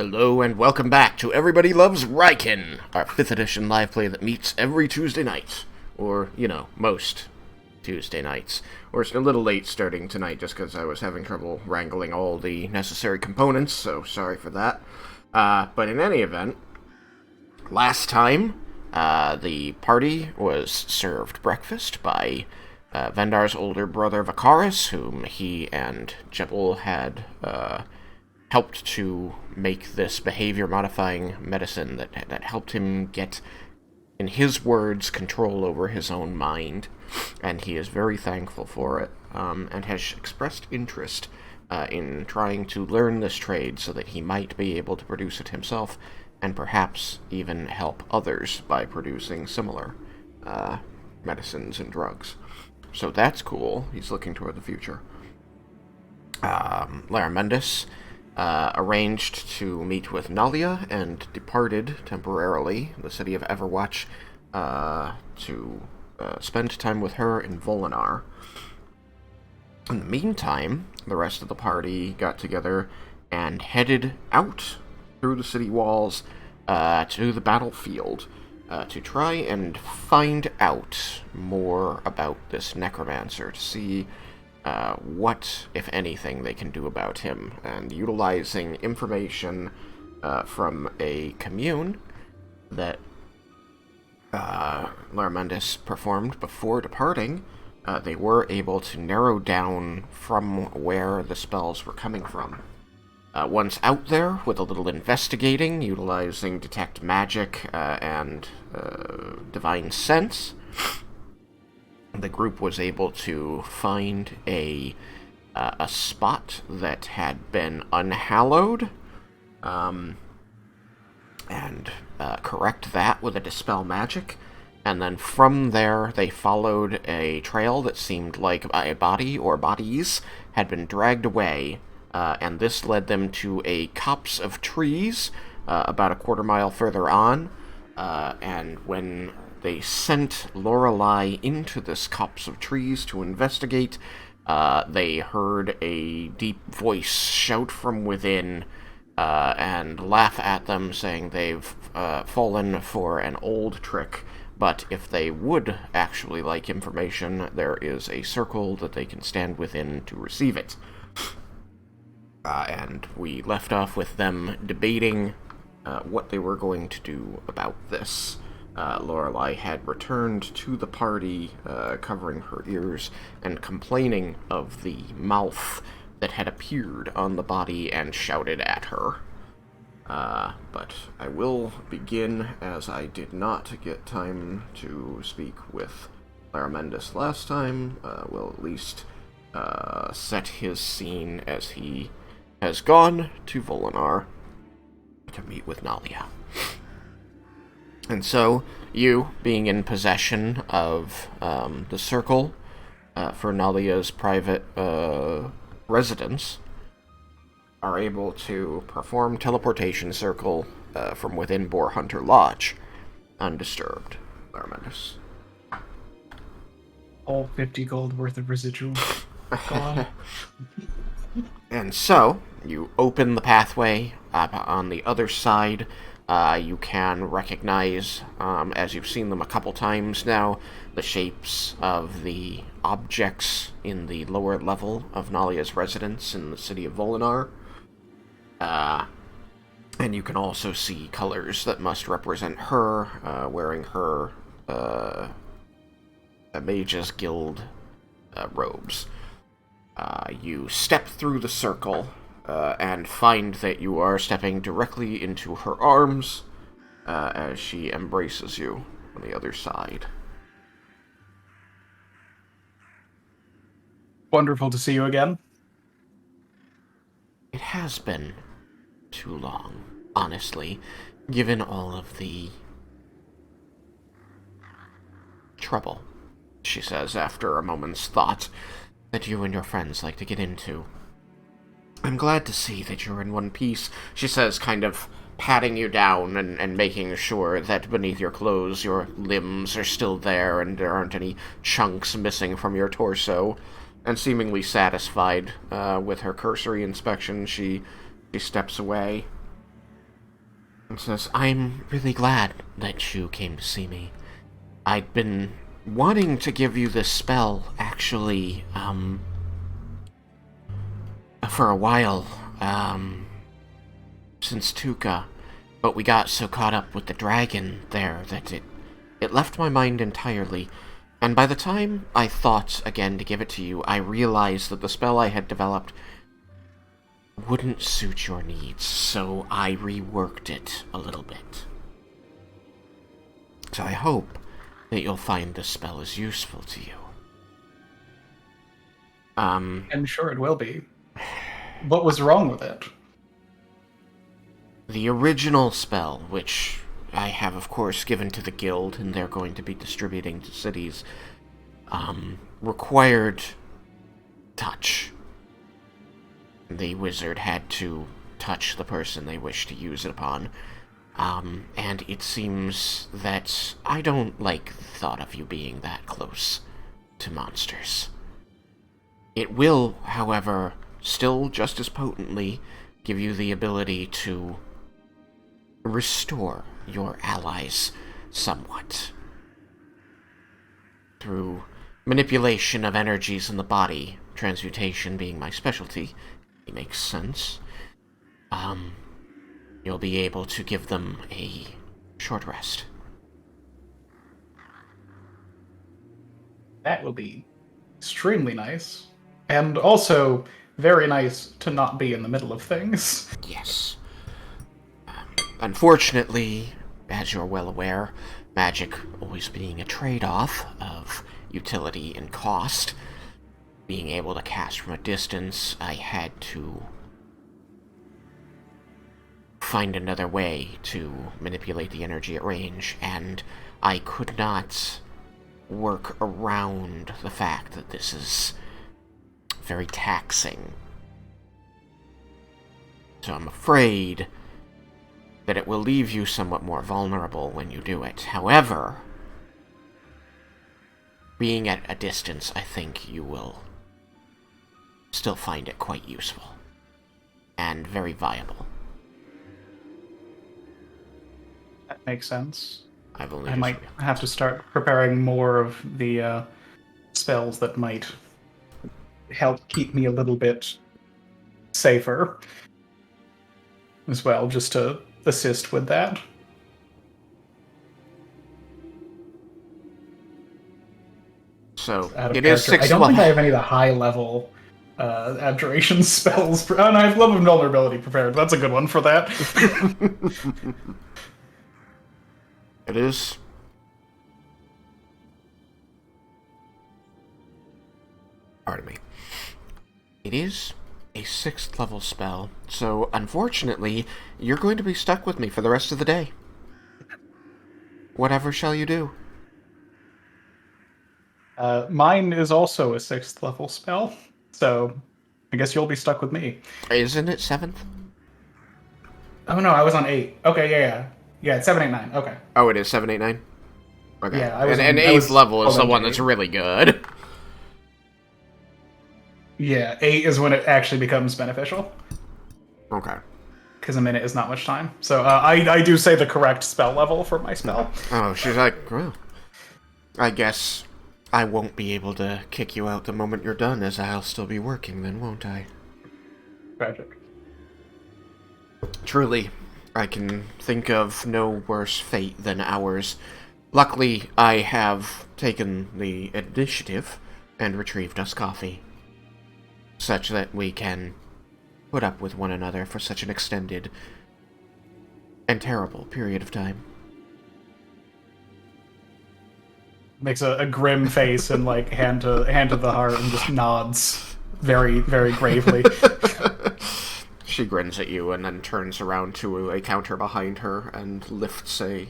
Hello and welcome back to Everybody Loves Riken, our 5th edition live play that meets every Tuesday night. Or, most Tuesday nights. Or it's a little late starting tonight just because I was having trouble wrangling all the necessary components, so sorry for that. But in any event, last time, the party was served breakfast by Vendar's older brother Vacaris, whom he and Jebel had helped to make this behavior-modifying medicine that helped him get, in his words, control over his own mind. And he is very thankful for it, and has expressed interest in trying to learn this trade so that he might be able to produce it himself, and perhaps even help others by producing similar medicines and drugs. So that's cool. He's looking toward the future. Laramendus arranged to meet with Nalia and departed temporarily the city of Everwatch to spend time with her in Volinar. In the meantime, the rest of the party got together and headed out through the city walls to the battlefield to try and find out more about this necromancer, to see what, if anything, they can do about him, and utilizing information from a commune that Laramendus performed before departing, they were able to narrow down from where the spells were coming from. Once out there, with a little investigating, utilizing Detect Magic and Divine Sense, the group was able to find a spot that had been unhallowed, and correct that with a Dispel Magic, and then from there they followed a trail that seemed like a body or bodies had been dragged away, and this led them to a copse of trees about a quarter mile further on, and when they sent Lorelei into this copse of trees to investigate, they heard a deep voice shout from within and laugh at them, saying they've fallen for an old trick, but if they would actually like information, there is a circle that they can stand within to receive it. And we left off with them debating what they were going to do about this. Lorelei had returned to the party, covering her ears and complaining of the mouth that had appeared on the body and shouted at her. But I will begin, as I did not get time to speak with Laramendus last time. We'll at least set his scene as he has gone to Volinar to meet with Nalia. And so, you, being in possession of the circle for Nalia's private residence, are able to perform teleportation circle from within Boar Hunter Lodge, undisturbed. Laramendus. All 50 gold worth of residual. Gone. And so, you open the pathway on the other side. You can recognize, as you've seen them a couple times now, the shapes of the objects in the lower level of Nalia's residence in the city of Volinar. And you can also see colors that must represent her, wearing her Mage's Guild robes. You step through the circle, and find that you are stepping directly into her arms as she embraces you on the other side. Wonderful to see you again. It has been too long, honestly, given all of the trouble, she says after a moment's thought, that you and your friends like to get into. I'm glad to see that you're in one piece, she says, kind of patting you down and making sure that beneath your clothes your limbs are still there and there aren't any chunks missing from your torso. And seemingly satisfied with her cursory inspection, she steps away. and says, I'm really glad that you came to see me. I'd been wanting to give you this spell, actually, for a while, since Tuka, but we got so caught up with the dragon there that it left my mind entirely, and by the time I thought again to give it to you, I realized that the spell I had developed wouldn't suit your needs, so I reworked it a little bit. So I hope that you'll find this spell is useful to you. I'm sure it will be. What was wrong with it? The original spell, which I have, of course, given to the guild, and they're going to be distributing to cities, required touch. The wizard had to touch the person they wished to use it upon. And it seems that I don't like the thought of you being that close to monsters. It will, however, still just as potently give you the ability to restore your allies somewhat. Through manipulation of energies in the body, transmutation being my specialty, it makes sense. You'll be able to give them a short rest. That will be extremely nice. And also very nice to not be in the middle of things. Yes. Unfortunately, as you're well aware, magic always being a trade-off of utility and cost, being able to cast from a distance, I had to find another way to manipulate the energy at range, and I could not work around the fact that this is very taxing. So I'm afraid that it will leave you somewhat more vulnerable when you do it. However, being at a distance, I think you will still find it quite useful and very viable. That makes sense. I might have to start preparing more of the spells that might help keep me a little bit safer as well, just to assist with that. So It is 6 I don't think I have any of the high level abjuration spells. Oh, and I have Love of Vulnerability prepared. That's a good one for that. It is. Pardon me. It is a 6th level spell, so unfortunately, you're going to be stuck with me for the rest of the day. Whatever shall you do? Mine is also a 6th level spell, so I guess you'll be stuck with me. Isn't it 7th? Oh no, I was on 8. Okay, yeah. Yeah, it's 7, 8, 9. Okay. Oh, it is 7, 8, 9? Okay. Yeah, I was and on- I 8th was level is the on one 8. that's really good. Yeah, 8 is when it actually becomes beneficial, Okay. because a minute is not much time. So I do say the correct spell level for my spell. Oh, she's like, well, I guess I won't be able to kick you out the moment you're done, as I'll still be working then, won't I? Tragic. Truly, I can think of no worse fate than ours. Luckily, I have taken the initiative and retrieved us coffee, such that we can put up with one another for such an extended and terrible period of time. Makes a grim face and like hand to the heart and just nods very, very gravely. She grins at you and then turns around to a counter behind her and lifts a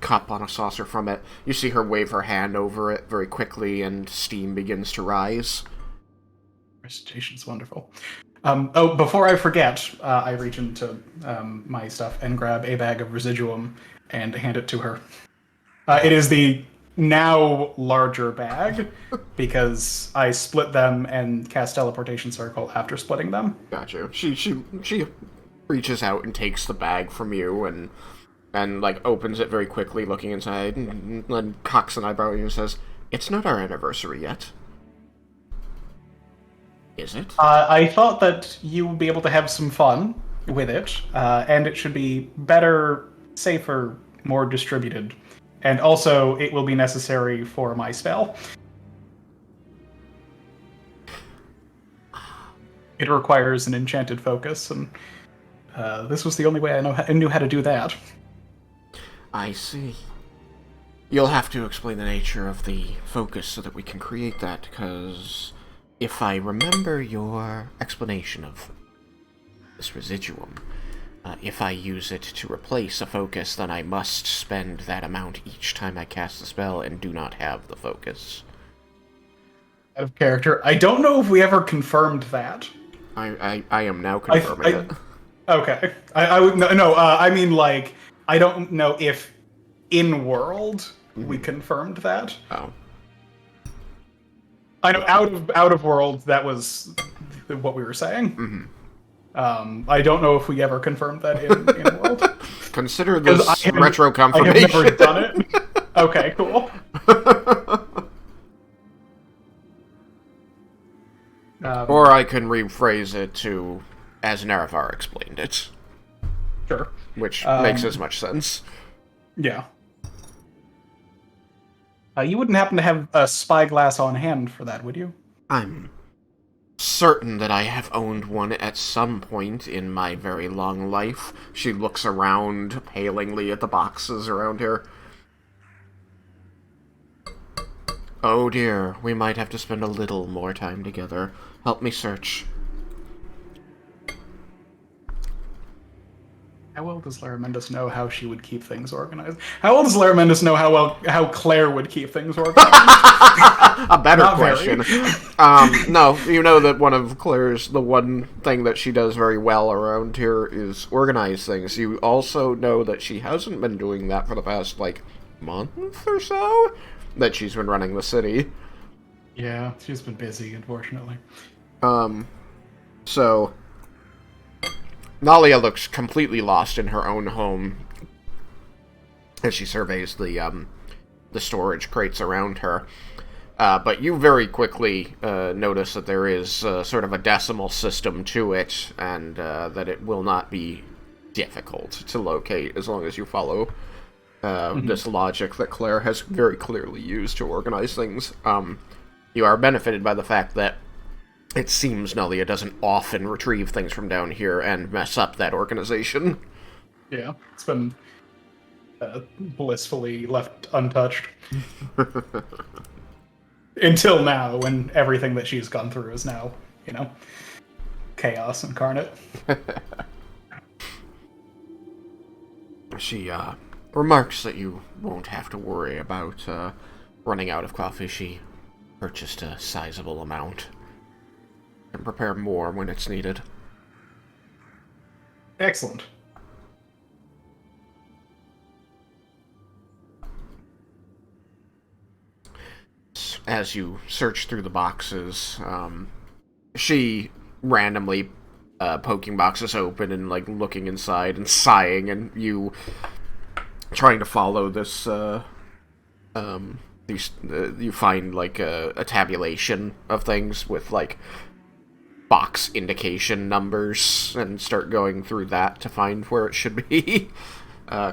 cup on a saucer from it. You see her wave her hand over it very quickly, and steam begins to rise. Recitation's wonderful. Oh, before I forget, I reach into my stuff and grab a bag of residuum and hand it to her. It is the now larger bag because I split them and cast teleportation circle after splitting them. Gotcha. She reaches out and takes the bag from you and like opens it very quickly, looking inside, and then cocks an eyebrow and says, "It's not our anniversary yet. Is it?" I thought that you would be able to have some fun with it, and it should be better, safer, more distributed. And also, it will be necessary for my spell. It requires an enchanted focus, and this was the only way I knew how to do that. I see. You'll have to explain the nature of the focus so that we can create that, because if I remember your explanation of this residuum, if I use it to replace a focus, then I must spend that amount each time I cast a spell and do not have the focus. Out of character. I don't know if we ever confirmed that. I am now confirming it. Okay. I would no. I mean, like, I don't know if in world we confirmed that. Oh. I know out of world that was what we were saying. Mm-hmm. I don't know if we ever confirmed that in world. Consider this retro confirmation. I have never done it. Okay, cool. Or I can rephrase it to as Nerevar explained it. Sure. Which makes as much sense. Yeah. You wouldn't happen to have a spyglass on hand for that, would you? I'm certain that I have owned one at some point in my very long life. She looks around palingly at the boxes around here. Oh dear, we might have to spend a little more time together. Help me search. How well does Laramentis know how she would keep things organized? How well does Laramentis know how Claire would keep things organized? A better question. No, you know that one of Claire's, the one thing that she does very well around here is organize things. You also know that she hasn't been doing that for the past, like, month or so? That she's been running the city. Yeah, she's been busy, unfortunately. So Nalia looks completely lost in her own home as she surveys the storage crates around her. But you very quickly notice that there is sort of a decimal system to it, and that it will not be difficult to locate as long as you follow this logic that Claire has very clearly used to organize things. You are benefited by the fact that it seems Nalia doesn't often retrieve things from down here and mess up that organization. Yeah, it's been blissfully left untouched. Until now, when everything that she's gone through is now, chaos incarnate. She remarks that you won't have to worry about running out of coffee. She purchased a sizable amount and prepare more when it's needed. Excellent. As you search through the boxes, she randomly poking boxes open and like looking inside and sighing, and you trying to follow this. You find like a tabulation of things with like box indication numbers and start going through that to find where it should be.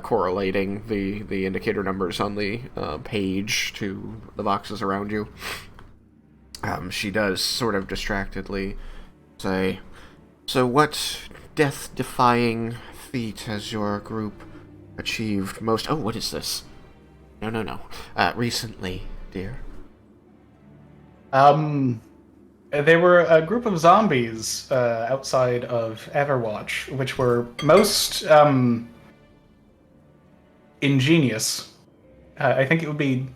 Correlating the indicator numbers on the page to the boxes around you. She does sort of distractedly say, "So what death-defying feat has your group achieved most..." Oh, what is this? No. Recently, dear. They were a group of zombies outside of Everwatch, which were most ingenious. I think it would be...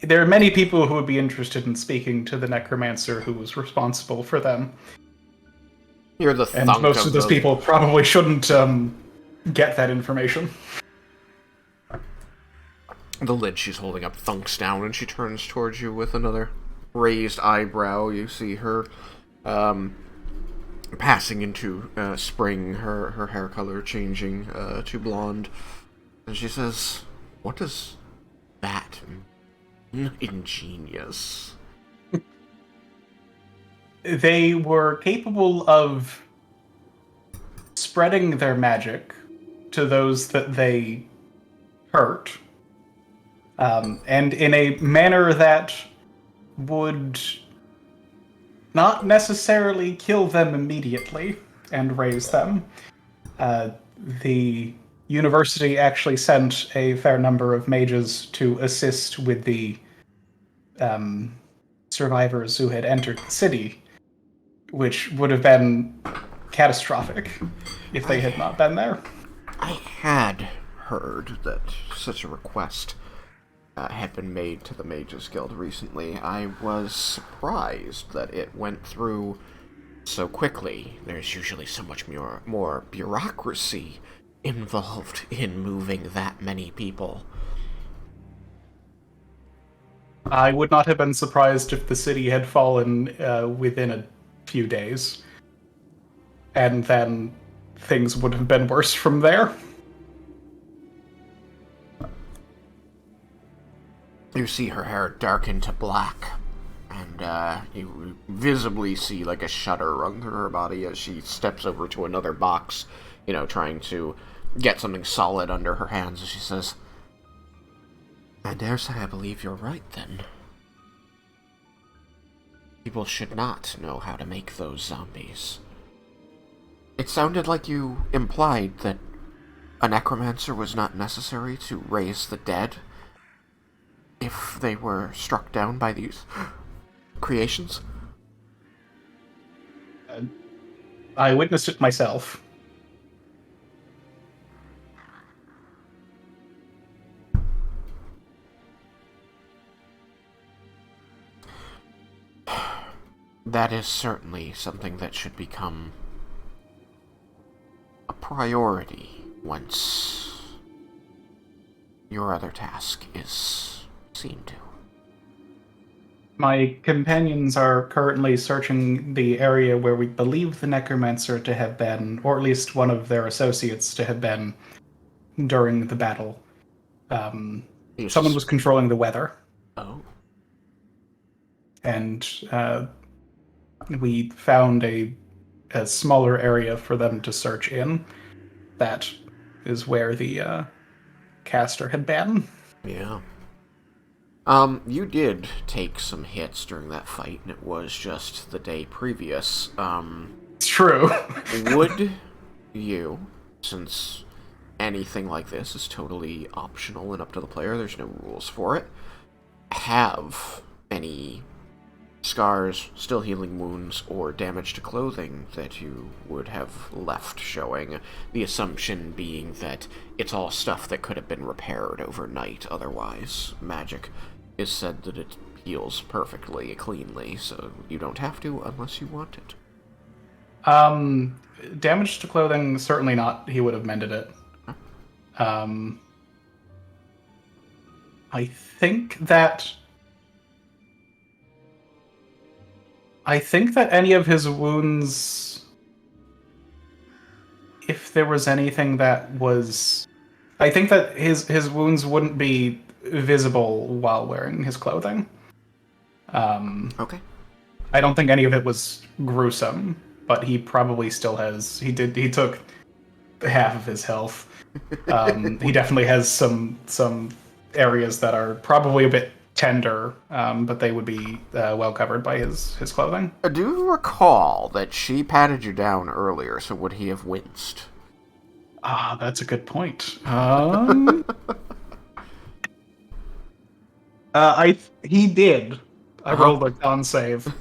There are many people who would be interested in speaking to the necromancer who was responsible for them. You're the and most of those people probably shouldn't get that information. The lid she's holding up thunks down, and she turns towards you with another raised eyebrow. You see her passing into spring, her hair color changing to blonde. And she says, "What does that mean? Ingenious." They were capable of spreading their magic to those that they hurt, and in a manner that would not necessarily kill them immediately and raise them. The university actually sent a fair number of mages to assist with the survivors who had entered the city, which would have been catastrophic if they had not been there. I had heard that such a request had been made to the Mages Guild recently. I was surprised that it went through so quickly. There's usually so much more bureaucracy involved in moving that many people. I would not have been surprised if the city had fallen within a few days, and then things would have been worse from there. You see her hair darken to black, and you visibly see like a shudder run through her body as she steps over to another box, trying to get something solid under her hands, as she says, "I dare say I believe you're right, then. People should not know how to make those zombies." It sounded like you implied that a necromancer was not necessary to raise the dead if they were struck down by these creations. I witnessed it myself. That is certainly something that should become a priority once your other task is seen to. My companions are currently searching the area where we believe the necromancer to have been, or at least one of their associates to have been, during the battle. Someone was controlling the weather. Oh. And we found a smaller area for them to search in. That is where the caster had been. Yeah. You did take some hits during that fight, and it was just the day previous. It's true. Would you, since anything like this is totally optional and up to the player, there's no rules for it, have any scars, still healing wounds, or damage to clothing that you would have left showing, the assumption being that it's all stuff that could have been repaired overnight, otherwise magic is said that it heals perfectly, cleanly, so you don't have to unless you want it. Damage to clothing, certainly not. He would have mended it. I think that any of his wounds, if there was anything that was, I think that his wounds wouldn't be visible while wearing his clothing. Okay. I don't think any of it was gruesome, but he probably still has. He took half of his health. He definitely has some areas that are probably a bit tender, but they would be well covered by his clothing. Do you recall that she patted you down earlier, so would he have winced? Ah, that's a good point. He did. I rolled a con save.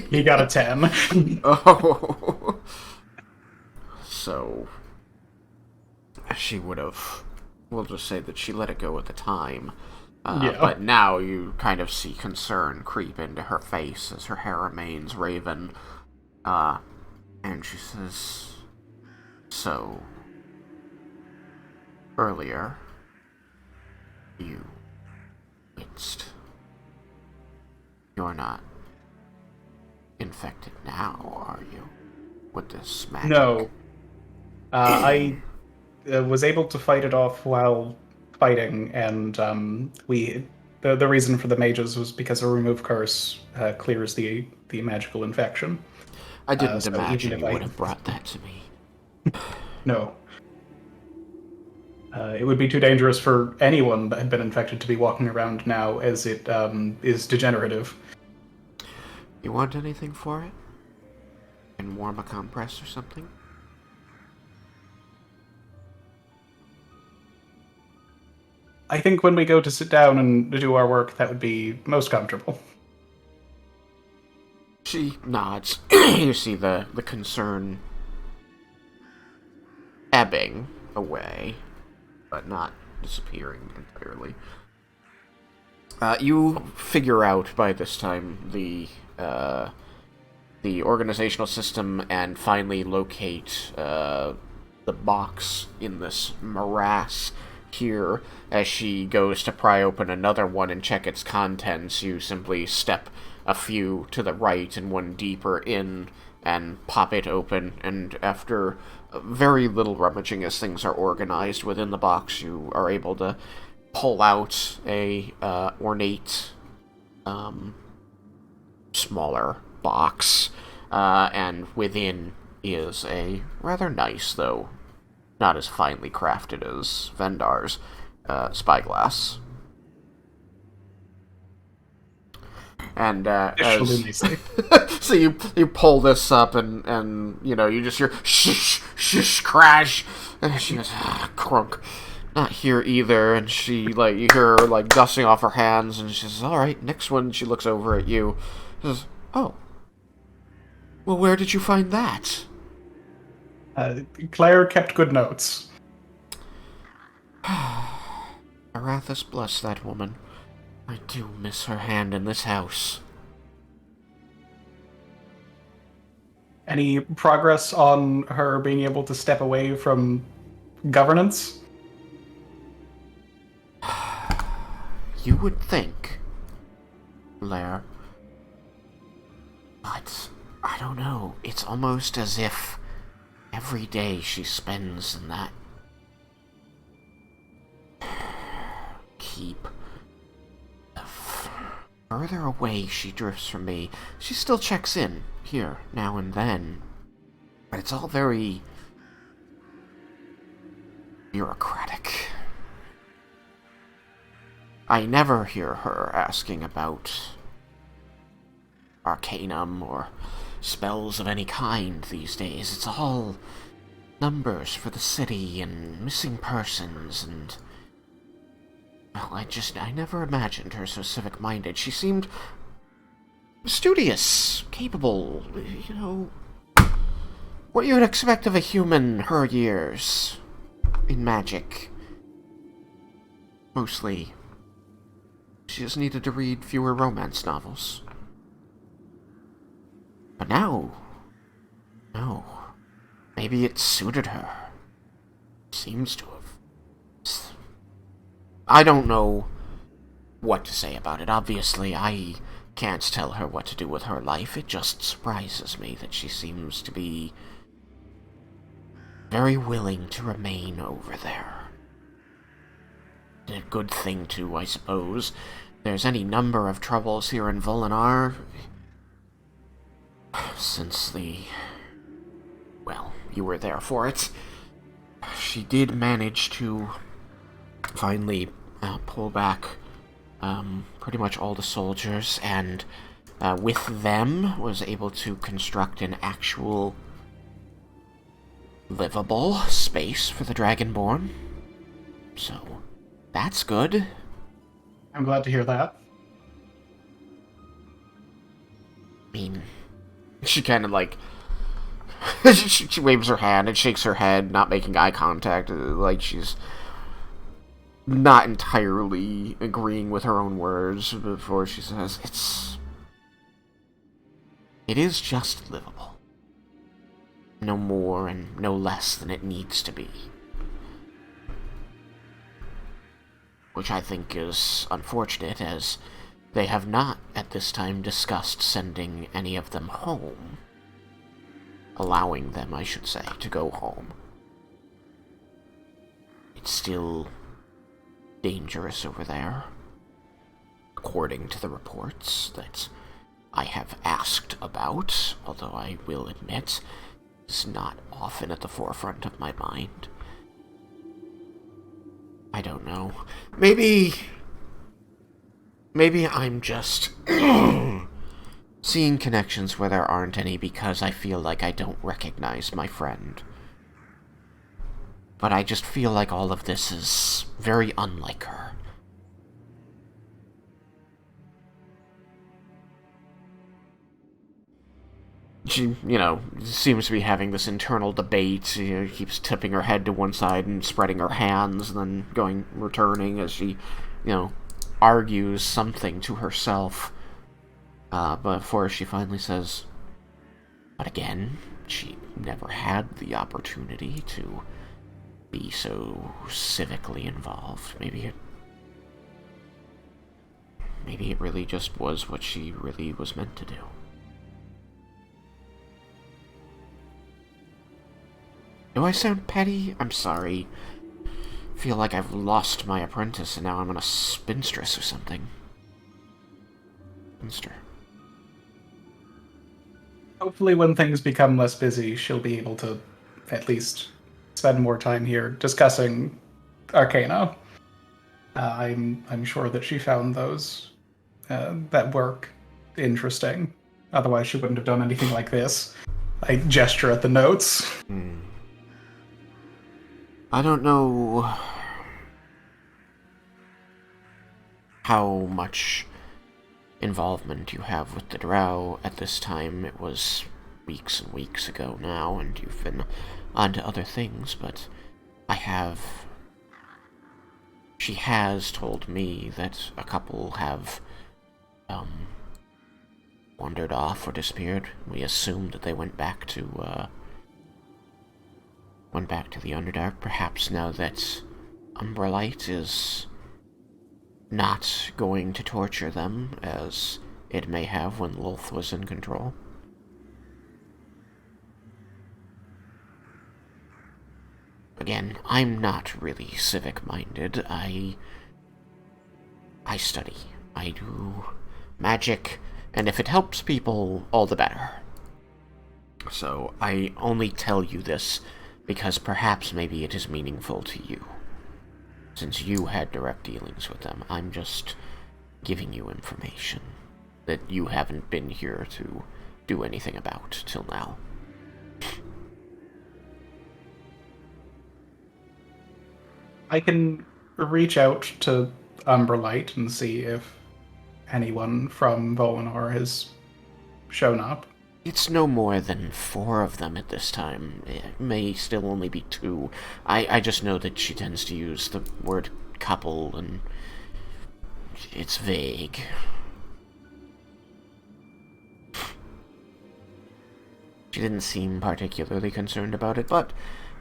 He got a 10. Oh. So she would have, we'll just say that she let it go at the time. Yeah. But now you kind of see concern creep into her face as her hair remains raven. And she says, "So, earlier, you winced. You're not infected now, are you?" with this magic? No. I was able to fight it off while fighting, and the reason for the mages was because a remove curse clears the magical infection. I didn't So even imagine if you I would have brought that to me. no, it would be too dangerous for anyone that had been infected to be walking around now, as it is degenerative. You want anything for it? And warm a compress or something? I think when we go to sit down and do our work, that would be most comfortable. She nods. You see the concern ebbing away, but not disappearing entirely. You figure out by this time the organizational system and finally locate the box in this morass here. As she goes to pry open another one and check its contents, you simply step a few to the right and one deeper in and pop it open, and after very little rummaging as things are organized within the box, you are able to pull out a ornate, smaller box, and within is a rather nice, though not as finely crafted as Vendar's, spyglass. And so you pull this up and you just hear shh crash, and she goes crunk. Not here either, and she you hear her dusting off her hands, and she says, "All right, next one." She looks over at you, says, "Oh, well, where did you find that?" Claire kept good notes. Arathis bless that woman. I do miss her hand in this house. Any progress on her being able to step away from governance? You would think, Blair. But I don't know. It's almost as if every day she spends in that keep, the further away she drifts from me. She still checks in here now and then, but it's all very bureaucratic. I never hear her asking about arcanum or spells of any kind these days. It's all numbers for the city and missing persons and... Well, I never imagined her so civic-minded. She seemed studious, capable, what you would expect of a human her years in magic. Mostly, she just needed to read fewer romance novels. But now, no. Maybe it suited her. Seems to have. I don't know what to say about it. Obviously, I can't tell her what to do with her life. It just surprises me that she seems to be very willing to remain over there. A good thing, too, I suppose. There's any number of troubles here in Volinar since well, you were there for it. She did manage to finally pull back pretty much all the soldiers, and with them was able to construct an actual livable space for the Dragonborn. So, that's good. I'm glad to hear that. I mean, she kind of she waves her hand and shakes her head, not making eye contact, like she's not entirely agreeing with her own words before she says, it is just livable. No more and no less than it needs to be. Which I think is unfortunate, as they have not at this time discussed sending any of them home. allowing them, I should say, to go home. It's still dangerous over there, according to the reports that I have asked about, although I will admit it's not often at the forefront of my mind. I don't know. Maybe I'm just seeing connections where there aren't any because I feel like I don't recognize my friend. But I just feel like all of this is very unlike her. She, seems to be having this internal debate. She keeps tipping her head to one side and spreading her hands, and then returning as she, argues something to herself. Before she finally says, but again, she never had the opportunity to be so civically involved. Maybe it really just was what she really was meant to do. Do I sound petty? I'm sorry. Feel like I've lost my apprentice and now I'm a spinstress or something. Spinster. Hopefully when things become less busy, she'll be able to at least spend more time here discussing Arcana. I'm sure that she found those that work interesting. Otherwise, she wouldn't have done anything like this. I gesture at the notes. I don't know how much involvement you have with the Drow at this time. It was weeks and weeks ago now, and you've been on to other things, but she has told me that a couple have, wandered off or disappeared. We assumed that they went back to the Underdark. Perhaps now that Umbralight is not going to torture them as it may have when Lolth was in control. Again, I'm not really civic-minded. I study. I do magic, and if it helps people, all the better. So I only tell you this because perhaps maybe it is meaningful to you. Since you had direct dealings with them, I'm just giving you information that you haven't been here to do anything about till now. I can reach out to Umberlight and see if anyone from Volinar has shown up. It's no more than 4 of them at this time. It may still only be 2. I just know that she tends to use the word couple, and it's vague. She didn't seem particularly concerned about it, but,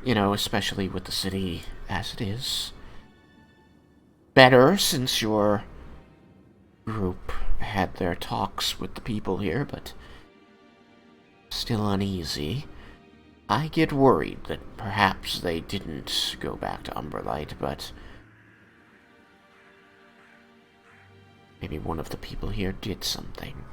especially with the city as it is. Better since your group had their talks with the people here, but still uneasy. I get worried that perhaps they didn't go back to Umberlight, but maybe one of the people here did something.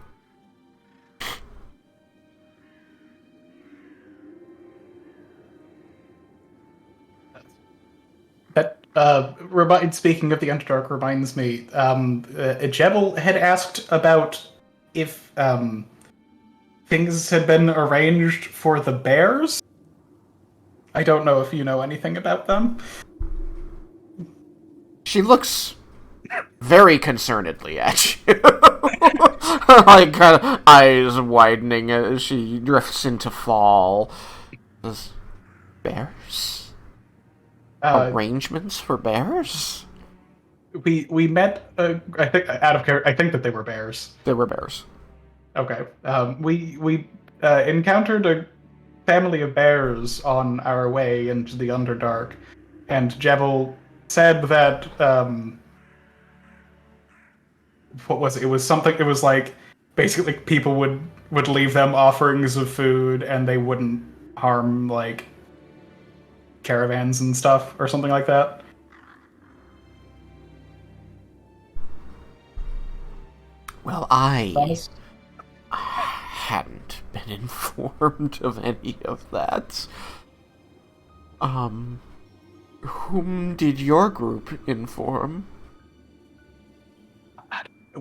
That speaking of the Underdark reminds me, Jebel had asked about if things had been arranged for the bears. I don't know if you know anything about them. She looks very concernedly at you. Like, kind of eyes widening as she drifts into fall. Bears? Arrangements for bears? We met. I think I think that they were bears. They were bears. Okay. We encountered a family of bears on our way into the Underdark, and Jebel said that what was it? It was something. It was like basically people would would leave them offerings of food, and they wouldn't harm like caravans and stuff or something like that. Well, I Thomas? hadn't been informed of any of that. Whom did your group inform?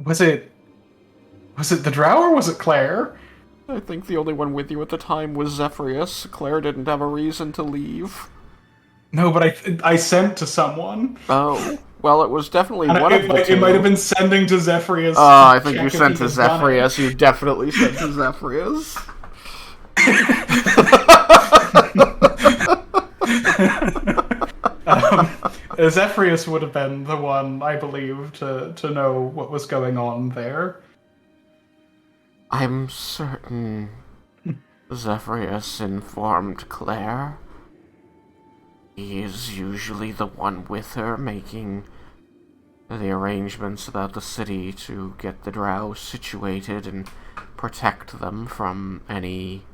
Was it the Drow or was it Claire? I think the only one with you at the time was Zephyrius. Claire didn't have a reason to leave. No, but I sent to someone. Oh, well, it was definitely And one of the two. it might have been sending to Zephyrius. I think check you if sent he to was done it. Zephyrius. You definitely sent to Zephyrius. Zephyrius would have been the one, I believe, to know what was going on there. I'm certain Zephyrius informed Claire. He is usually the one with her making the arrangements about the city to get the Drow situated and protect them from any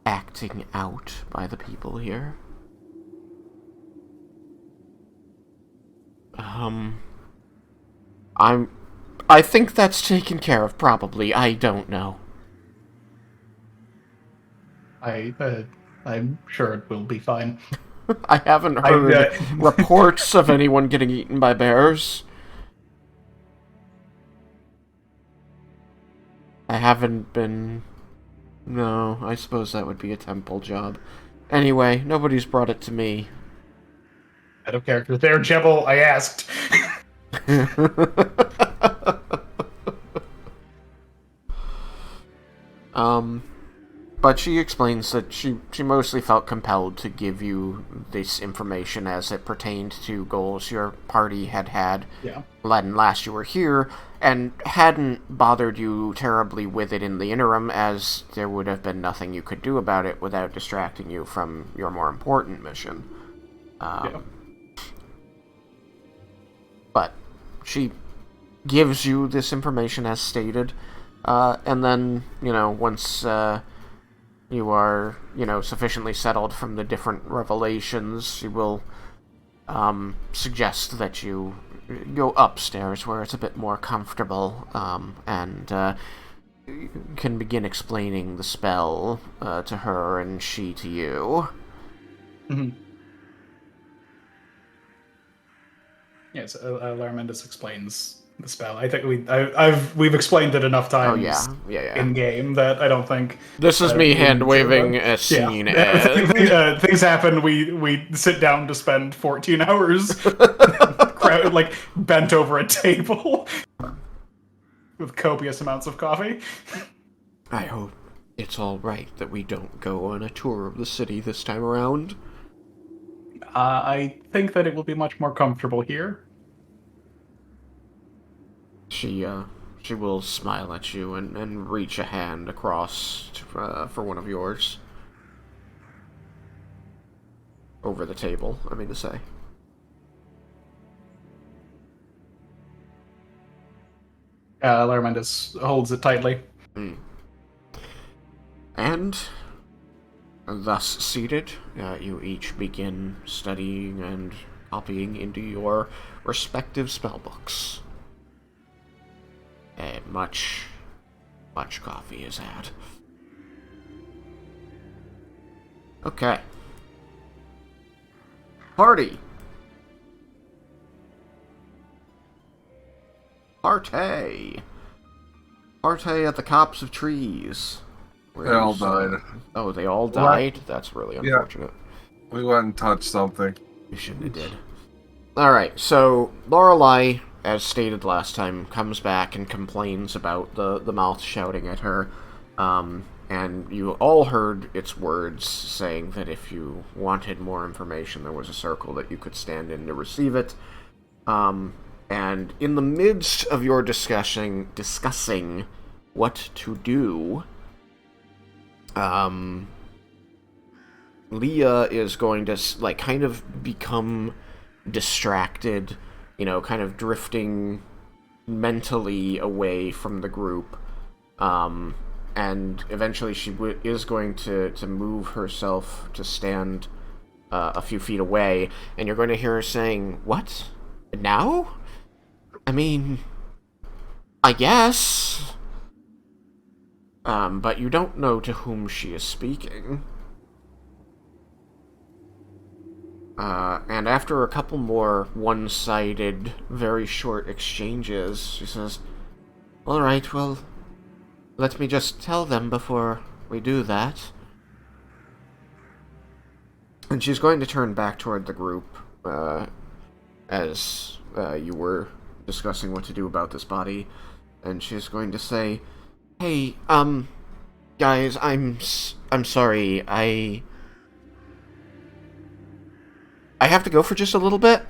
acting out by the people here. I think that's taken care of, probably. I don't know. I'm sure it will be fine. I haven't heard reports of anyone getting eaten by bears. I haven't been... No, I suppose that would be a temple job. Anyway, nobody's brought it to me. Out of character there, Jebel, I asked. But she explains that she mostly felt compelled to give you this information as it pertained to goals your party had Yeah. last you were here, and hadn't bothered you terribly with it in the interim, as there would have been nothing you could do about it without distracting you from your more important mission. Yeah. But she gives you this information as stated, and then, once you are, sufficiently settled from the different revelations, she will suggest that you go upstairs where it's a bit more comfortable, and can begin explaining the spell to her and she to you. Mm-hmm. Yes, Larmendus explains the spell. I think we've explained it enough times yeah. in game that I don't think This is me hand-waving a scene as... Things happen, we sit down to spend 14 hours bent over a table with copious amounts of coffee. I hope it's all right that we don't go on a tour of the city this time around. I think that it will be much more comfortable here. She will smile at you and reach a hand across for one of yours. Over the table, I mean to say. Larmendus holds it tightly. And, thus seated, you each begin studying and copying into your respective spellbooks. Much coffee is had. Okay. Party! Partay! Partay at the Copse of Trees. They all died. Oh, they all died? That's really unfortunate. Yeah. We went and touched something. You shouldn't have did. Alright, so Lorelei, as stated last time, comes back and complains about the mouth shouting at her. And you all heard its words saying that if you wanted more information, there was a circle that you could stand in to receive it. And in the midst of your discussing what to do, Leah is going to, kind of become distracted, kind of drifting mentally away from the group, And eventually she is going to move herself to stand a few feet away, and you're going to hear her saying, "What? Now? I mean, I guess." But you don't know to whom she is speaking. And after a couple more one-sided, very short exchanges, she says, "All right, well, let me just tell them before we do that." And she's going to turn back toward the group, as you were discussing what to do about this body. And she's going to say, "Hey, guys, I'm sorry, I have to go for just a little bit.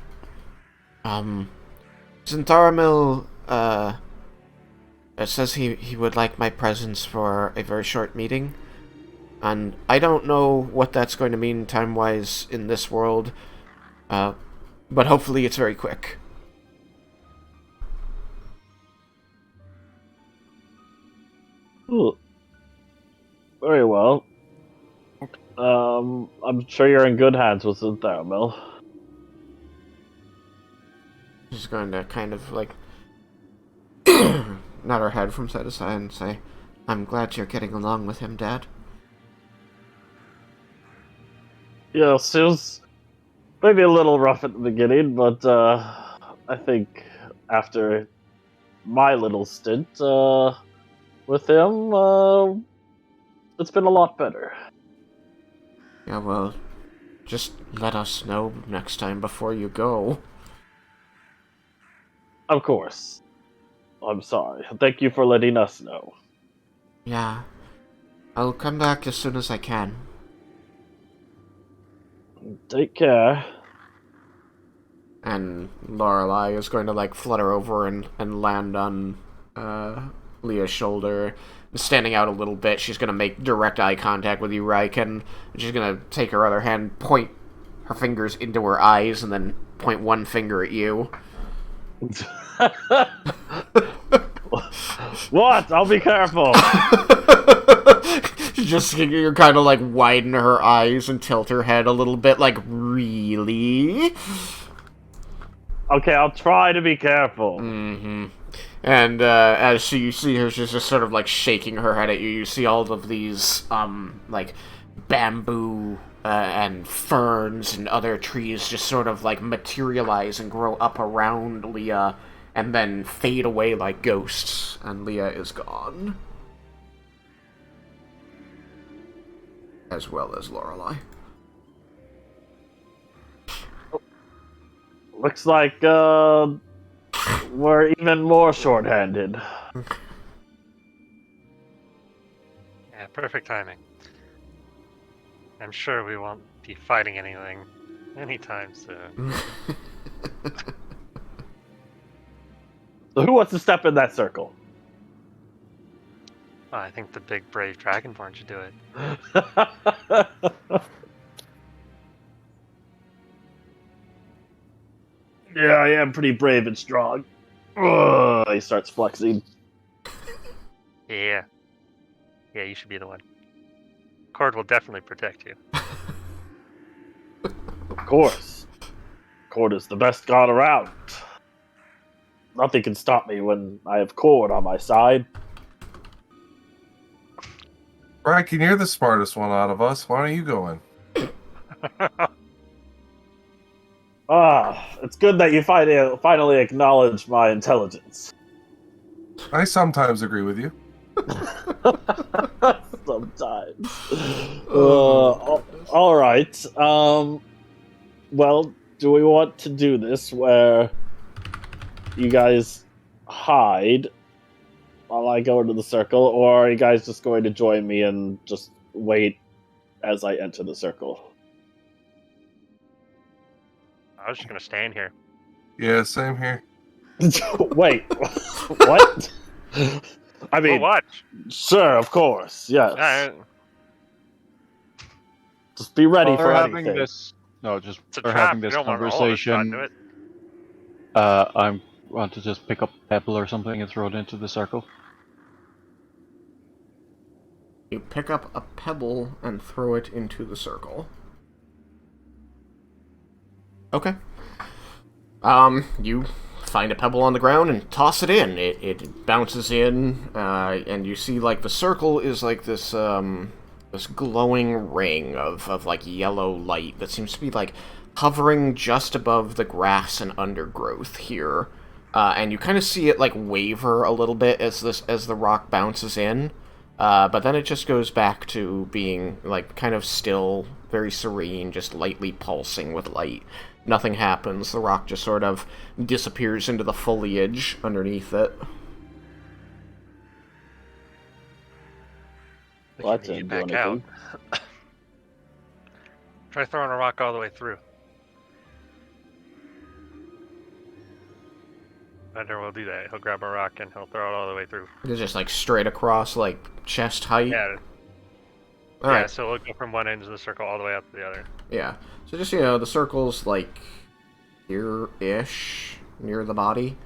Zentharamil, it says he would like my presence for a very short meeting. And I don't know what that's going to mean time-wise in this world, but hopefully it's very quick." Ooh. Very well. I'm sure you're in good hands with Zentharamil. She's going to kind of, like, nod her head from side to side and say, "I'm glad you're getting along with him, Dad." Yes, it was maybe a little rough at the beginning, but I think after my little stint with him, it's been a lot better. Yeah, well, just let us know next time before you go. Of course. I'm sorry. Thank you for letting us know. Yeah. I'll come back as soon as I can. Take care. And Lorelei is going to, like, flutter over and land on Leah's shoulder. Standing out a little bit, she's going to make direct eye contact with you, Raiken. And she's going to take her other hand, point her fingers into her eyes, and then point one finger at you. What? I'll be careful. You're kind of like widen her eyes and tilt her head a little bit, like, really? Okay, I'll try to be careful. Mm-hmm. And as you see her, she's just sort of like shaking her head at you. You see all of these, like, bamboo and ferns and other trees just sort of like materialize and grow up around Leah and then fade away like ghosts, and Leah is gone. As well as Lorelei. Looks like we're even more short-handed. Yeah, perfect timing. I'm sure we won't be fighting anything anytime soon. So who wants to step in that circle? Oh, I think the big brave Dragonborn should do it. Yeah, I am pretty brave and strong. He starts flexing. Yeah. Yeah, you should be the one. Cord will definitely protect you. Of course. Cord is the best god around. Nothing can stop me when I have Cord on my side. Bracken, you're the smartest one out of us. Why don't you go in? It's good that you finally acknowledge my intelligence. I sometimes agree with you. Sometimes. All right. Well, do we want to do this where you guys hide while I go into the circle, or are you guys just going to join me and just wait as I enter the circle? I was just gonna stand here. Yeah, same here. Wait, what? I mean, We'll watch. sure, of course, yes. Alright. Just be ready While for we're anything. having this. No, just It's a we're trap. having We this don't want all of us caught into conversation. it. I want to just pick up a pebble or something and throw it into the circle. you pick up a pebble and throw it into the circle. Okay. You find a pebble on the ground and toss it in. It bounces in, and you see, like, the circle is like this, this glowing ring of like, yellow light that seems to be, like, hovering just above the grass and undergrowth here. And you kind of see it, like, waver a little bit as the rock bounces in. But then it just goes back to being, like, kind of still, very serene, just lightly pulsing with light. Nothing happens. The rock just sort of disappears into the foliage underneath it. Well, that We can didn't get do back anything. out. Try throwing a rock all the way through. Bender will do that. He'll grab a rock and he'll throw it all the way through. It's just, like, straight across, like, chest height. Yeah. Alright. Yeah, so we'll go from one end of the circle all the way up to the other. Yeah. So just, the circle's, like, here-ish, near the body.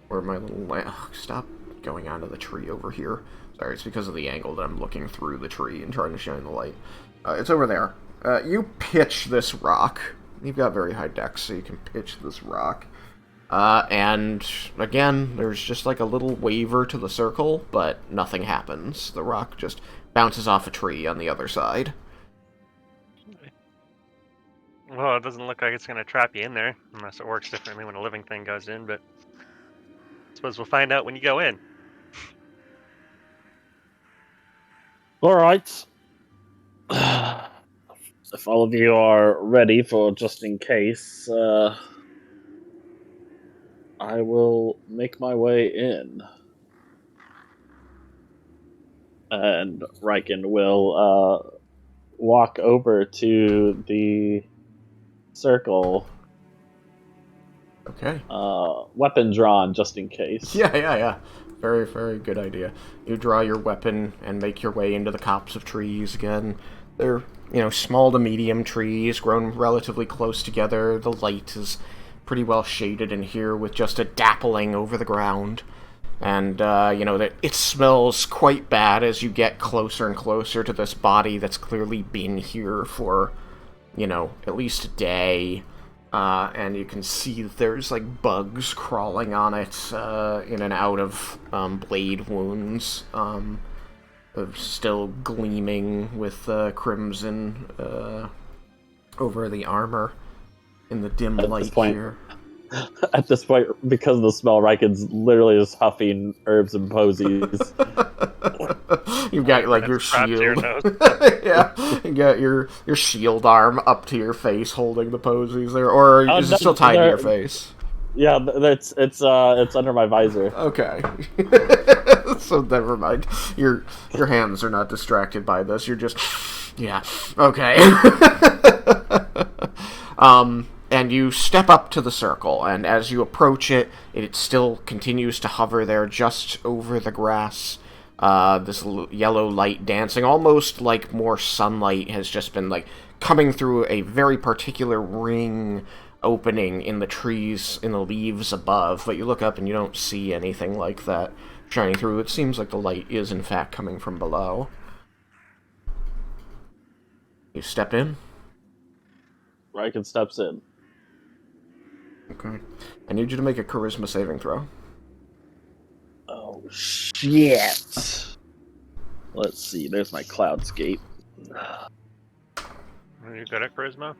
Where my little... stop going onto the tree over here. Sorry, it's because of the angle that I'm looking through the tree and trying to shine the light. It's over there. You pitch this rock. You've got very high dex, so you can pitch this rock. And, again, there's just, like, a little waver to the circle, but nothing happens. The rock just bounces off a tree on the other side. Well, it doesn't look like it's going to trap you in there, unless it works differently when a living thing goes in, but I suppose we'll find out when you go in. All right. If all of you are ready for just in case, I will make my way in. And Riken will walk over to the circle, Okay. weapon drawn just in case. Yeah. Very, very good idea. You draw your weapon and make your way into the copse of trees again. They're, small to medium trees, grown relatively close together. The light is pretty well shaded in here with just a dappling over the ground. And, that it smells quite bad as you get closer and closer to this body that's clearly been here for, at least a day. And you can see that there's, like, bugs crawling on it, in and out of, blade wounds, still gleaming with, crimson, over the armor in the dim At this light point- here. At this point, because of the smell, Riken's literally just huffing herbs and posies. You've got, like, your That's strapped to your shield. nose. Yeah, you got your shield arm up to your face holding the posies there, or is it still tied to your face? Yeah, it's under my visor. Okay. So never mind. Your hands are not distracted by this. You're just... Yeah. Okay. And you step up to the circle, and as you approach it, it still continues to hover there just over the grass. This yellow light dancing, almost like more sunlight has just been, like, coming through a very particular ring opening in the trees, in the leaves above, but you look up and you don't see anything like that shining through. It seems like the light is, in fact, coming from below. You step in. Riken steps in. Okay. I need you to make a charisma saving throw. Oh, shit. Let's see, there's my Cloudscape. Are you good at charisma?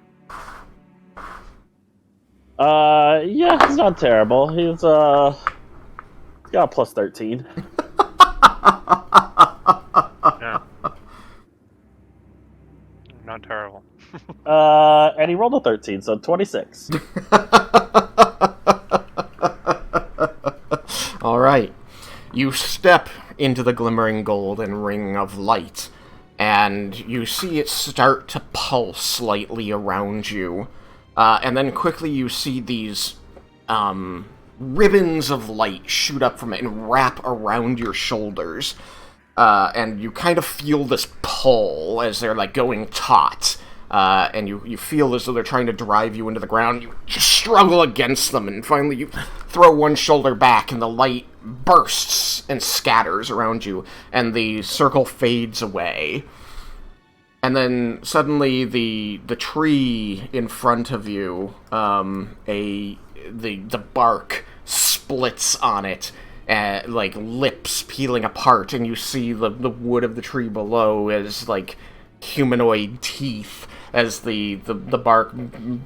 Yeah, he's not terrible. He's got a plus 13. Yeah. Not terrible. And he rolled a 13, so 26. All right. You step into the glimmering golden ring of light, and you see it start to pulse slightly around you. And then quickly you see these ribbons of light shoot up from it and wrap around your shoulders. And you kind of feel this pull as they're, like, going taut. And you feel as though they're trying to drive you into the ground. You struggle against them, and finally you throw one shoulder back, and the light bursts and scatters around you, and the circle fades away. And then suddenly the tree in front of you, the bark splits on it, like lips peeling apart, and you see the wood of the tree below as like humanoid teeth as the bark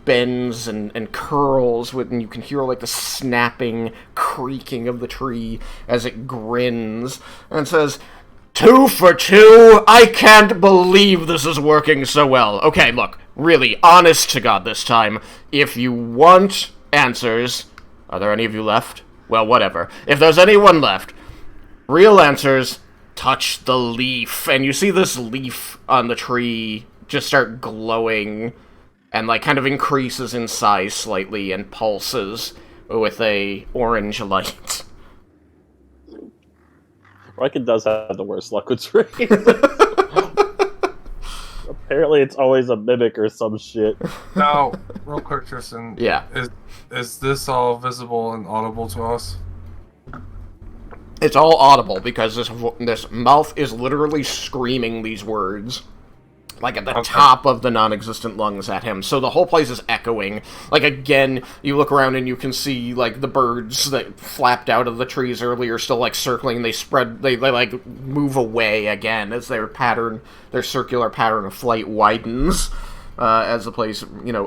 bends and curls and you can hear like the snapping, creaking of the tree as it grins and says, 2 for 2? I can't believe this is working so well. Okay, look, really, honest to God this time, if you want answers, are there any of you left? Well, whatever. If there's anyone left, real answers, touch the leaf. And you see this leaf on the tree just start glowing and like kind of increases in size slightly and pulses with a orange light. Riken does have the worst luck with trees. Apparently it's always a mimic or some shit. Now, real quick, Tristan. Yeah. Is this all visible and audible to us? It's all audible because this mouth is literally screaming these words. Like at the top of the non-existent lungs at him. So the whole place is echoing. Like again, you look around and you can see like the birds that flapped out of the trees earlier still like circling. They spread, they like move away again as their circular pattern of flight widens. As the place,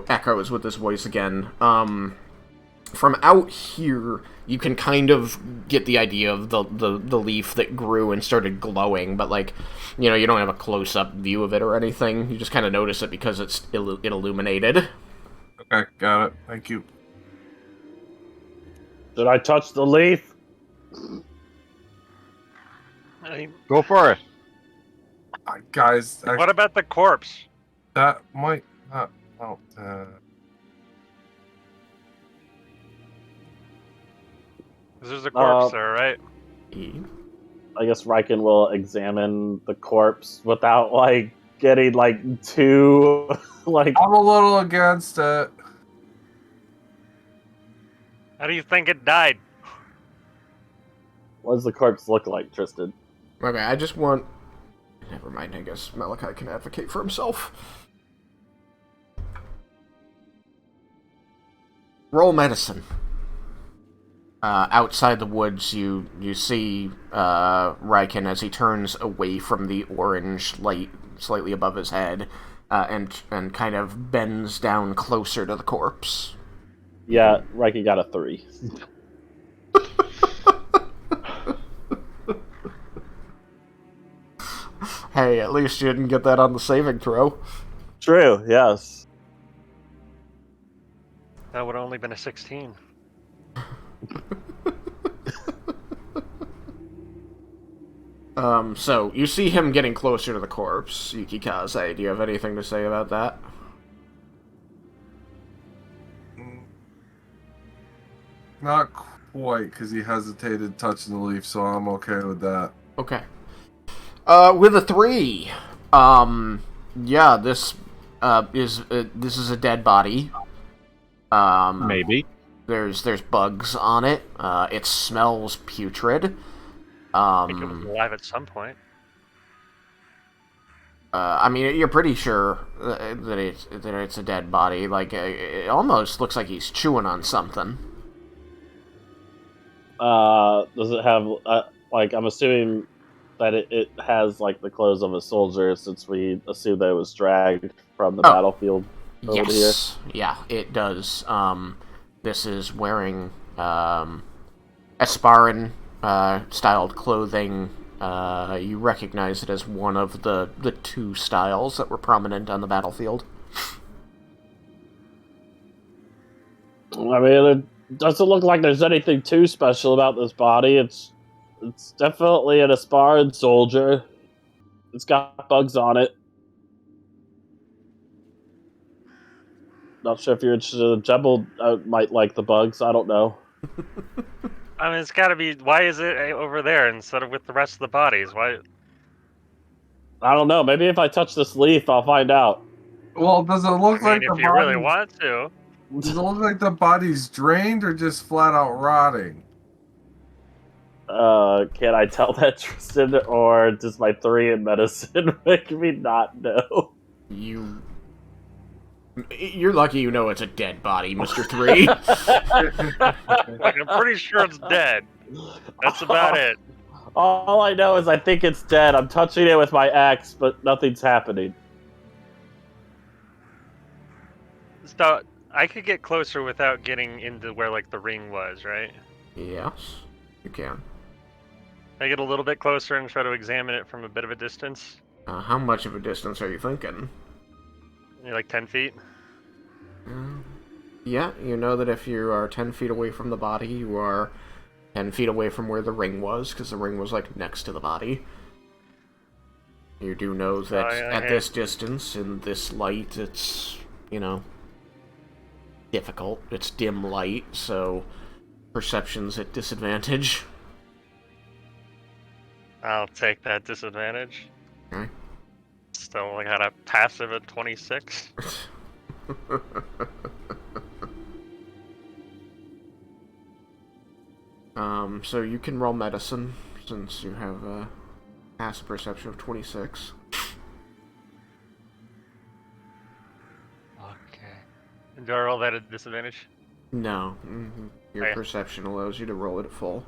echoes with this voice again. From out here, you can kind of get the idea of the leaf that grew and started glowing, but like, you don't have a close-up view of it or anything. You just kind of notice it because it's illuminated. Okay, got it. Thank you. Did I touch the leaf? Go for it. Guys, What about the corpse? that might not help. There's a corpse there, right? I guess Riken will examine the corpse without like getting like too like. I'm a little against it. How do you think it died? What does the corpse look like, Tristan? Okay, I just want... Never mind, I guess Malachi can advocate for himself. Roll medicine. Outside the woods, you see Riken as he turns away from the orange light slightly above his head, and kind of bends down closer to the corpse. Yeah, Riken got a 3. Hey, at least you didn't get that on the saving throw. True. Yes. That would have only been a 16. So, you see him getting closer to the corpse, Yukikaze. Do you have anything to say about that? Not quite, because he hesitated touching the leaf, so I'm okay with that. Okay. With a 3, yeah, this is a dead body. Maybe. There's bugs on it. It smells putrid. I think it was alive at some point. I mean, you're pretty sure that it's a dead body. Like, it almost looks like he's chewing on something. Does it have like? I'm assuming that it has like the clothes of a soldier, since we assume that it was dragged from the battlefield over here. Yes, yeah, it does. This is wearing Esparin styled clothing. You recognize it as one of the 2 styles that were prominent on the battlefield. I mean, it doesn't look like there's anything too special about this body. It's definitely an Esparin soldier. It's got bugs on it. Not sure if you're interested. Jebel might like the bugs. I don't know. I mean, it's got to be. Why is it over there instead of with the rest of the bodies? Why? I don't know. Maybe if I touch this leaf, I'll find out. Well, does it look I like mean, the if you really body? want to. Does it look like the body's drained or just flat out rotting? Can I tell that, Tristan, or does my 3 in medicine make me not know? You're lucky you know it's a dead body, Mr. 3. Like, I'm pretty sure it's dead. That's about it. All I know is I think it's dead. I'm touching it with my axe, but nothing's happening. So I could get closer without getting into where like the ring was, right? Yes, you can. I get a little bit closer and try to examine it from a bit of a distance. How much of a distance are you thinking? Maybe like 10 feet. Yeah, you know that if you are 10 feet away from the body, you are 10 feet away from where the ring was, because the ring was, like, next to the body. You do know that at this distance, in this light, it's, you know, difficult. It's dim light, so perception's at disadvantage. I'll take that disadvantage. Okay. Still only got a passive at 26. So you can roll medicine, since you have a passive perception of 26. Okay. Do I roll that at disadvantage? No. Your Okay. perception allows you to roll it at full.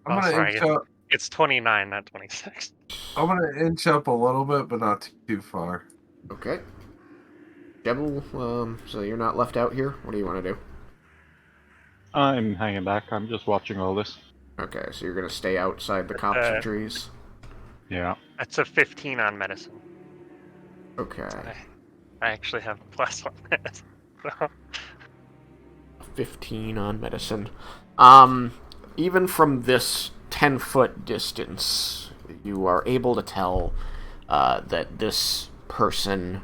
I'm gonna inch up. It's 29, not 26. I'm gonna inch up a little bit, but not too far. Okay. Jebel, so you're not left out here? What do you want to do? I'm hanging back. I'm just watching all this. Okay, so you're gonna stay outside the copse and trees? Yeah. That's a 15 on medicine. Okay. I actually have a plus on medicine. 15 on medicine. Even from this 10-foot distance, you are able to tell that this person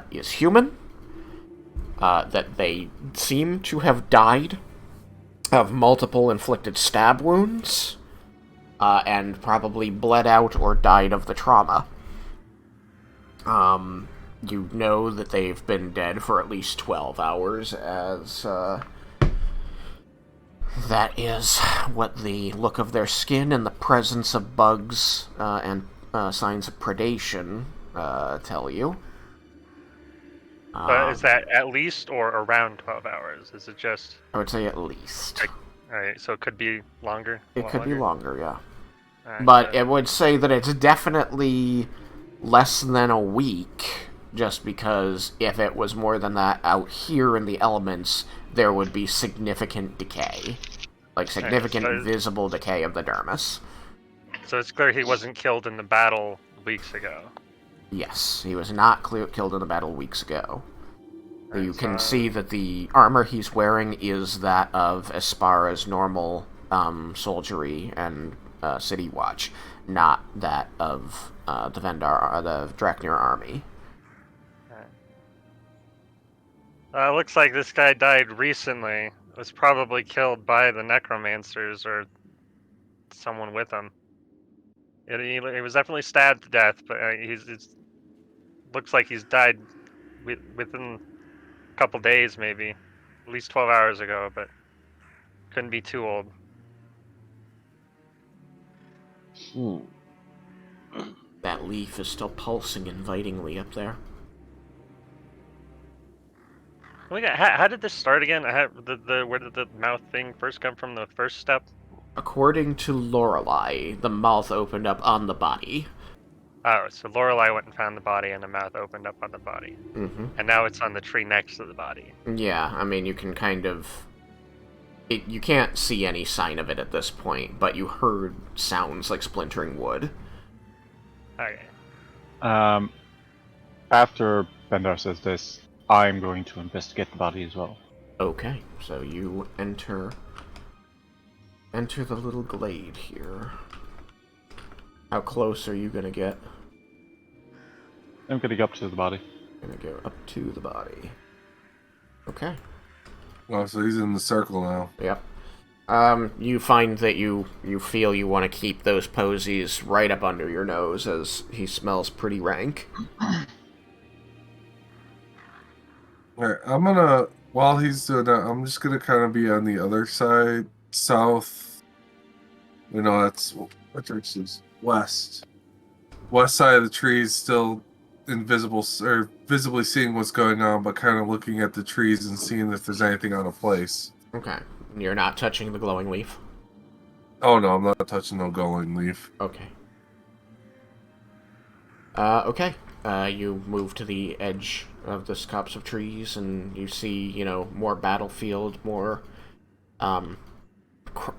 is human, that they seem to have died of multiple inflicted stab wounds, and probably bled out or died of the trauma. You know that they've been dead for at least 12 hours, as that is what the look of their skin and the presence of bugs and signs of predation tell you. But is that at least or around 12 hours? Is it just... I would say at least. Alright, so it could be longer? It could be longer, yeah. Right, But it would say that it's definitely less than a week, just because if it was more than that out here in the elements, there would be significant decay. Like, significant visible decay of the dermis. So it's clear he wasn't killed in the battle weeks ago. Yes, he was not killed in the battle weeks ago. Right, You can see that the armor he's wearing is that of Espara's normal soldiery and city watch, not that of the Draknir army. Looks like this guy died recently. Was probably killed by the necromancers or someone with him. He was definitely stabbed to death, but it looks like he's died within a couple days, maybe. At least 12 hours ago, but couldn't be too old. That leaf is still pulsing invitingly up there. How did this start again? Where did the mouth thing first come from? The first step? According to Lorelei, the mouth opened up on the body. Oh, so Lorelei went and found the body, and the mouth opened up on the body. Mm-hmm. And now it's on the tree next to the body. Yeah, I mean, you can kind of... you can't see any sign of it at this point, but you heard sounds like splintering wood. Okay. After Bendar says this, I'm going to investigate the body as well. Okay, so you enter the little glade here. How close are you gonna get? I'm getting up to the body. Gonna go up to the body. Okay. Oh, so he's in the circle now. Yep. You find that you feel you want to keep those posies right up under your nose, as he smells pretty rank. Alright, I'm gonna, while he's doing that, I'm just gonna kind of be on the other side south. That's what direction is west. West side of the trees, still invisible or visibly seeing what's going on, but kind of looking at the trees and seeing if there's anything out of place. Okay. You're not touching the glowing leaf? Oh no, I'm not touching no glowing leaf. Okay. Okay. You move to the edge of this copse of trees, and you see, more battlefield, more,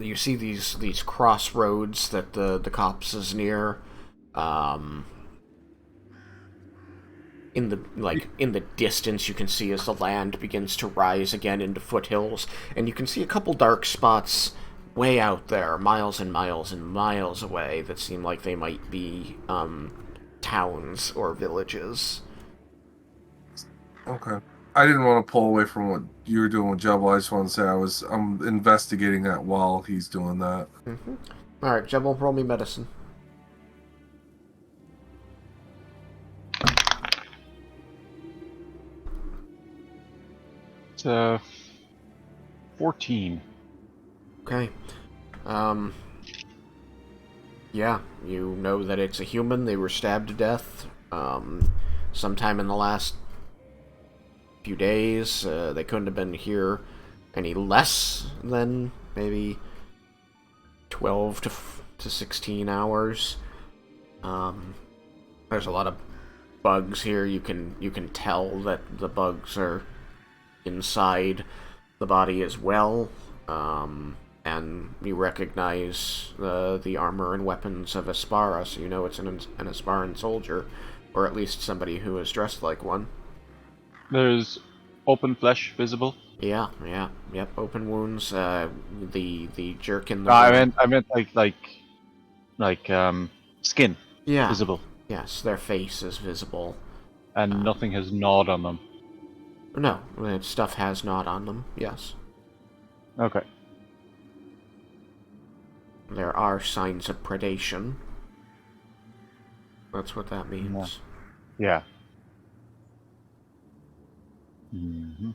you see these crossroads that the copse is near. In the distance, you can see as the land begins to rise again into foothills, and you can see a couple dark spots way out there, miles and miles and miles away, that seem like they might be towns or villages. Okay. I didn't want to pull away from what you were doing with Jebel. I just want to say I'm investigating that while he's doing that. Mm-hmm. All right, Jebel, roll me medicine. It's 14. Okay. Yeah, you know that it's a human. They were stabbed to death sometime in the last few days. They couldn't have been here any less than maybe 12 to 16 hours. There's a lot of bugs here. You can tell that the bugs are inside the body as well. And you recognize the armor and weapons of Aspara, so you know it's an Asparan soldier, or at least somebody who is dressed like one. There's open flesh visible. Yep, open wounds. The jerk in the. I meant like skin visible, Yes, their face is visible, and nothing has gnawed on them. No, stuff has gnawed on them. Yes. Okay. There are signs of predation. That's what that means. Yeah. Mm-hmm.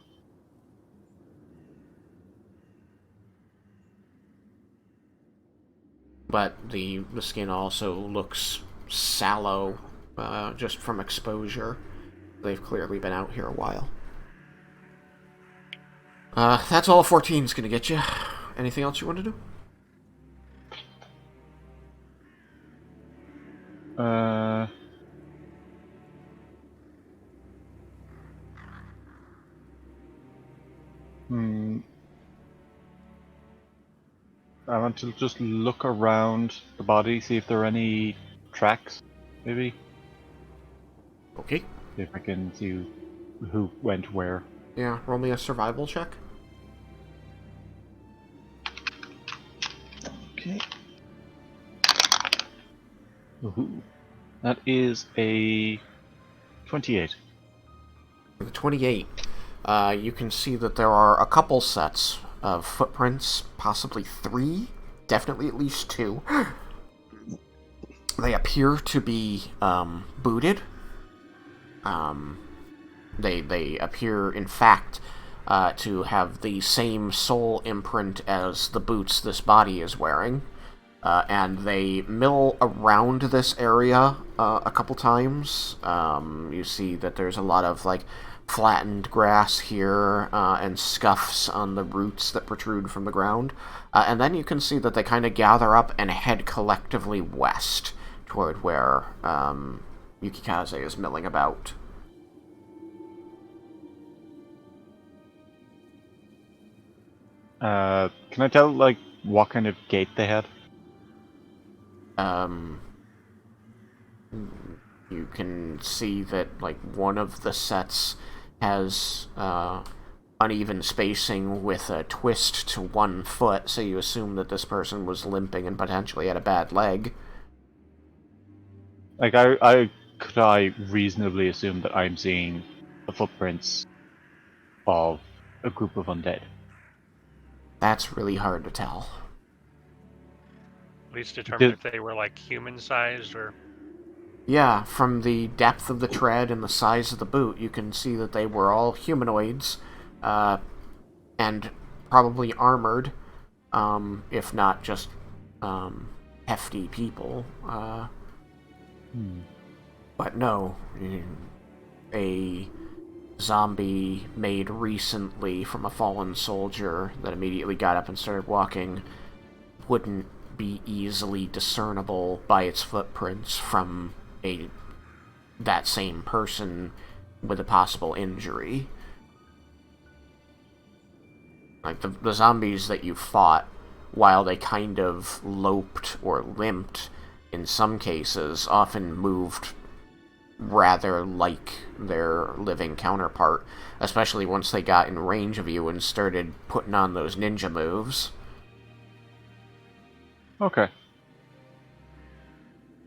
But the skin also looks sallow, just from exposure. They've clearly been out here a while. That's all 14's gonna get you. Anything else you want to do? I want to just look around the body, see if there are any tracks, maybe. Okay. See if I can see who went where. Yeah, roll me a survival check. Okay. Ooh. That is a 28. The 28. You can see that there are a couple sets of footprints, possibly 3, definitely at least 2. They appear to be booted. They appear, in fact, to have the same sole imprint as the boots this body is wearing. And they mill around this area a couple times. You see that there's a lot of, flattened grass here, and scuffs on the roots that protrude from the ground. And then you can see that they kind of gather up and head collectively west toward where Yukikaze is milling about. Can I tell, what kind of gait they had? You can see that, one of the sets has uneven spacing with a twist to one foot, so you assume that this person was limping and potentially had a bad leg. Could I reasonably assume that I'm seeing the footprints of a group of undead? That's really hard to tell. At least determine if they were human-sized or. Yeah, from the depth of the tread and the size of the boot, you can see that they were all humanoids, and probably armored. if not just hefty people. But no, a zombie made recently from a fallen soldier that immediately got up and started walking wouldn't be easily discernible by its footprints from that same person with a possible injury. Like, the zombies that you fought, while they kind of loped or limped, in some cases, often moved rather like their living counterpart, especially once they got in range of you and started putting on those ninja moves. Okay.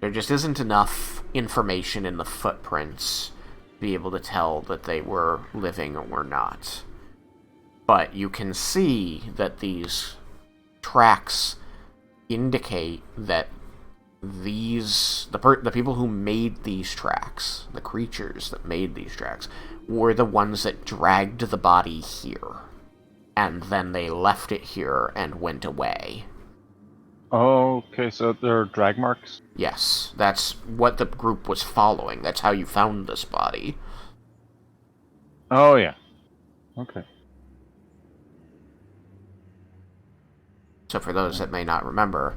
There just isn't enough information in the footprints to be able to tell that they were living or not. But you can see that these tracks indicate that the people who made these tracks, the creatures that made these tracks, were the ones that dragged the body here. And then they left it here and went away. Okay, so they're drag marks? Yes, that's what the group was following. That's how you found this body. Oh, yeah. Okay. So for those that may not remember,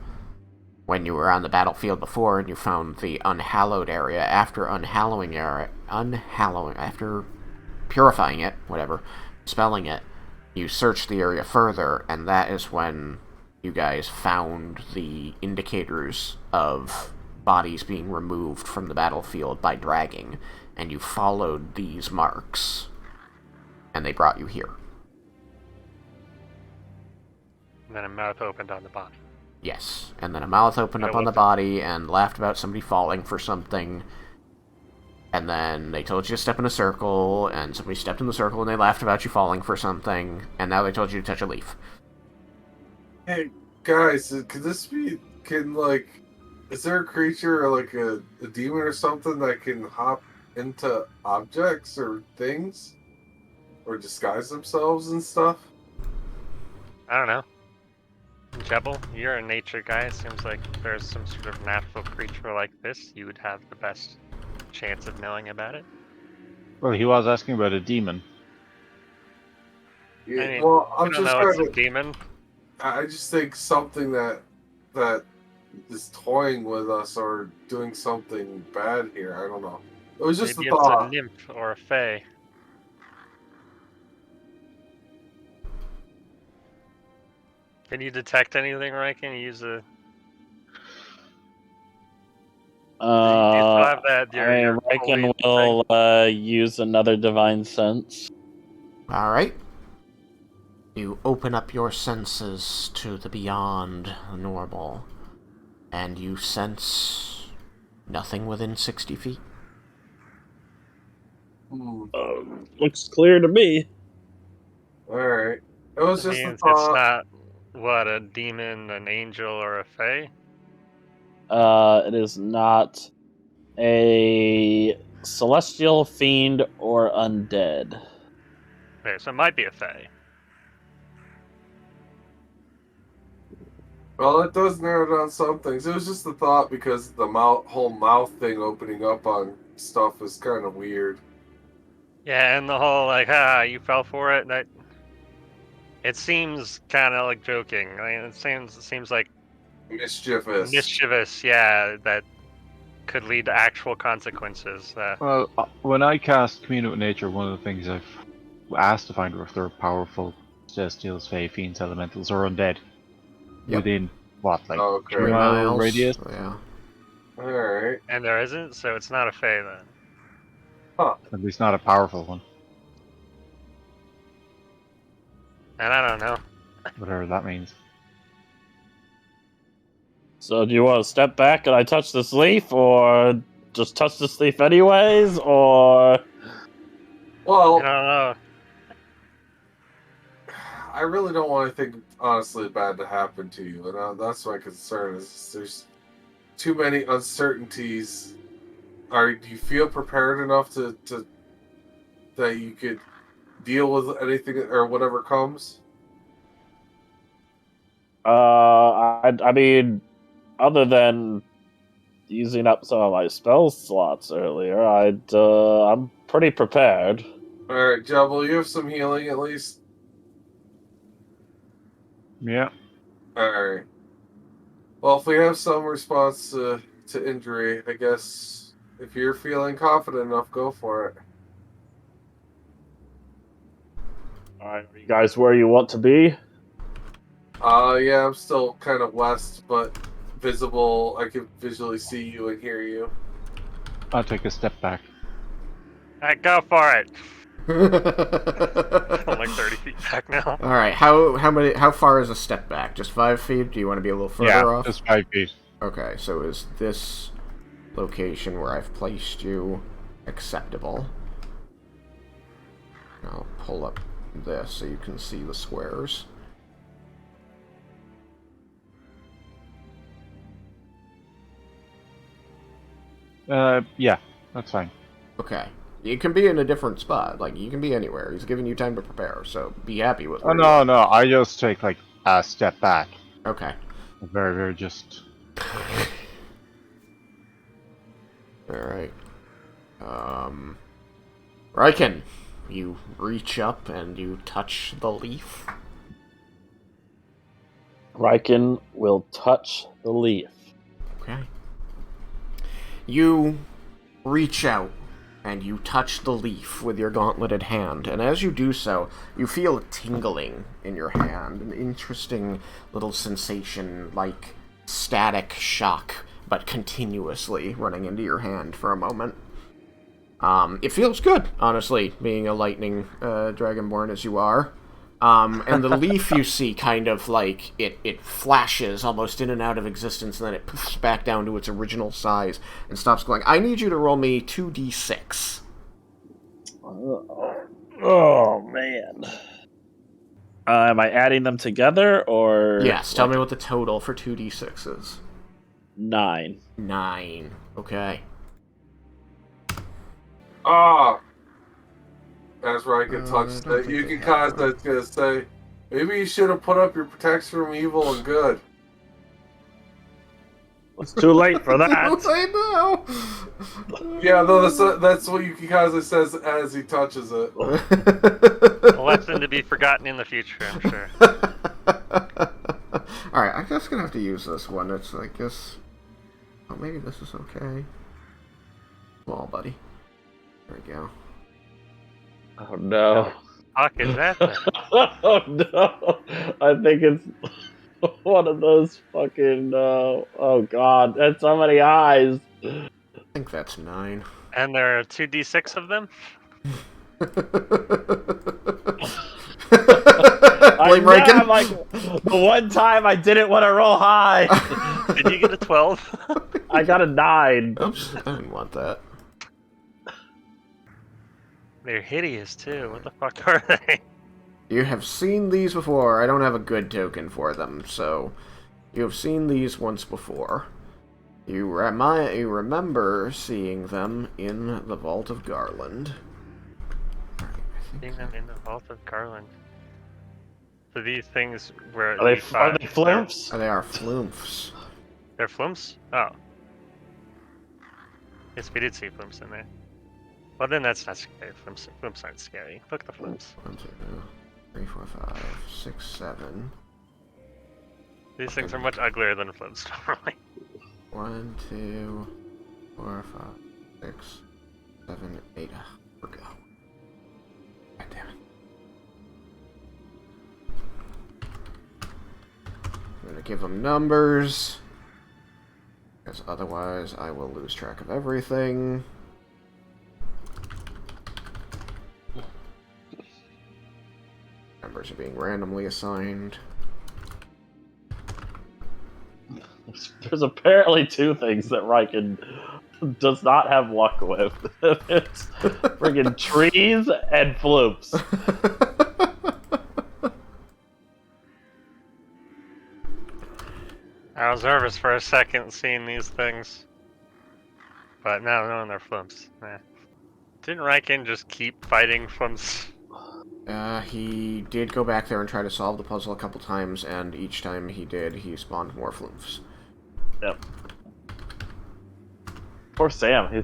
when you were on the battlefield before and you found the unhallowed area, after after purifying it, whatever, spelling it, you searched the area further, and that is when you guys found the indicators of bodies being removed from the battlefield by dragging, and you followed these marks, and they brought you here. And then a mouth opened on the body. Yes, and then a mouth opened up on the body and laughed about somebody falling for something, and then they told you to step in a circle, and somebody stepped in the circle and they laughed about you falling for something, and now they told you to touch a leaf. Hey, guys, could this be... is there a creature or like a demon or something that can hop into objects or things? Or disguise themselves and stuff? I don't know. Jebel, you're a nature guy. It seems like if there's some sort of natural creature like this, you would have the best chance of knowing about it. Well, he was asking about a demon. Yeah, I mean, well, I I'm don't just know it's trying a to... demon. I just think something that is toying with us or doing something bad here. I don't know. It was just Maybe a it's thought. a nymph or a fae. Can you detect anything, right? Can you use a... you still have that, I your reckon holy we'll use another divine sense. Alright. You open up your senses to the beyond normal, and you sense nothing within 60 feet. Looks clear to me. Alright. It was thing? just a Means it's thought. not, what, a demon, an angel, or a fae? It is not a celestial, fiend, or undead. Okay, so it might be a fae. Well, it does narrow down some things. It was just a thought because the whole mouth thing opening up on stuff is kind of weird. Yeah, and the whole, like, you fell for it, that... It seems kind of like joking. I mean, it seems like Mischievous. mischievous, yeah, that could lead to actual consequences. Well, when I cast Communicate with Nature, one of the things I've asked to find were if there are powerful Celestials, Fae, Fiends, Elementals, or Undead within, what, like Okay. 3 mile radius? Yeah. Alright. And there isn't, so it's not a fae then. At least not a powerful one, And I don't know. whatever that means. So do you want to step back and I touch this leaf, or just touch this leaf anyways, or... Well, I don't know. I really don't want anything honestly bad to happen to you, and that's my concern. Is there's too many uncertainties. Do you feel prepared enough to that you could deal with anything or whatever comes? I mean, other than using up some of my spell slots earlier, I'm pretty prepared. Alright, Jubble, you have some healing at least? Yeah. Alright. Well, if we have some response to injury, I guess if you're feeling confident enough, go for it. Alright, are you guys where you want to be? Yeah, I'm still kind of west, but visible. I can visually see you and hear you. I'll take a step back. Alright, go for it. I'm like 30 feet back now. All right. How far is a step back? Just 5 feet? Do you want to be a little further Yeah, off? just 5 feet. Okay. So is this location where I've placed you acceptable? I'll pull up this so you can see the squares. Yeah, that's fine. Okay. You can be in a different spot. Like, you can be anywhere. He's giving you time to prepare, so be happy with Oh where you no, are. no, I just take like a step back. Okay. Very, very just. Alright. Riken, you reach up and you touch the leaf. Riken will touch the leaf. Okay. You reach out and you touch the leaf with your gauntleted hand, and as you do so, you feel a tingling in your hand, an interesting little sensation like static shock, but continuously running into your hand for a moment. It feels good, honestly, being a lightning dragonborn as you are. And the leaf you see kind of like, it flashes almost in and out of existence, and then it poofs back down to its original size and stops glowing. I need you to roll me 2d6. Oh man. Am I adding them together or? Yes, tell me what the total for 2d6 is. 9. 9. Okay. Ah! That's where I can touch that. You can cause that's gonna say, maybe you should have put up your protection from evil and good. It's too late for that. I know! Yeah, no, that's what Yukikaze says as he touches it. A lesson to be forgotten in the future, I'm sure. Alright, I'm just gonna have to use this one. It's, I guess... Oh, maybe this is okay. Well, buddy. There we go. Oh no. Fuck is that then? Oh no. I think it's one of those fucking oh god, that's so many eyes. I think that's 9. And there are 2d6 of them? Blame Riken. Like, the one time I didn't want to roll high. Did you get a 12? I got a 9. Oops, I didn't want that. They're hideous too. What the fuck are they? You have seen these before. I don't have a good token for them, so you have seen these once before. You remember seeing them in the Vault of Garland. Alright, I think Seeing them in the Vault of Garland. So these things were. Are they flumps? they are flumphs. They're flumps? Oh. Yes, we did see flumps in there. Well, then that's not scary. Flumps aren't scary. Look at the flumps. 1, 2, 3, 4, 5, 6, 7. These things are much uglier than flumps, normally. 1, 2, 4, 5, 6, 7, 8. We're go. God damn it. I'm gonna give them numbers, because otherwise I will lose track of everything. Numbers are being randomly assigned. There's apparently 2 things that Riken does not have luck with. It's friggin' trees and floops. I was nervous for a second seeing these things. But now knowing they're flumps. Nah. Didn't Riken just keep fighting flumps He did go back there and try to solve the puzzle a couple times, and each time he did, he spawned more floofs. Yep. Poor Sam.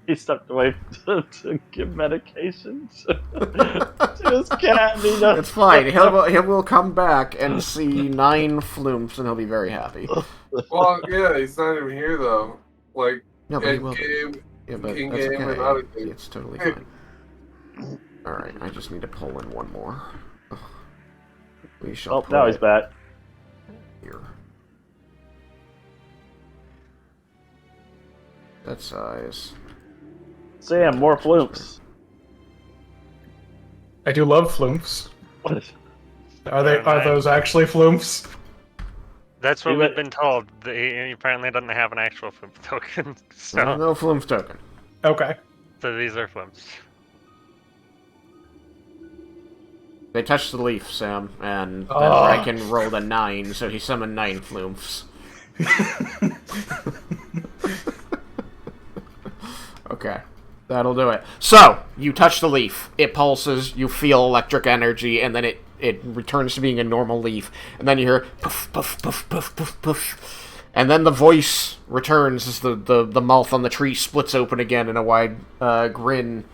He stepped away to give medications to his cat. And he It's fine. He will come back and see 9 floofs, and he'll be very happy. Well, yeah, he's not even here though. Like, No, but he in will. game, Yeah, but in that's game and okay. other things. It's totally fine. Alright, I just need to pull in one more. We shall Oh, put now he's it back. here. That size. Sam, more flumps. I do love floomps. What? Are those actually floomps? That's what You we've bet- been told. He apparently doesn't have an actual flump token, so No floomf token. Okay. these are flumps. They touched the leaf, Sam, and then Oh. Riken rolled a 9, so he summoned 9 floomfs. Okay, that'll do it. So, you touch the leaf, it pulses, you feel electric energy, and then it returns to being a normal leaf. And then you hear puff, puff, puff, puff, puff, puff. And then the voice returns as the mouth on the tree splits open again in a wide grin.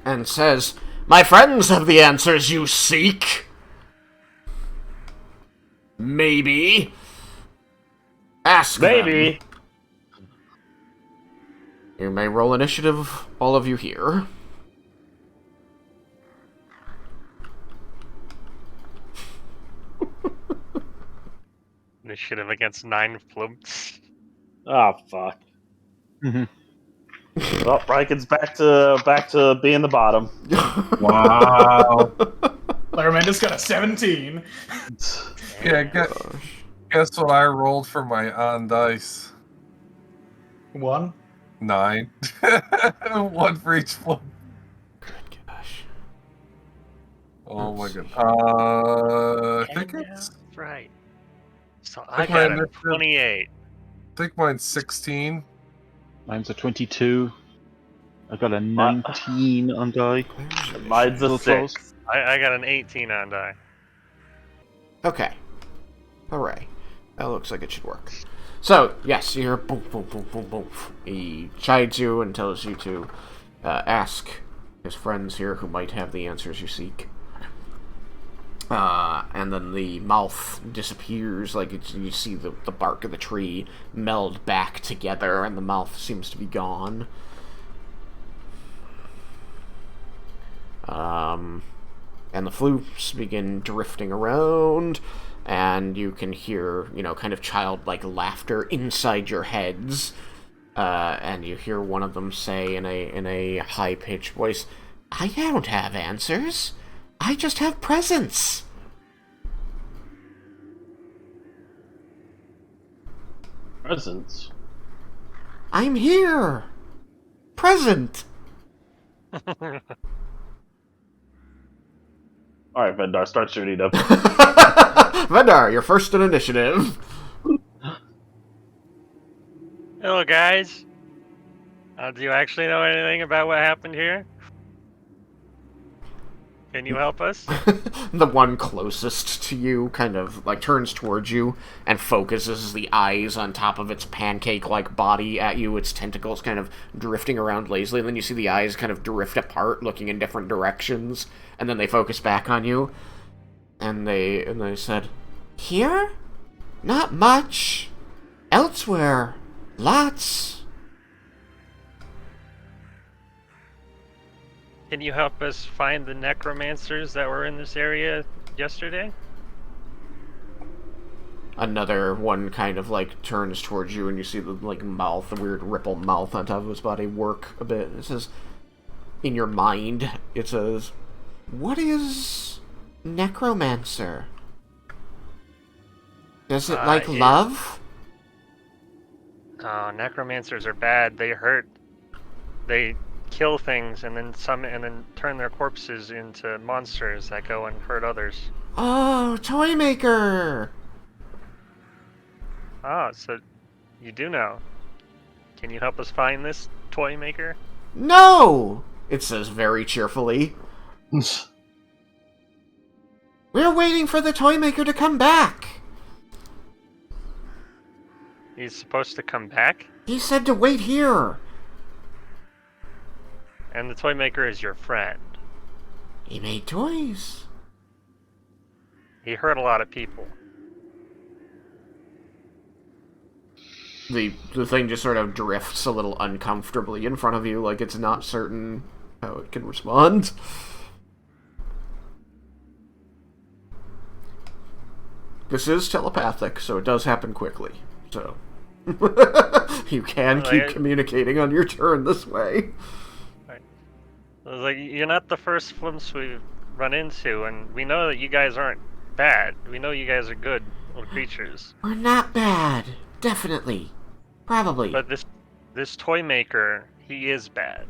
And says, "My friends have the answers you seek. Maybe. Ask them." Maybe. You may roll initiative, all of you here. Initiative against 9 flumps. Oh fuck. Mhm. Well, Riken's back to being the bottom. wow. Claramanda's got a 17. Yeah, guess what I rolled for my on dice? 1. 9. One for each flip. Good gosh. Oh my Let's god. see. I think it's. That's right. So I I got a initiative- 28. I think mine's 16. Mine's a 22. I got a 19 on die. Mine's a Little close. 6. I got an 18 on die. Okay. Hooray. That looks like it should work. So, yes, you hear boom, boom, boom, boom, boom. He chides you and tells you to ask his friends here who might have the answers you seek. And then the mouth disappears, like you see the bark of the tree meld back together, and the mouth seems to be gone. And the flutes begin drifting around, and you can hear, kind of childlike laughter inside your heads. And you hear one of them say in a high-pitched voice, "I don't have answers. I just have presents." Presents. I'm here. Present. Alright, Vendar, start shooting them. Vendar, you're first in initiative. Hello, guys. Do you actually know anything about what happened here? Can you help us? The one closest to you kind of turns towards you and focuses the eyes on top of its pancake-like body at you, its tentacles kind of drifting around lazily, and then you see the eyes kind of drift apart, looking in different directions, and then they focus back on you, and they said, "Here? Not much. Elsewhere, lots." Can you help us find the necromancers that were in this area yesterday? Another one kind of turns towards you, and you see the mouth, the weird ripple mouth on top of his body work a bit. It says, in your mind, it says, "What is necromancer? Does it love?" Oh, necromancers are bad. They hurt. They kill things and then turn their corpses into monsters that go and hurt others. Oh, toy maker! Oh, so you do know. Can you help us find this toy maker? No! It says very cheerfully. We're waiting for the toy maker to come back. He's supposed to come back, He said to wait here. and the toy maker is your friend. He made toys. He hurt a lot of people. The thing just sort of drifts a little uncomfortably in front of you, like it's not certain how it can respond. This is telepathic, so it does happen quickly. So you can keep communicating on your turn this way. I was like, you're not the first flimps we've run into, and we know that you guys aren't bad. We know you guys are good little creatures. We're not bad. Definitely. Probably. But this toy maker, he is bad.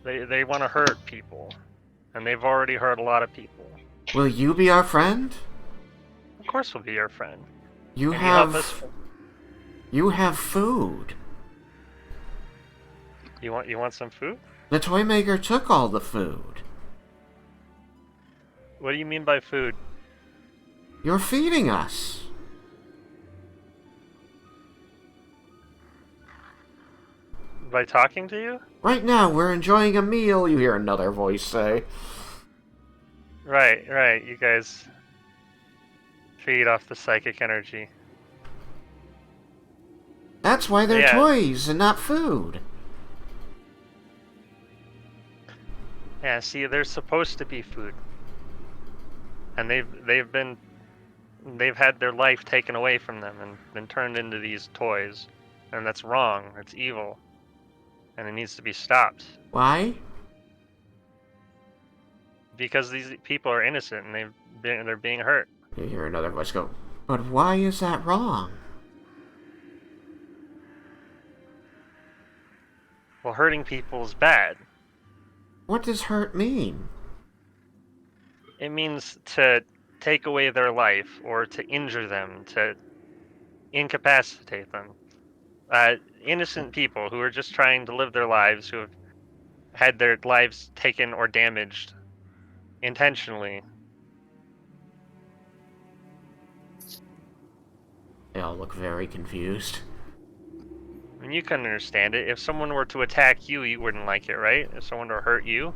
They want to hurt people, and they've already hurt a lot of people. Will you be our friend? Of course, we'll be your friend. You And you help have... us. You have food. You want some food? The toy maker took all the food. What do you mean by food? You're feeding us. By talking to you? Right now, we're enjoying a meal, you hear another voice say. Right. You guys feed off the psychic energy. That's why they're Yeah. toys and not food. Yeah, see, they're supposed to be food, and they've had their life taken away from them and been turned into these toys, and that's wrong. It's evil, and it needs to be stopped Why? because these people are innocent and they're being hurt. You hear another voice go, but why is that wrong? Well, hurting people is bad. What does hurt mean? It means to take away their life or to injure them, to incapacitate them. Innocent people who are just trying to live their lives, who have had their lives taken or damaged intentionally. They all look very confused. I mean, you can understand it. If someone were to attack you, you wouldn't like it, right? If someone were to hurt you.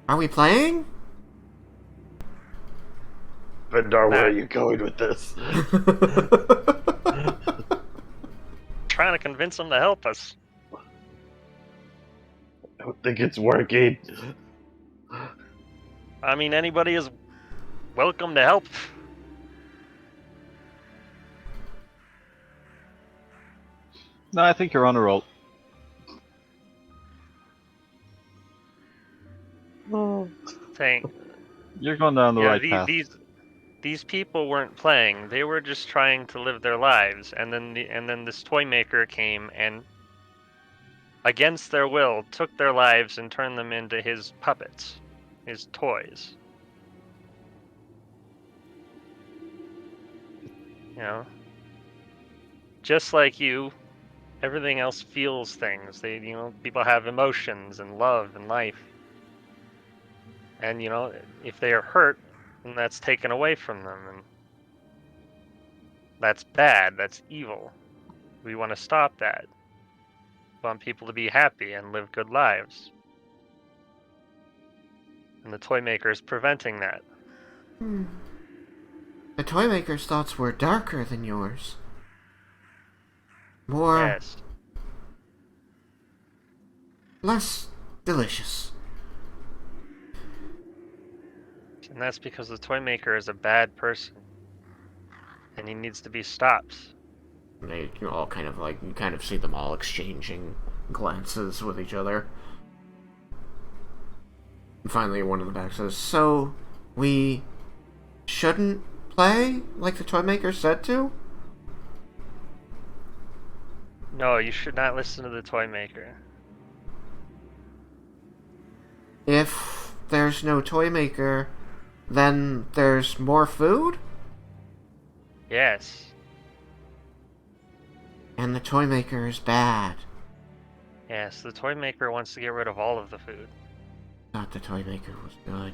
Are we playing? Vendar, where are you going with this? Trying to convince them to help us. I don't think it's working. I mean, anybody is welcome to help. No, I think you're on a roll. Saying, You're going down the right path. these people weren't playing. They were just trying to live their lives, and then this toy maker came and, against their will, took their lives and turned them into his puppets, his toys. You know, just like you, everything else feels things. People have emotions and love and life. And, if they are hurt, then that's taken away from them. And that's bad. That's evil. We want to stop that. We want people to be happy and live good lives. And the toy maker is preventing that. The toy maker's thoughts were darker than yours. More... Yes. less delicious. And that's because the toy maker is a bad person. And he needs to be stopped. They all kind of you kind of see them all exchanging glances with each other. And finally, one in the back says, "So, we shouldn't play like the toy maker said to?" No, you should not listen to the toy maker. If there's no toy maker, then there's more food? Yes. And the toy maker is bad. Yes, the toy maker wants to get rid of all of the food. thought the toy maker was good.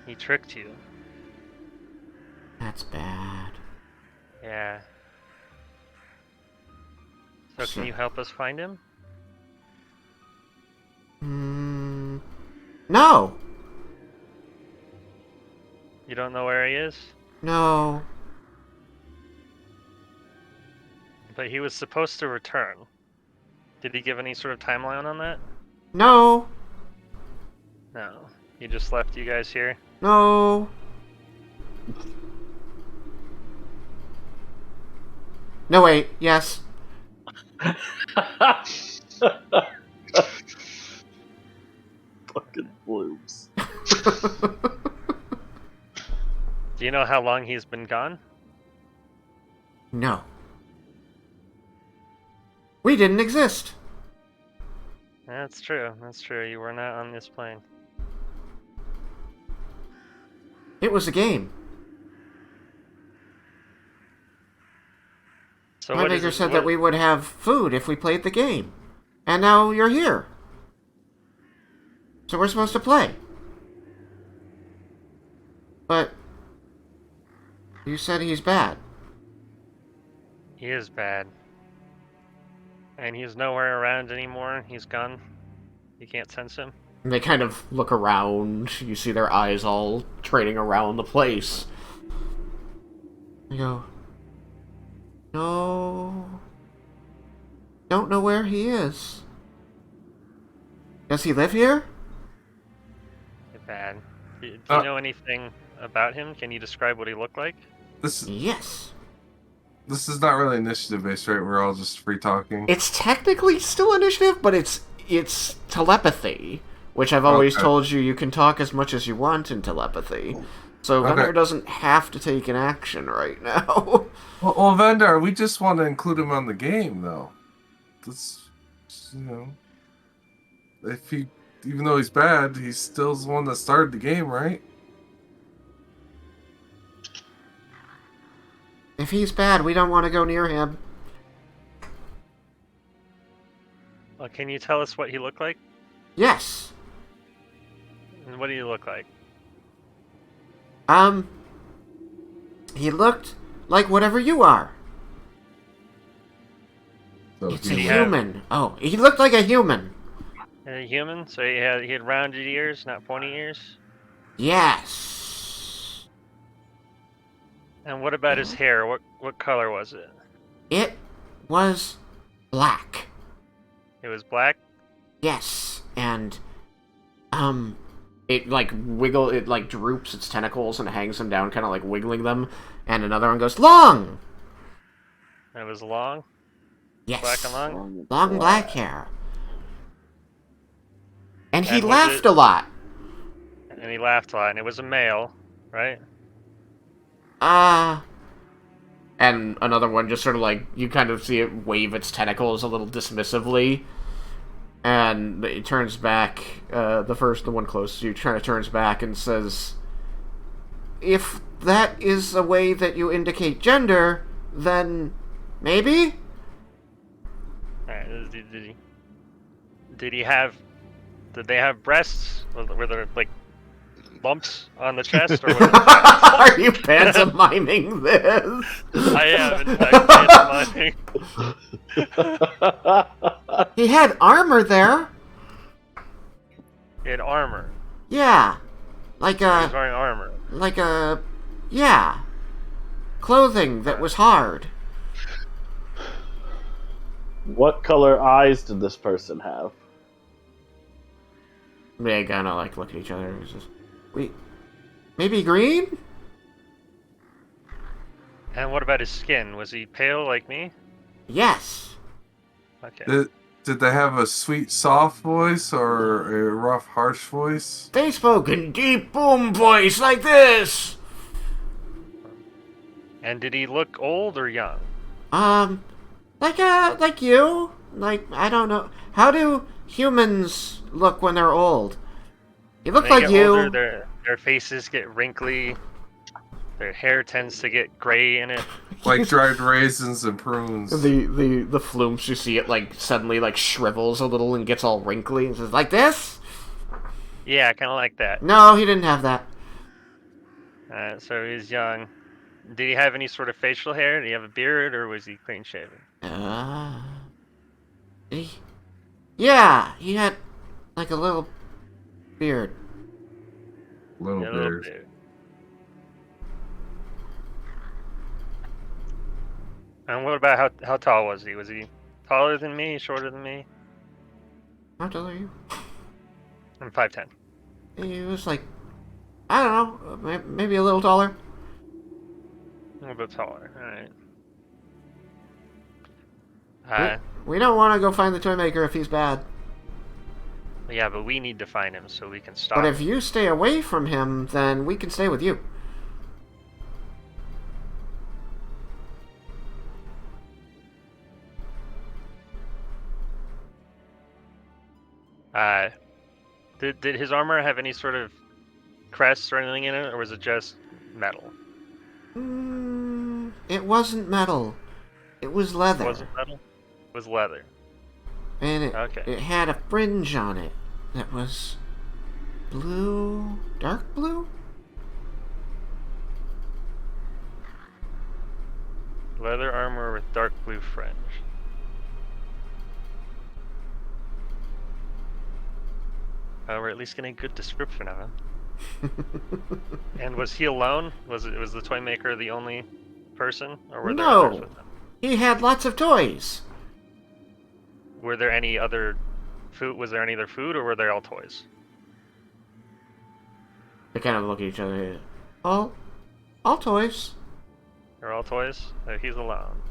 He tricked you. That's bad. Yeah. So So- can you help us find him? No! You don't know where he is? No. But he was supposed to return. Did he give any sort of timeline on that? No. No. He just left you guys here? No. No, wait. Yes. Fucking blooms. Do you know how long he's been gone? No. We didn't exist. That's true. That's true. You were not on this plane. It was a game. So My what is maker it- said what- that we would have food if we played the game. And now you're here. So we're supposed to play. But you said he's bad. He is bad. And he's nowhere around anymore. He's gone. You can't sense him. And they kind of look around. You see their eyes all trading around the place. They go, no. Don't know where he is. Does he live here? Bad. Do you know anything about him? Can you describe what he looked like? This Yes. is not really initiative based, right? We're all just free talking. It's technically still initiative, but it's telepathy, which I've always Okay. told you can talk as much as you want in telepathy. So Okay. Vendor doesn't have to take an action right now. Well, Vendor, we just want to include him on the game, though. That's, if he, even though he's bad, he's still the one that started the game, right? If he's bad, we don't want to go near him. Well, can you tell us what he looked like? Yes. And what do you look like? He looked like whatever you are. So It's a he- Yeah. human. Oh, he looked like a human. A human? So he had rounded ears, not pointy ears? Yes. And what about his hair? What color was it? It was black. It was black? Yes, and it like droops its tentacles and hangs them down, kind of like wiggling them. And another one goes long. And it was long? Yes, Black and long? long black hair. And he And was laughed it- a lot. And he laughed a lot, and it was a male, right? And another one just sort of like, you kind of see it wave its tentacles a little dismissively. And it turns back, the one closest to you kind of turns back and says, if that is a way that you indicate gender, then maybe? Alright, did they have breasts? Were there, like, lumps on the chest? Or was it Are you pantomiming this? I am, in fact, pantomiming. He had armor there. He had armor. Yeah. Like He was a, wearing armor. yeah. Clothing that was hard. What color eyes did this person have? They kind of like look at each other and says, wait, maybe green? And what about his skin? Was he pale like me? Yes. Okay. Did they have a sweet, soft voice or a rough, harsh voice? They spoke in deep boom voice like this. And did he look old or young? Like you? Like, I don't know. How do humans look when they're old? You look When they like get you. older, their faces get wrinkly. Their hair tends to get gray in it. Like dried raisins and prunes. The flumps, you see it like suddenly like shrivels a little and gets all wrinkly and says, like this? Yeah, kind of like that. No, he didn't have that. So he's young. Did he have any sort of facial hair? Did he have a beard, or was he clean shaven? He, yeah, he had like a little beard. Little Yeah, a little bears. beard. And what about how tall was he? Was he taller than me? Shorter than me? How tall are you? I'm 5'10". He was like, I don't know, maybe a little taller. A little bit taller. All right. We don't want to go find the toy maker if he's bad. Yeah, but we need to find him so we can stop. But if you stay away from him, then we can stay with you. Did his armor have any sort of crests or anything in it, or was it just metal? It wasn't metal. It was leather. It wasn't metal. It was leather. And Okay. it had a fringe on it that was blue, dark blue? Leather armor with dark blue fringe. We're at least getting a good description of him. And was he alone? Was the toy maker the only person, or were there others No! with him? He had lots of toys. Were there any other food? Was there any other food, or were they all toys? They kind of look at each other. All toys. They're all toys. He's alone.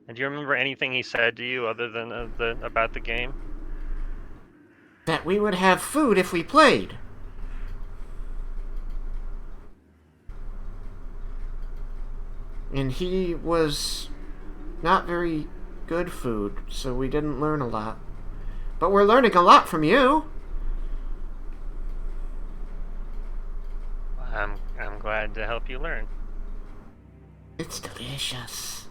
And do you remember anything he said to you other than about the game? That we would have food if we played. And he was not very good food, so we didn't learn a lot. But we're learning a lot from you. I'm glad to help you learn. It's delicious.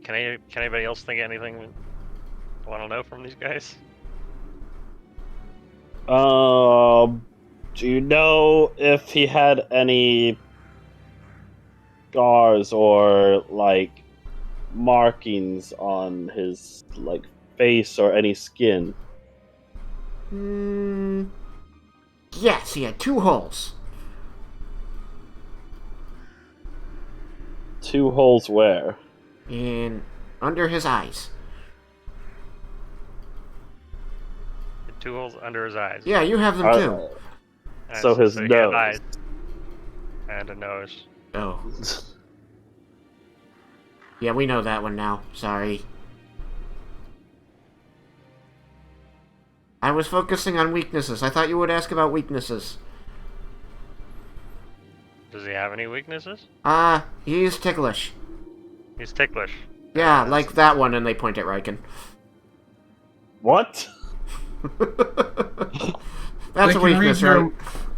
Can anybody else think of anything we want to know from these guys? Do you know if he had any scars or like markings on his like face or any skin? Yes, he had 2 holes. 2 holes where? Under his eyes. 2 holes under his eyes. Yeah, you have them too. And So his he had nose. eyes and a nose. Oh. Yeah, we know that one now. Sorry. I was focusing on weaknesses. I thought you would ask about weaknesses. Does he have any weaknesses? He's ticklish. He's ticklish. Yeah, like that one, and they point at Riken. What? That's They a can read weakness, your- right?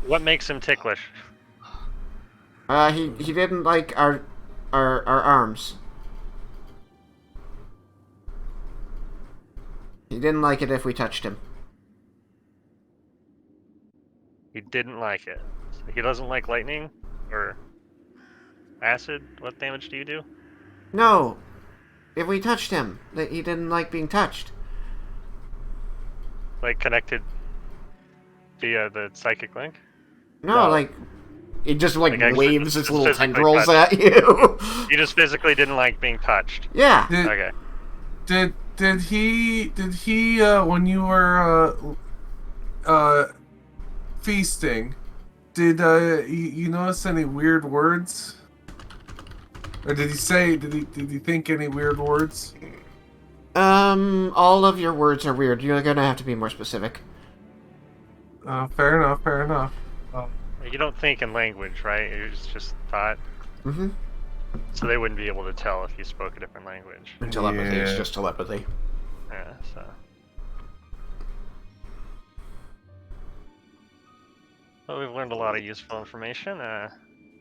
What makes him ticklish? He didn't like our arms. He didn't like it if we touched him. He didn't like it. He doesn't like lightning or acid. What damage do you do? No, if we touched him, he didn't like being touched. Like connected via the psychic link? No, No. like it just like Like, actually, waves its just little physically tendrils touch. at you. You just physically didn't like being touched. Yeah. Okay. Did he when you were feasting, did you notice any weird words? Or did he think any weird words? All of your words are weird. You're gonna have to be more specific. Fair enough. You don't think in language, right? It's just thought. Mm-hmm. So they wouldn't be able to tell if you spoke a different language. Telepathy is Yeah. just telepathy. Yeah, so. Well, we've learned a lot of useful information.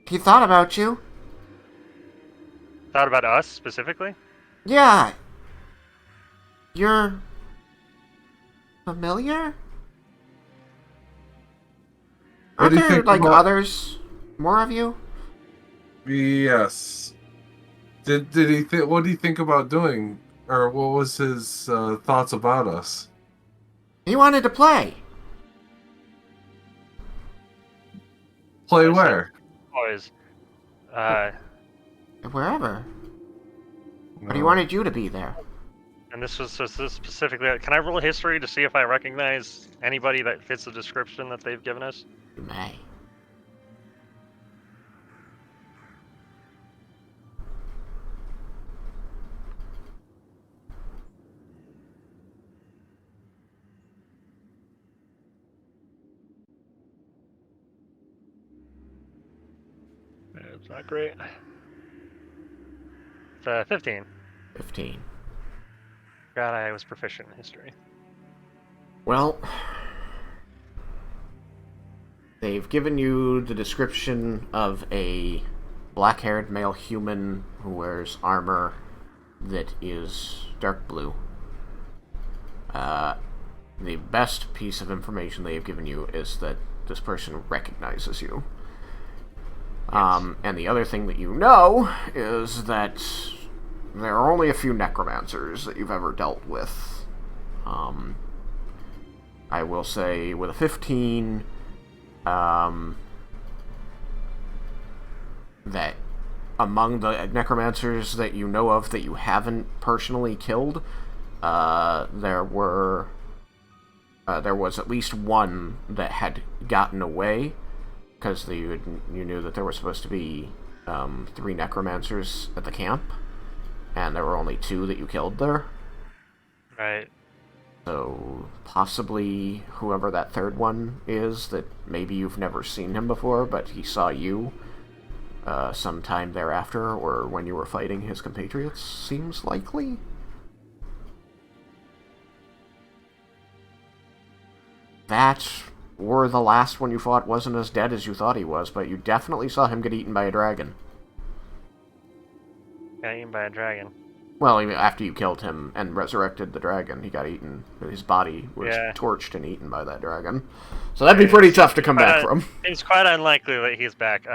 He thought about you. Thought about us specifically? Yeah. You're familiar? What Aren't do you there, think like, about- others? More of you? Yes. Did he think? What do you think about doing, or what was his thoughts about us? He wanted to play. Play I said- where? Boys. Wherever. But he No. wanted you to be there. And this was specifically. Can I roll history to see if I recognize anybody that fits the description that they've given us? You may. It's not great. It's 15. 15. God, I was proficient in history. Well, they've given you the description of a black-haired male human who wears armor that is dark blue. The best piece of information they have given you is that this person recognizes you. And the other thing that you know is that there are only a few necromancers that you've ever dealt with. I will say, with a 15, that among the necromancers that you know of that you haven't personally killed, there was at least one that had gotten away, because you knew that there were supposed to be 3 necromancers at the camp, and there were only 2 that you killed there. Right. So possibly whoever that third one is, that maybe you've never seen him before, but he saw you sometime thereafter, or when you were fighting his compatriots, seems likely. That, or the last one you fought wasn't as dead as you thought he was, but you definitely saw him get eaten by a dragon. Got eaten by a dragon. Well, even after you killed him and resurrected the dragon, he got eaten. His body was Yeah. torched and eaten by that dragon. So that'd be pretty tough to come back from. It's quite unlikely that he's back.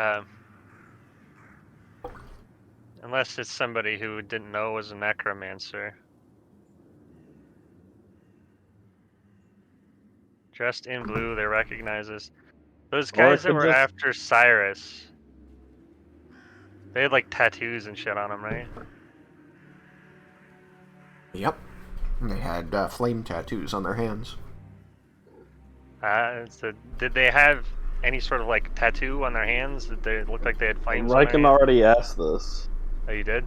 Unless it's somebody who didn't know was a necromancer. Dressed in blue, they recognize us. Those guys that could were just- after Cyrus, they had like tattoos and shit on them, right? Yep. They had flame tattoos on their hands. So did they have any sort of like tattoo on their hands? Did they look like they had flames on their Riken hands? already asked this. Oh, you did?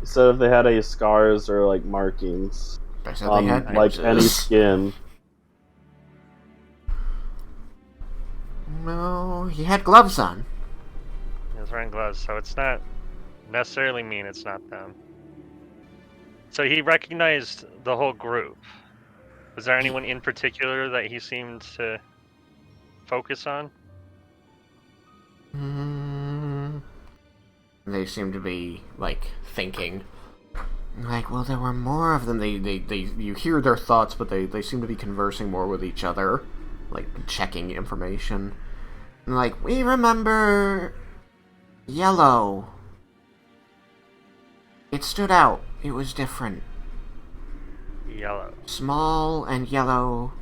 He said if they had any scars or like markings I said on they had like any noses. skin. No, he had gloves on. He was wearing gloves, so it's not necessarily mean it's not them. So he recognized the whole group. Was there anyone in particular that he seemed to focus on? They seem to be, like, thinking. Like, well, there were more of them. You hear their thoughts, but they seem to be conversing more with each other. Like, checking information. And like, we remember... Yellow. It stood out. It was different. Yellow. Small and yellow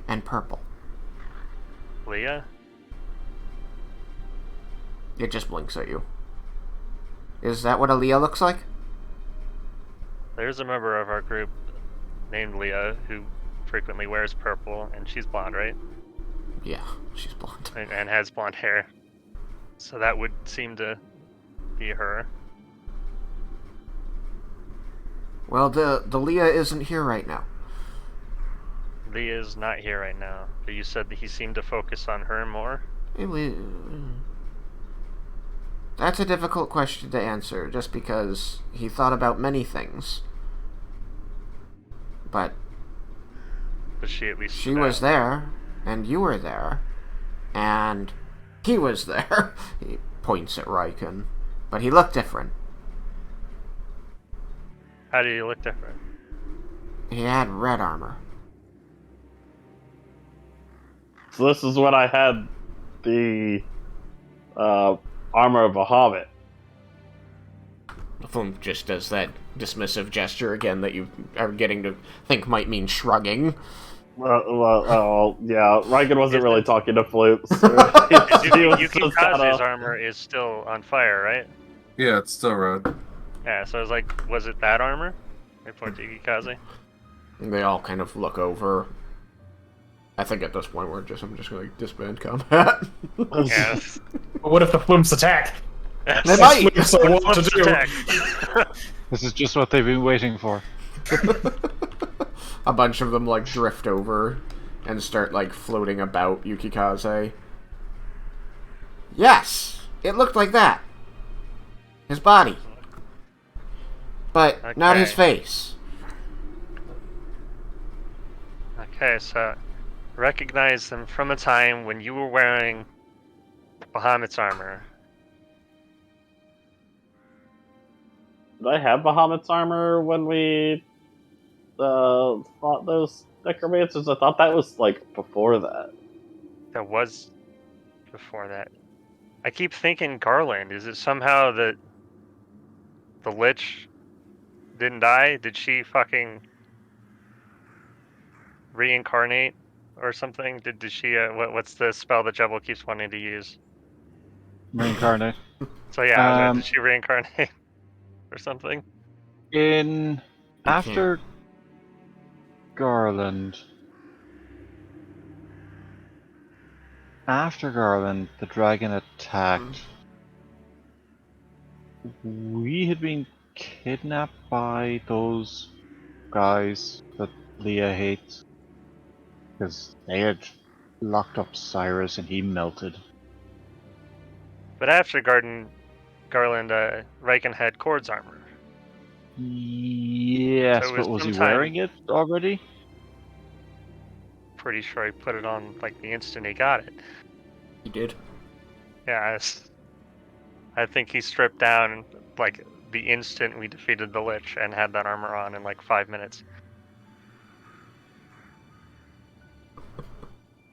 and purple. Leah? It just blinks at you. Is that what Aaliyah looks like? There's a member of our group named Leah who frequently wears purple, and she's blonde, right? Yeah, she's blonde. And has blonde hair. So that would seem to be her. Well, the Leah isn't here right now. Leah's not here right now, but you said that he seemed to focus on her more. It was... That's a difficult question to answer, just because he thought about many things. But But she at least she stood was out. there, and you were there, and he was there. He points at Riken, but he looked different. How do you look different? He had red armor. So this is when I had the armor of a hobbit. Floom just does that dismissive gesture again that you are getting to think might mean shrugging. Yeah, Riken wasn't really talking to Floop. So Yukikaze's armor is still on fire, right? Yeah, it's still red. Yeah, so I was like, was it that armor? I point to Yukikaze. They all kind of look over. I think at this point I'm just going to disband combat. Yeah. But what if the Flumps attack? They might. Flumps are what to do. Attack. This is just what they've been waiting for. A bunch of them like drift over and start like floating about Yukikaze. Yes, it looked like that. His body, but not his face. Okay, so recognize them from a time when you were wearing Bahamut's armor. Did I have Bahamut's armor when we fought those necromancers? I thought that was like before that. That was before that. I keep thinking Garland. Is it somehow that the Lich didn't die? Did she fucking reincarnate or something? Did she? What's the spell that Jebel keeps wanting to use? Reincarnate. So yeah, did she reincarnate or something? After Garland. After Garland, the dragon attacked. We had been kidnapped by those guys that Leah hates. Because they had locked up Cyrus and he melted. But after Garland, Riken had Cord's armor. Yes, So it but was was he sometime- wearing it already? Pretty sure he put it on like the instant he got it. He did. Yeah, I think he stripped down like the instant we defeated the Lich and had that armor on in like 5 minutes.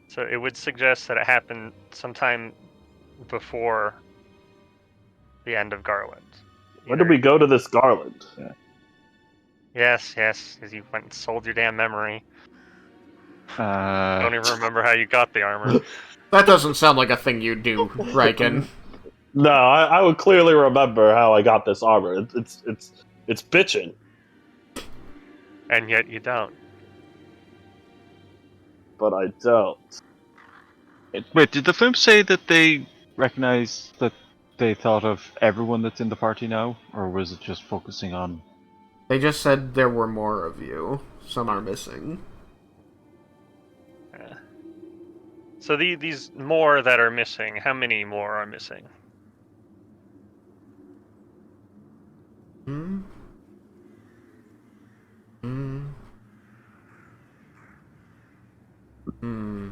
So it would suggest that it happened sometime before the end of Garland. When did we go to this Garland? Yes, because you went and sold your damn memory. Uh, Don't even remember how you got the armor. That doesn't sound like a thing you do, Riken. No, I would clearly remember how I got this armor. It's bitchin', And yet you don't. but I don't. Wait, did the film say that they recognize that they thought of everyone that's in the party now? Or was it just focusing on... They just said there were more of you. Some are missing. Yeah. So these more that are missing, how many more are missing? Hmm? Hmm? Hmm.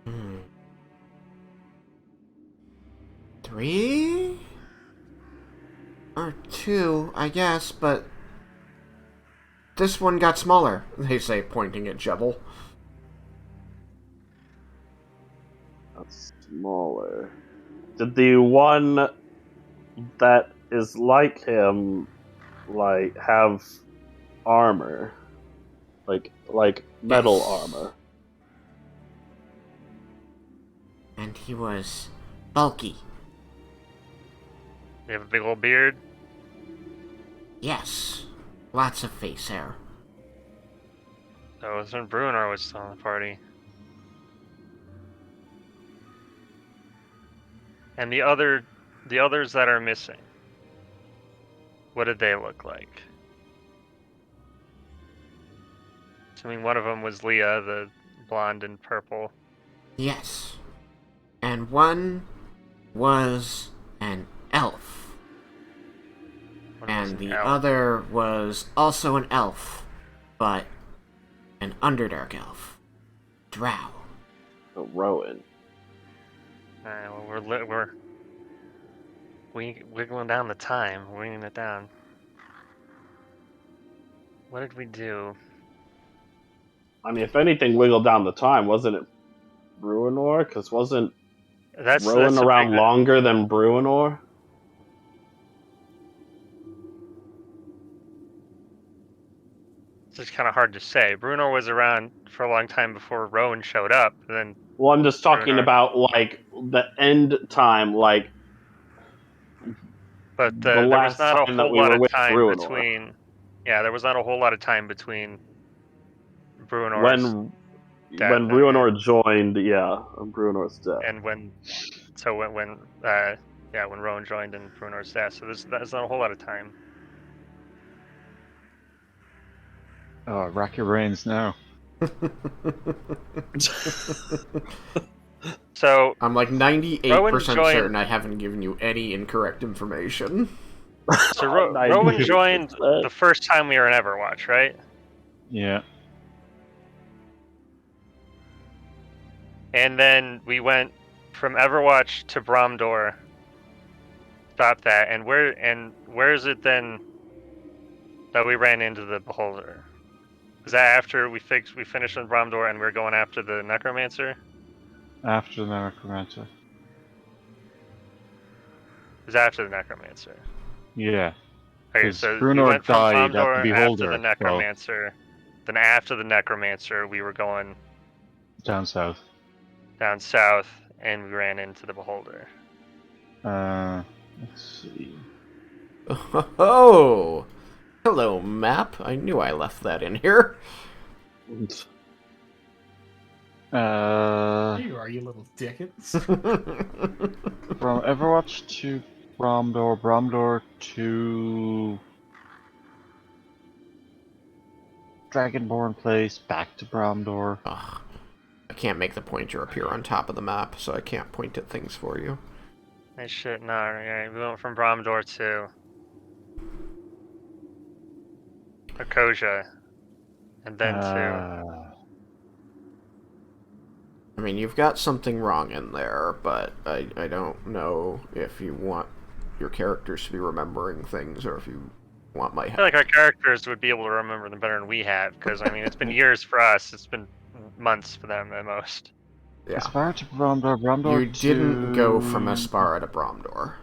Hmm. 3? Or 2, I guess, but this one got smaller, they say, pointing at Jebel. That's smaller. Did the one that is like him, like, have armor? Like metal Yes. armor? And he was bulky. You have a big old beard? Yes. Lots of face hair. That was when Bruenor was still in the party. And the others that are missing, what did they look like? Assuming one of them was Leah, the blonde and purple. Yes. And one was an elf. One And the Elf. other was also an elf, but an Underdark elf. Drow. Oh, Rowan. Alright, well, we're wiggling down the time, winging it down. What did we do? I mean, if anything wiggled down the time, wasn't it Bruenor? Because wasn't That's Rowan a around big- longer than Bruenor? It's just kind of hard to say. Bruno was around for a long time before Rowan showed up. And then Well, I'm just talking Bruenor. about, like, the end time, like, But the there was last not a time that whole we lot were of with time Bruenor. between. Yeah, there was not a whole lot of time between Bruenor's when death when Bruenor joined, yeah, Bruenor's death. and when Rowan joined and Bruenor's death. So there's not a whole lot of time. Oh, rack your brains now. So I'm like 98% Rowan joined- certain I haven't given you any incorrect information. Rowan joined 90%. the first time we were in Everwatch, right? Yeah. And then we went from Everwatch to Bromdor. Stop that. And where is it then that we ran into the Beholder? Is that after we finished on Bromdor and we're going after the Necromancer? After the Necromancer. Is that after the Necromancer? Yeah. Okay, 'Cause so we Bruenor went from died at the Bromdor after Beholder, the well- Necromancer. Then after the Necromancer, we were going Down south. down south and we ran into the Beholder. Let's see. Oh! Hello, map. I knew I left that in here. Here you are, you little dickens. From Everwatch to Bromdor, Bromdor to Dragonborn Place, back to Bromdor. Ugh. I can't make the pointer appear on top of the map, so I can't point at things for you. I shit, no, right. We went from Bromdor to Akoja. And then to I mean, you've got something wrong in there, but I don't know if you want your characters to be remembering things or if you want my I help. feel like our characters would be able to remember them better than we have, because I mean it's been years for us, it's been months for them at most. Yeah. Aspire to Bromdor, Bromdor You to... didn't go from Aspara to Bromdor.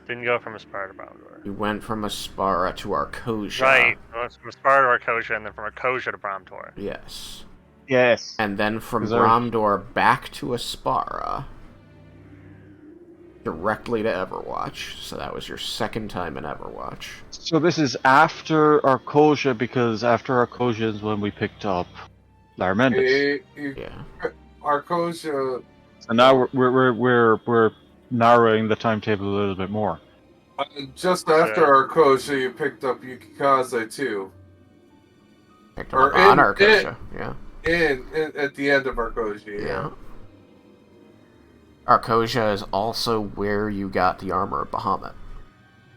Didn't go from Aspara to Bromdor. You went from Aspara to Arcosia. Right, well, it's from Aspara to Arcosia and then from Arcosia to Bromdor. Yes. Yes. And then from Is there- Bromdor back to Aspara. Directly to Everwatch. So that was your second time in Everwatch. So this is after Arcosia, because after Arcosia is when we picked up Larmendus. Yeah. Arcosia, So now we're narrowing the timetable a little bit more. just after Arcosia, you picked up Yukikaze too. Picked him Or up on in- Arcosia. Yeah. In at the end of Arcosia, Yeah. Arcosia is also where you got the armor of Bahamut.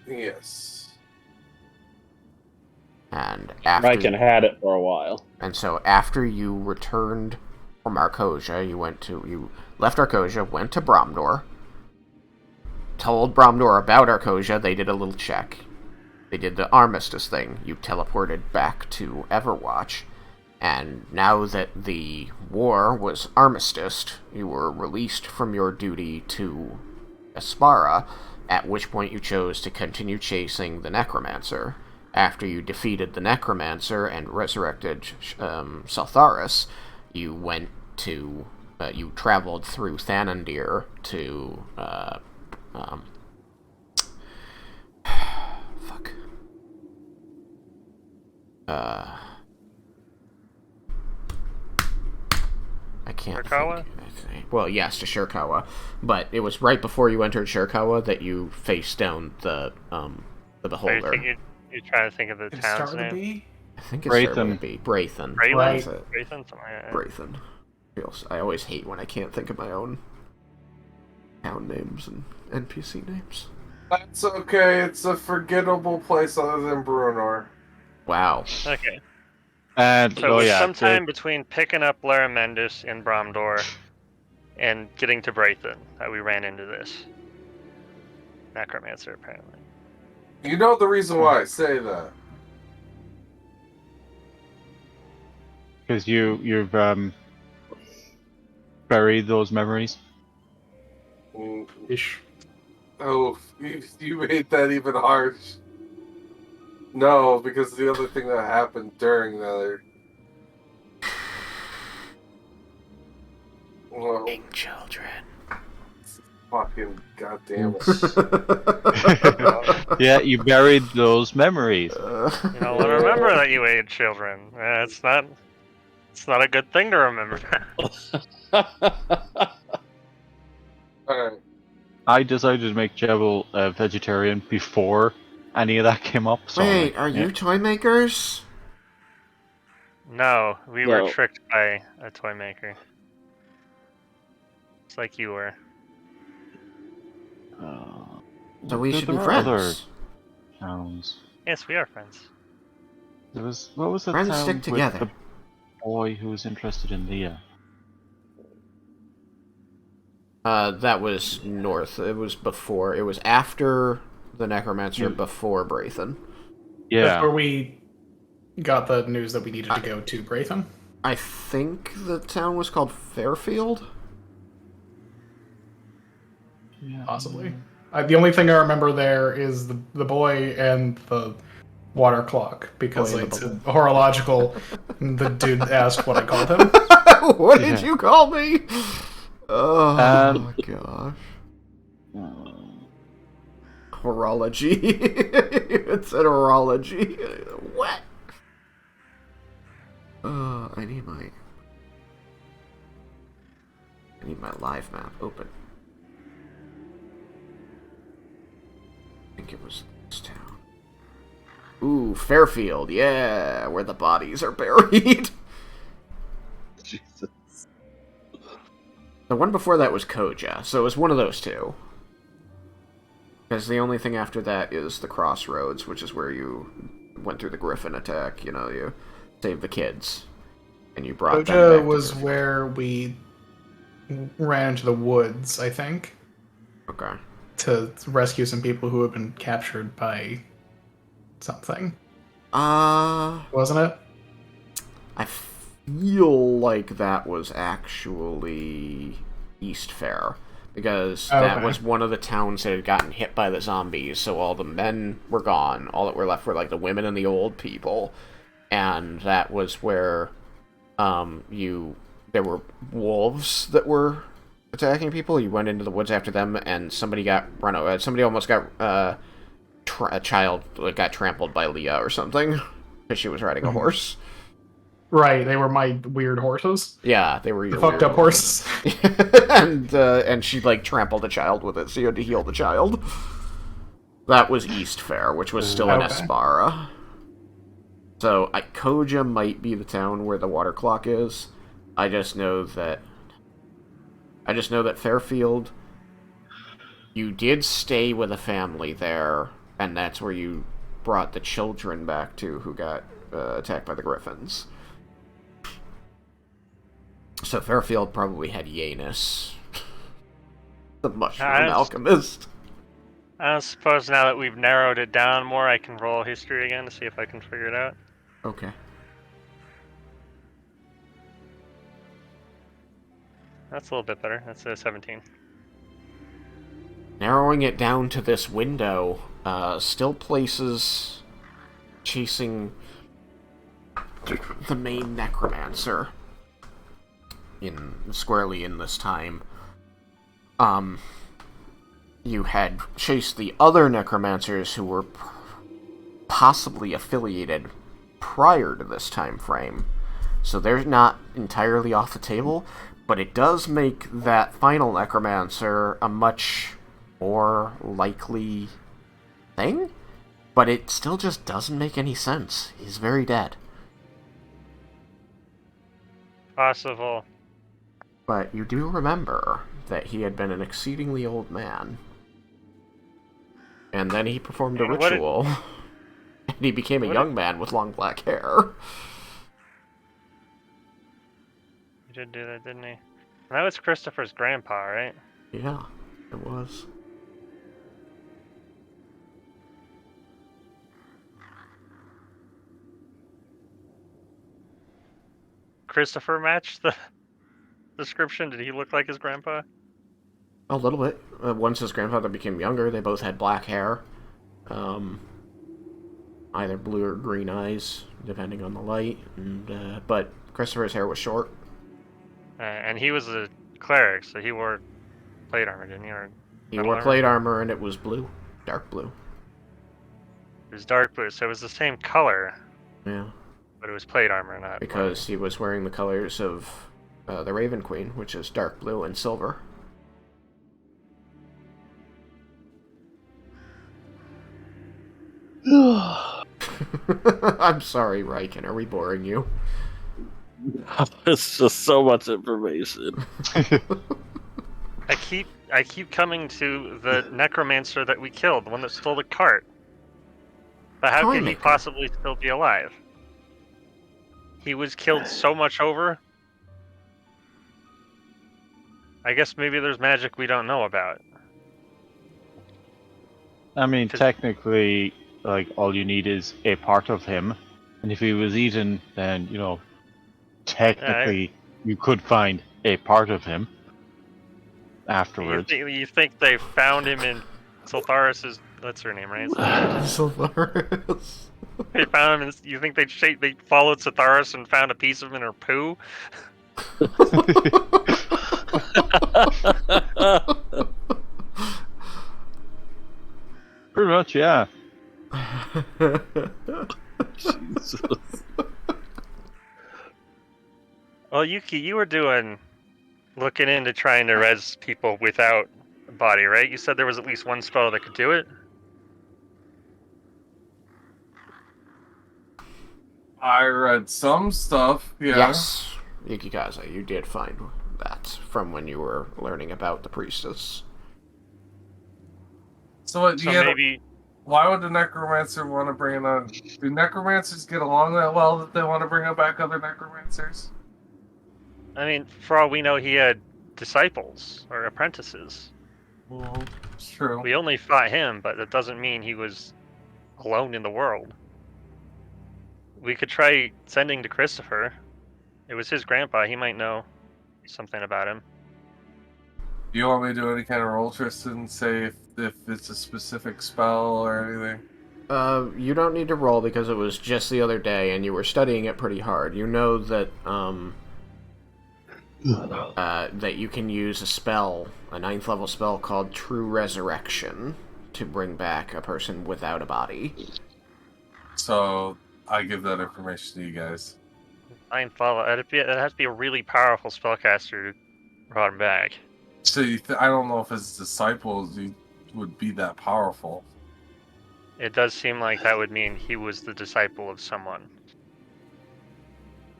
Yes. And after Riken had it for a while. And so after you returned from Arcosia, you left Arcosia, went to Bromdor, told Bromdor about Arcosia, they did a little check. They did the armistice thing. You teleported back to Everwatch, and now that the war was armisticed, you were released from your duty to Aspara, at which point you chose to continue chasing the Necromancer. After you defeated the Necromancer and resurrected Saltharis, you went to, you traveled through Thanandir to, fuck. I can't Shirakawa? think. Well, yes, to Shirakawa, but it was right before you entered Shirakawa that you faced down the Beholder. You're trying to think of the Did it start town's with a name? B? I think it's started with a B. Braithen. Braylon? Right. That's it. Braithen? Something like that. Braithen. I always hate when I can't think of my own town names and NPC names. That's okay. It's a forgettable place other than Bruenor. Wow. Okay. And So it was sometime between picking up Laramendus in Bromdor and getting to Braithen that we ran into this necromancer, apparently. You know the reason why I say that. because you've buried those memories. Mm, Ish. Oh, you made that even harsh. No, because the other thing that happened during that. Well, King children. fucking goddamn it. Yeah, you buried those memories. You know, remember that you ate children. It's not a good thing to remember. Alright. I decided to make Jebel a vegetarian before any of that came up. So Wait, are you toy makers? No, we were No. tricked by a toy maker. It's like you were. So we should be were friends. other towns. Yes, we are friends. There was what was the Friends town stick with together. the boy who was interested in Leah? That was north. It was before. It was after the Necromancer, before Braithen. Yeah, Before we got the news that we needed to go to Braitham. I think the town was called Fairfield. Possibly. The only thing I remember there is the boy and the water clock, because Boy and it's the horological. The dude asked what I called him. What did Yeah. you call me? Oh Um, gosh. Horology. It said horology. What? I need my live map open. I think it was this town. Ooh, Fairfield, yeah, where the bodies are buried. Jesus. The one before that was Koja, so it was one of those two. Because the only thing after that is the Crossroads, which is where you went through the Griffin attack. You know, you saved the kids, and you brought them Koja back was to where we ran into the woods, I think, Okay. to rescue some people who had been captured by something. Uh, Wasn't it? I feel like that was actually East Fair. Because that Okay. was one of the towns that had gotten hit by the zombies, so all the men were gone. All that were left were like the women and the old people. And that was where there were wolves that were attacking people. You went into the woods after them, and somebody got run over. Somebody almost got a child got trampled by Leah or something because she was riding a horse. Right, they were my weird horses. Yeah, they were The your fucked weird up horses. and she like trampled a child with it, so you had to heal the child. That was East Fair, which was still in Okay. Espara. So Koja might be the town where the water clock is. I just know that Fairfield. You did stay with a family there, and that's where you brought the children back to who got attacked by the Griffins. So Fairfield probably had Yanus, the mushroom alchemist. I suppose now that we've narrowed it down more, I can roll history again to see if I can figure it out. Okay. That's a little bit better. That's a 17. Narrowing it down to this window, still places chasing the main necromancer squarely in this time. You had chased the other necromancers who were possibly affiliated prior to this time frame. So they're not entirely off the table, but it does make that final necromancer a much more likely thing, but it still just doesn't make any sense. He's very dead. Possible. But you do remember that he had been an exceedingly old man. And then he performed a And what did- ritual. And he became a what young man with long black hair. He did do that, didn't he? And that was Christopher's grandpa, right? Yeah, it was. Christopher matched the description. Did he look like his grandpa? A little bit. Once his grandfather became younger, they both had black hair. Either blue or green eyes, depending on the light. And but Christopher's hair was short. And he was a cleric, so he wore plate armor, didn't he? Or He metal wore armor? plate armor, and it was blue. Dark blue. It was dark blue, so it was the same color, Yeah. but it was plate armor, not Because he was wearing the colors of the Raven Queen, which is dark blue and silver. I'm sorry, Riken. Are we boring you? It's just so much information. I keep coming to the necromancer that we killed, the one that stole the cart. But how could he Toymaker. possibly still be alive? He was killed so much over. I guess maybe there's magic we don't know about. I mean, technically, like, all you need is a part of him. And if he was eaten, then, you know, technically, you could find a part of him afterwards. You think they found him in Sultharis's... That's her name, right? Silvaris. They found him. You think they followed Sultharis and found a piece of him in her poo? Pretty much, yeah. Jesus. Well, Yuki, you were looking into trying to res people without a body, right? You said there was at least one spell that could do it. I read some stuff. Yeah. Yes, Yukikaze, you did find that from when you were learning about the priestess. So what? So Yeah. maybe Why would the necromancer want to bring it on? Do necromancers get along that well that they want to bring back other necromancers? I mean, for all we know, he had disciples or apprentices. Well, it's true. We only fought him, but that doesn't mean he was alone in the world. We could try sending to Christopher. It was his grandpa. He might know something about him. Do you want me to do any kind of roll, Tristan? Say if it's a specific spell or anything? You don't need to roll because it was just the other day and you were studying it pretty hard. You know that, that you can use a spell, a 9th level spell called True Resurrection, to bring back a person without a body. So I give that information to you guys. 9th level. It has to be a really powerful spellcaster to brought him back. So I don't know if his disciples would be that powerful. It does seem like that would mean he was the disciple of someone.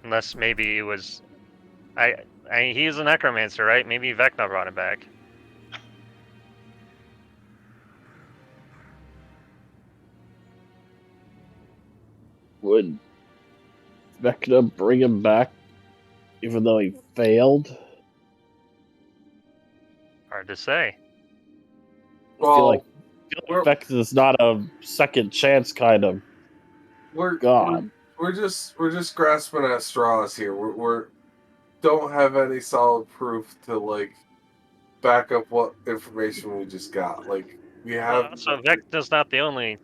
Unless maybe it was... he's a necromancer, right? Maybe Vecna brought him back. Would Vecna bring him back even though he failed? Hard to say. I feel like we're- Vecna's not a second chance kind of we're god. we're just grasping at straws here. We're don't have any solid proof to like back up what information we just got. Like we have. So Vecna's not the only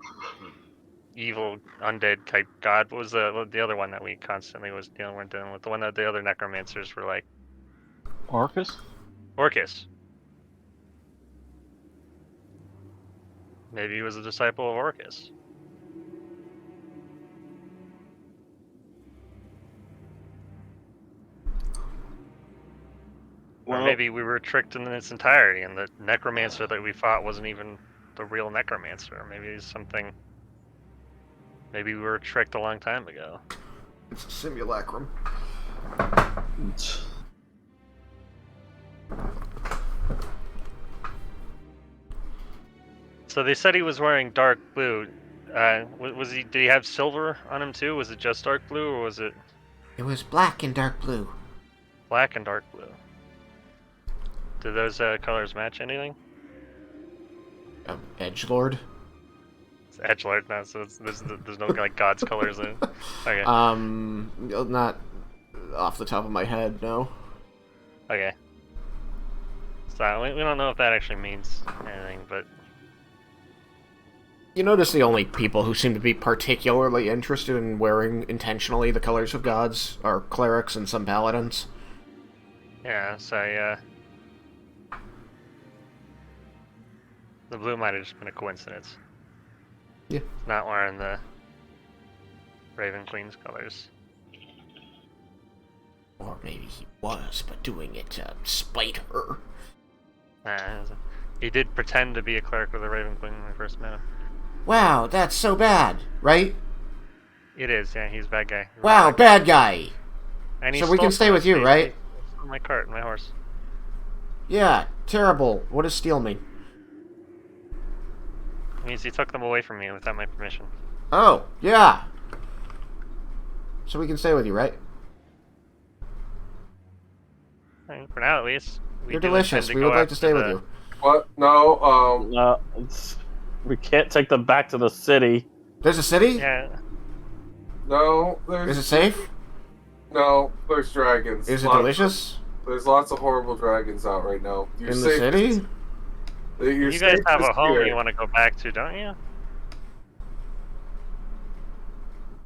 evil undead type god. What was the other one that we constantly was dealing with? The one that the other necromancers were like? Orcus? Orcus. Maybe he was a disciple of Orcus. Or Well- maybe we were tricked in its entirety, and the necromancer that we fought wasn't even the real necromancer. Maybe it's something. Maybe we were tricked a long time ago. It's a simulacrum. So they said he was wearing dark blue. Was he? Did he have silver on him too? Was it just dark blue, or was it It was black and dark blue. black and dark blue? Do those colors match anything? Edgelord? It's edgelord now, so there's no like God's colors in it. Okay. Not off the top of my head, no. Okay. So we don't know if that actually means anything, but You notice the only people who seem to be particularly interested in wearing intentionally the colors of gods are clerics and some paladins. yeah. So the blue might have just been a coincidence. Yeah. Not wearing the Raven Queen's colors. Or maybe he was, but doing it to spite her. He did pretend to be a cleric with the Raven Queen when we first met him. Wow, that's so bad, right? It is, yeah. He's a bad guy. Wow, bad guy! And he So we can stole stay from with us. you, He right? stole my cart and my horse. Yeah, terrible. What does steal mean? It means he took them away from me without my permission. Oh, yeah! So we can stay with you, right? I mean, for now, at least. We You're do delicious. intend We go would like after to stay with the- you. What? No. We can't take them back to the city. There's a city? Yeah. No. Is it safe? No. There's dragons. Is it Lots- delicious? There's lots of horrible dragons out right now. You're In the safe. city? You're You guys safe have to a home steer. you want to go back to, don't you?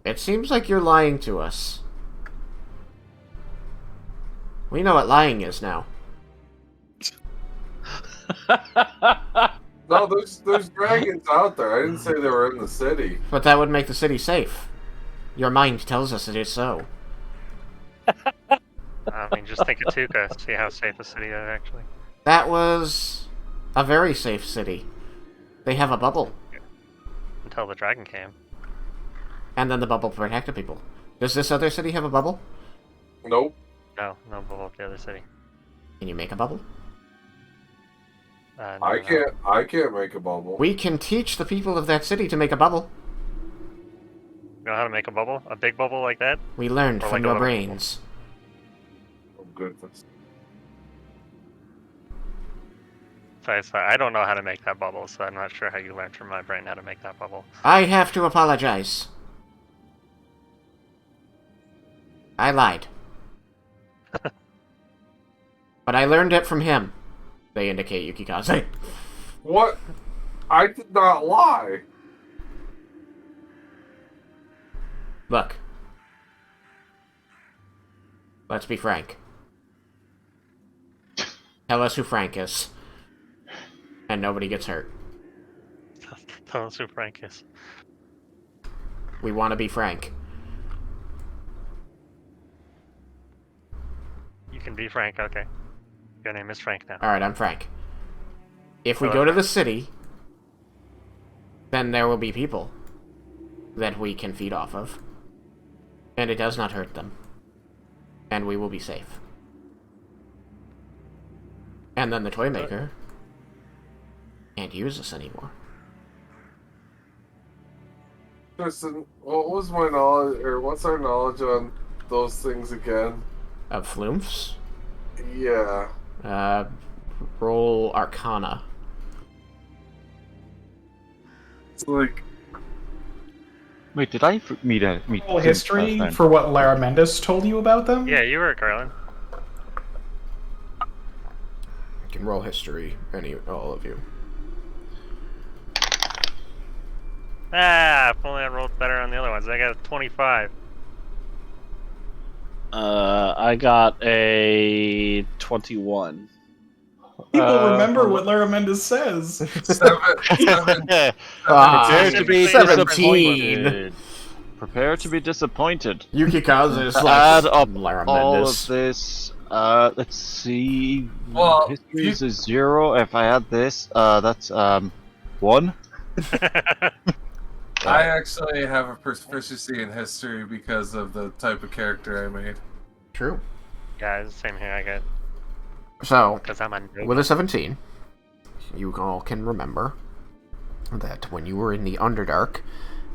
It seems like you're lying to us. We know what lying is now. No, there's dragons out there. I didn't say they were in the city. But that would make the city safe. Your mind tells us it is so. I mean, just think of Tuca. See how safe the city is, actually. That was a very safe city. They have a bubble, Until the dragon came. and then the bubble protected people. Does this other city have a bubble? Nope. No bubble at the other city. Can you make a bubble? No, I can't make a bubble. We can teach the people of that city to make a bubble. You know how to make a bubble? A big bubble like that? We learned Or from like a your little brains. Oh goodness. So I don't know how to make that bubble, so I'm not sure how you learned from my brain how to make that bubble. I have to apologize. I lied. But I learned it from him. They indicate Yukikaze. What? I did not lie. Look. Let's be frank. Tell us who Frank is. And nobody gets hurt. Tell us who Frank is. We want to be frank. You can be Frank, okay. Your name is Frank now. Alright, I'm Frank. If we Hello, go to Frank. the city, then there will be people that we can feed off of. And it does not hurt them. And we will be safe. And then the toy maker can't use us anymore. Listen, what was my knowledge, or what's our knowledge on those things again? Of Floomphs? Yeah. Roll Arcana. It's like, Wait, did I meet Roll Tim history last time? for what Lara Mendes told you about them? Yeah, you were at Garland. You can roll history, all of you. If only I rolled better on the other ones. I got a 25. I got a 21. People remember what Lara Mendes says. 7. Prepare to be 17. disappointed. Prepare to be disappointed. Yukikaze is like Add up Lara all Mendes. of this. Let's see. Well, History is a 0. If I add this, that's 1. I actually have a proficiency in history because of the type of character I made. True. Yeah, it's the same here. I got So, because I'm a noob. with a 17, you all can remember that when you were in the Underdark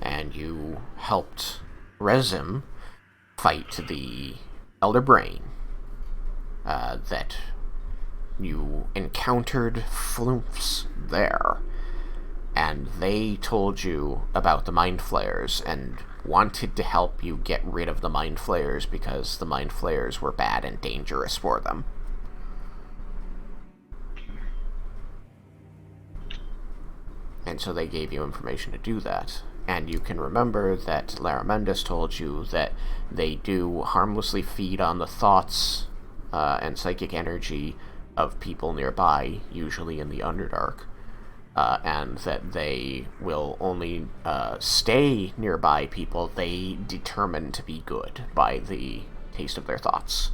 and you helped Rezim fight the Elder Brain, that you encountered Floomps there, and they told you about the Mind Flayers and wanted to help you get rid of the Mind Flayers because the Mind Flayers were bad and dangerous for them. And so they gave you information to do that. And you can remember that Laramendus told you that they do harmlessly feed on the thoughts and psychic energy of people nearby, usually in the Underdark, and that they will only stay nearby people they determine to be good by the taste of their thoughts.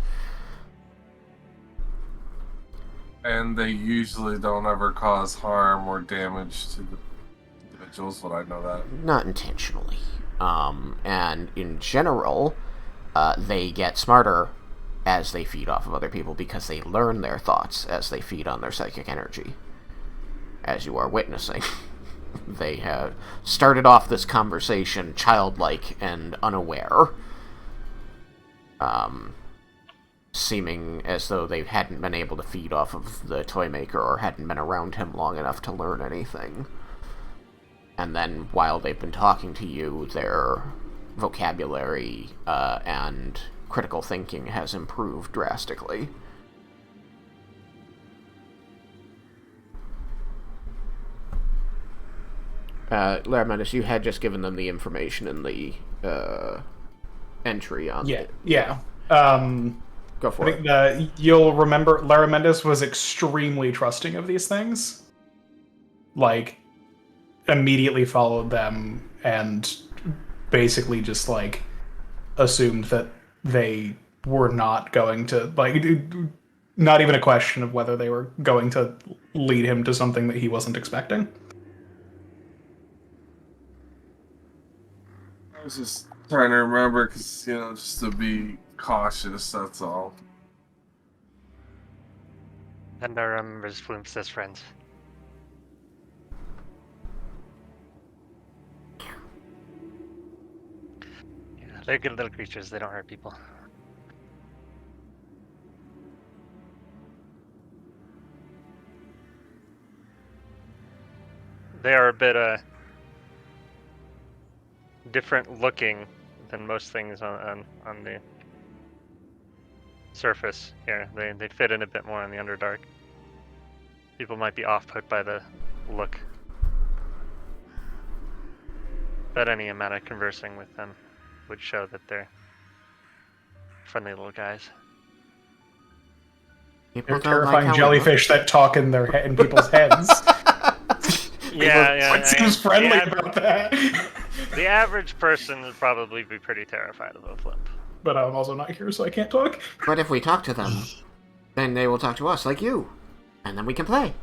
And they usually don't ever cause harm or damage to the individuals, but I know that. Not intentionally. And in general, they get smarter as they feed off of other people because they learn their thoughts as they feed on their psychic energy. As you are witnessing. They have started off this conversation childlike and unaware, seeming as though they hadn't been able to feed off of the Toymaker or hadn't been around him long enough to learn anything. And then, while they've been talking to you, their vocabulary and critical thinking has improved drastically. Laramendus, you had just given them the information in the entry on Yeah. Go for I it. think you'll remember Laramendus was extremely trusting of these things. Like, immediately followed them and basically just, like, assumed that they were not going to, like, not even a question of whether they were going to lead him to something that he wasn't expecting. I was just trying to remember, because, just to be cautious, that's all. And I remember Floomps as friends. Yeah, they're good little creatures, they don't hurt people. They are a bit, different looking than most things on the surface here. They fit in a bit more in the Underdark. People might be off-put by the look. But any amount of conversing with them would show that they're friendly little guys. They're terrifying jellyfish that talk in in people's heads. Yeah. What seems friendly about that? The average person would probably be pretty terrified of a Flip. But I'm also not here, so I can't talk. But if we talk to them, then they will talk to us like you. And then we can play.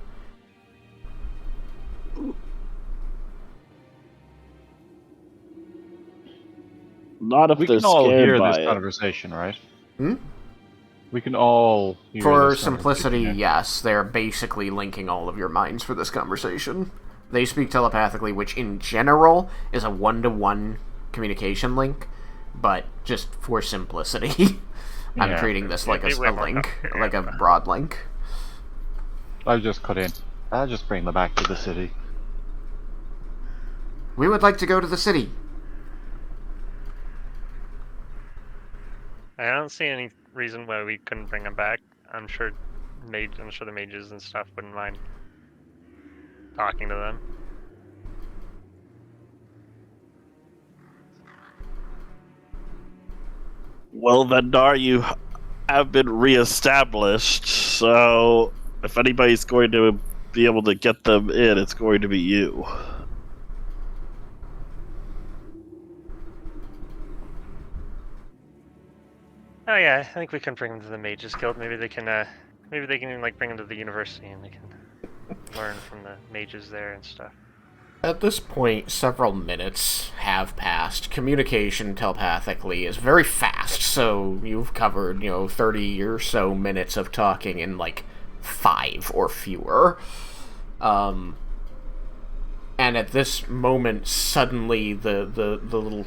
Not if We they're can all scared hear by this it. conversation, right? Hmm? We can all hear For this simplicity, conversation, yes. They're basically linking all of your minds for this conversation. They speak telepathically, which in general is a one-to-one communication link, but just for simplicity, I'm Yeah. treating this like It'd be way a more link, complicated, like a but- broad link. I'll just cut in. I'll just bring them back to the city. We would like to go to the city. I don't see any reason why we couldn't bring them back. I'm sure the mages and stuff wouldn't mind talking to them. Well, Vendar, you have been reestablished, so if anybody's going to be able to get them in, it's going to be you. Oh yeah, I think we can bring them to the Mages Guild. Maybe they can like bring them to the university and they can learn from the mages there and stuff. At this point, several minutes have passed. Communication telepathically is very fast, so you've covered, 30 or so minutes of talking in, 5 or fewer. And And at this moment, suddenly the little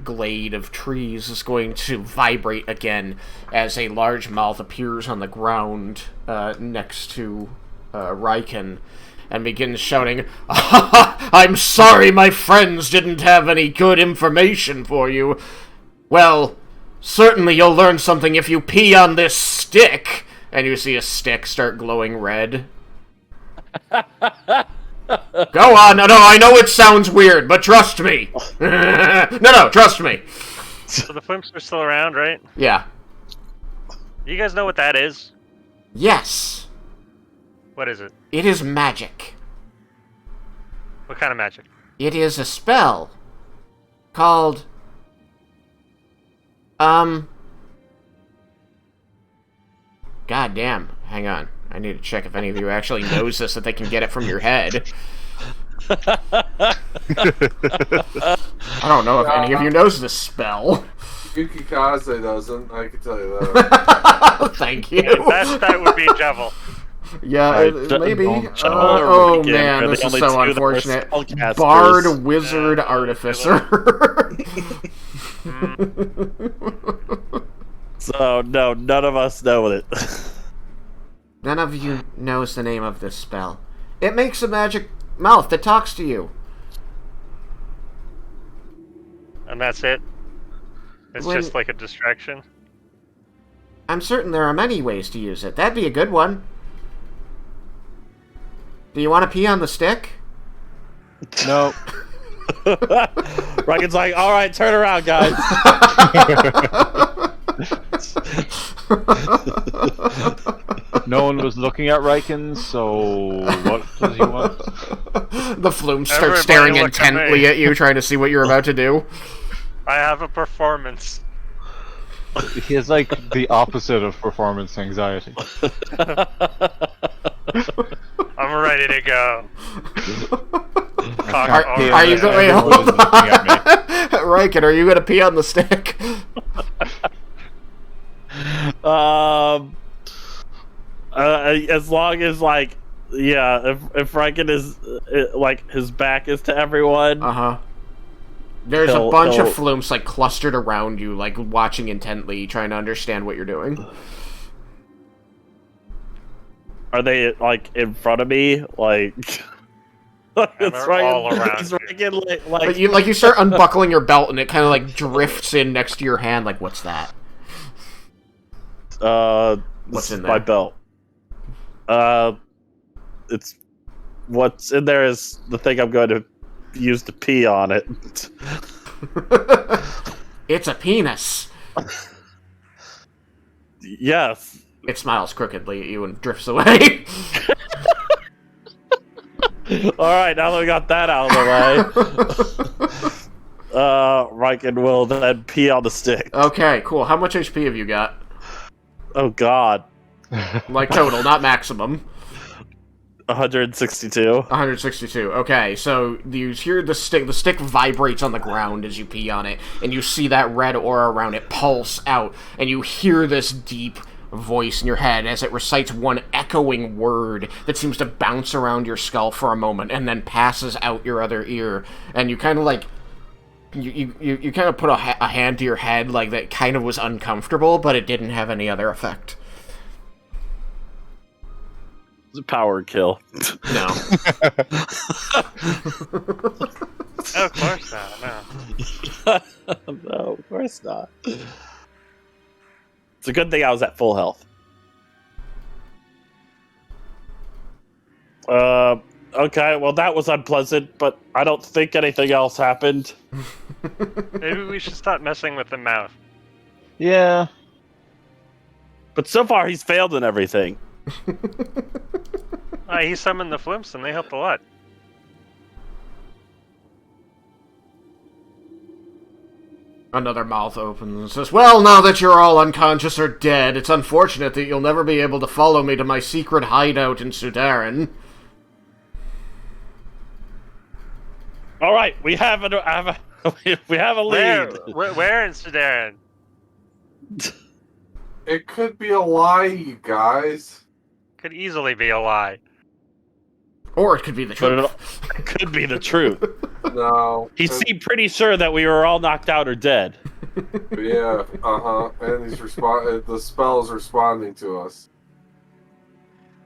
glade of trees is going to vibrate again as a large mouth appears on the ground next to Riken and begins shouting, "I'm sorry my friends didn't have any good information for you. Well, certainly you'll learn something if you pee on this stick." And you see a stick start glowing red. Go on. No, I know it sounds weird, but trust me. No, trust me. So the flimps are still around, right? Yeah. You guys know what that is? Yes. What is it? It is magic. What kind of magic? It is a spell called God damn. Hang on. I need to check if any of you actually knows this, that they can get it from your head. I don't know if any of you knows this spell. Yukikaze doesn't, I can tell you that. Thank you. That would be Jevil. Yeah, maybe. Oh man, this is so unfortunate. Bard, wizard, artificer. So, no, none of us know it. None of you knows the name of this spell. It makes a magic mouth that talks to you. And that's it? It's just like a distraction? I'm certain there are many ways to use it. That'd be a good one. Do you want to pee on the stick? No. Riken's like, alright, turn around, guys. No one was looking at Riken, so what does he want? The flume starts Everybody staring look at intently me. at you, trying to see what you're about to do. I have a performance. He has like the opposite of performance anxiety. I'm ready to go. Are you going? Wait, hold on. Riken, are you going to pee on the stick? As long as, like, yeah, if Riken is, like, his back is to everyone. Uh-huh. There's a bunch of flumps, like, clustered around you, like, watching intently, trying to understand what you're doing. Are they, like, in front of me? Like... they're all around it's you. Riken, But you start unbuckling your belt, and it kind of, like, drifts in next to your hand, like, what's that? What's in my there? belt? It's... What's in there is the thing I'm going to use to pee on it. It's a penis. Yes. It smiles crookedly at you and drifts away. Alright, now that we got that out of the way. Riken will then pee on the stick. Okay, cool. How much HP have you got? Oh god. Like, total, not maximum. 162. 162. Okay, so you hear the stick. The stick vibrates on the ground as you pee on it, and you see that red aura around it pulse out, and you hear this deep voice in your head as it recites one echoing word that seems to bounce around your skull for a moment and then passes out your other ear, and you kind of like you kind of put a hand to your head like that kind of was uncomfortable, but it didn't have any other effect. It's a power kill. No. Oh, of course not, no. No, of course not. It's a good thing I was at full health. Okay, well that was unpleasant, but I don't think anything else happened. Maybe we should stop messing with the mouth. Yeah. But so far he's failed in everything. He summoned the flimps and they helped a lot. Another mouth opens and says, "Well, now that you're all unconscious or dead, it's unfortunate that you'll never be able to follow me to my secret hideout in Sudaran." Alright, we have we have a lead. Where in Sudaran? It could be a lie, you guys. Could easily be a lie. Or it could be the But truth. it could be the truth. No. He seemed pretty sure that we were all knocked out or dead. Yeah, and the spell's responding to us.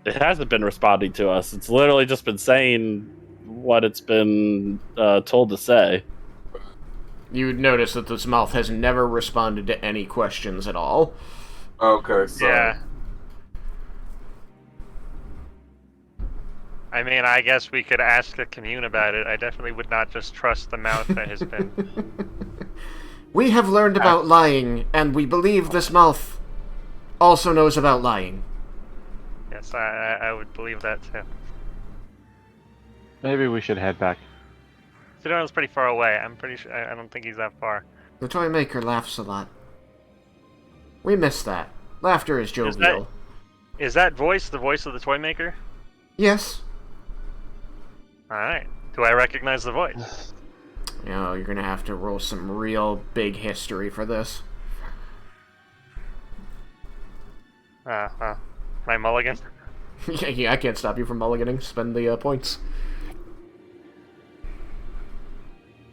It hasn't been responding to us. It's literally just been saying what it's been told to say. You would notice that this mouth has never responded to any questions at all. Okay, so Yeah. I mean, I guess we could ask the commune about it. I definitely would not just trust the mouth that has been. We have learned about lying, and we believe this mouth also knows about lying. Yes, I would believe that too. Maybe we should head back. Sidon's pretty far away. I'm pretty sure. I don't think he's that far. The toy maker laughs a lot. We miss that. Laughter is jovial. Is that voice the voice of the toy maker? Yes. All right. Do I recognize the voice? You know, you're gonna have to roll some real big history for this. My mulligan. Yeah, I can't stop you from mulliganing. Spend the points.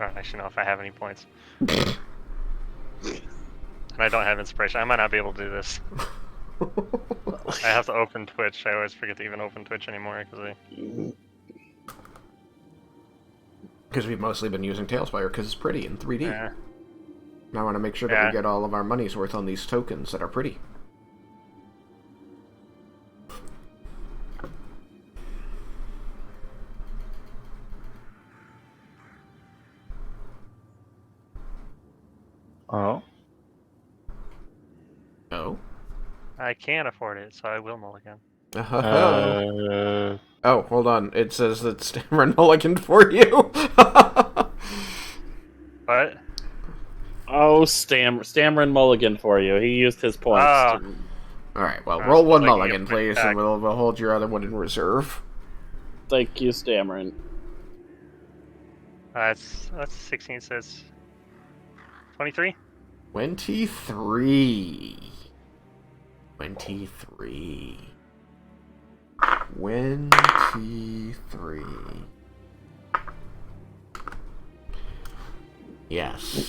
I don't actually know if I have any points. And I don't have inspiration. I might not be able to do this. I have to open Twitch. I always forget to even open Twitch anymore Because we've mostly been using Tailspire because it's pretty in 3D. Yeah. I want to make sure that we get all of our money's worth on these tokens that are pretty. Oh. Oh? I can't afford it, so I will mulligan. Oh, hold on. It says that Stammerin mulliganed for you. What? Oh, Stammerin mulligan for you. He used his points. Ah. Alright, well, roll one like you mulligan, get please, back. and we'll hold your other one in reserve. Thank you, Stammerin. That's 16 says 23. 23. 23. 23. Yes.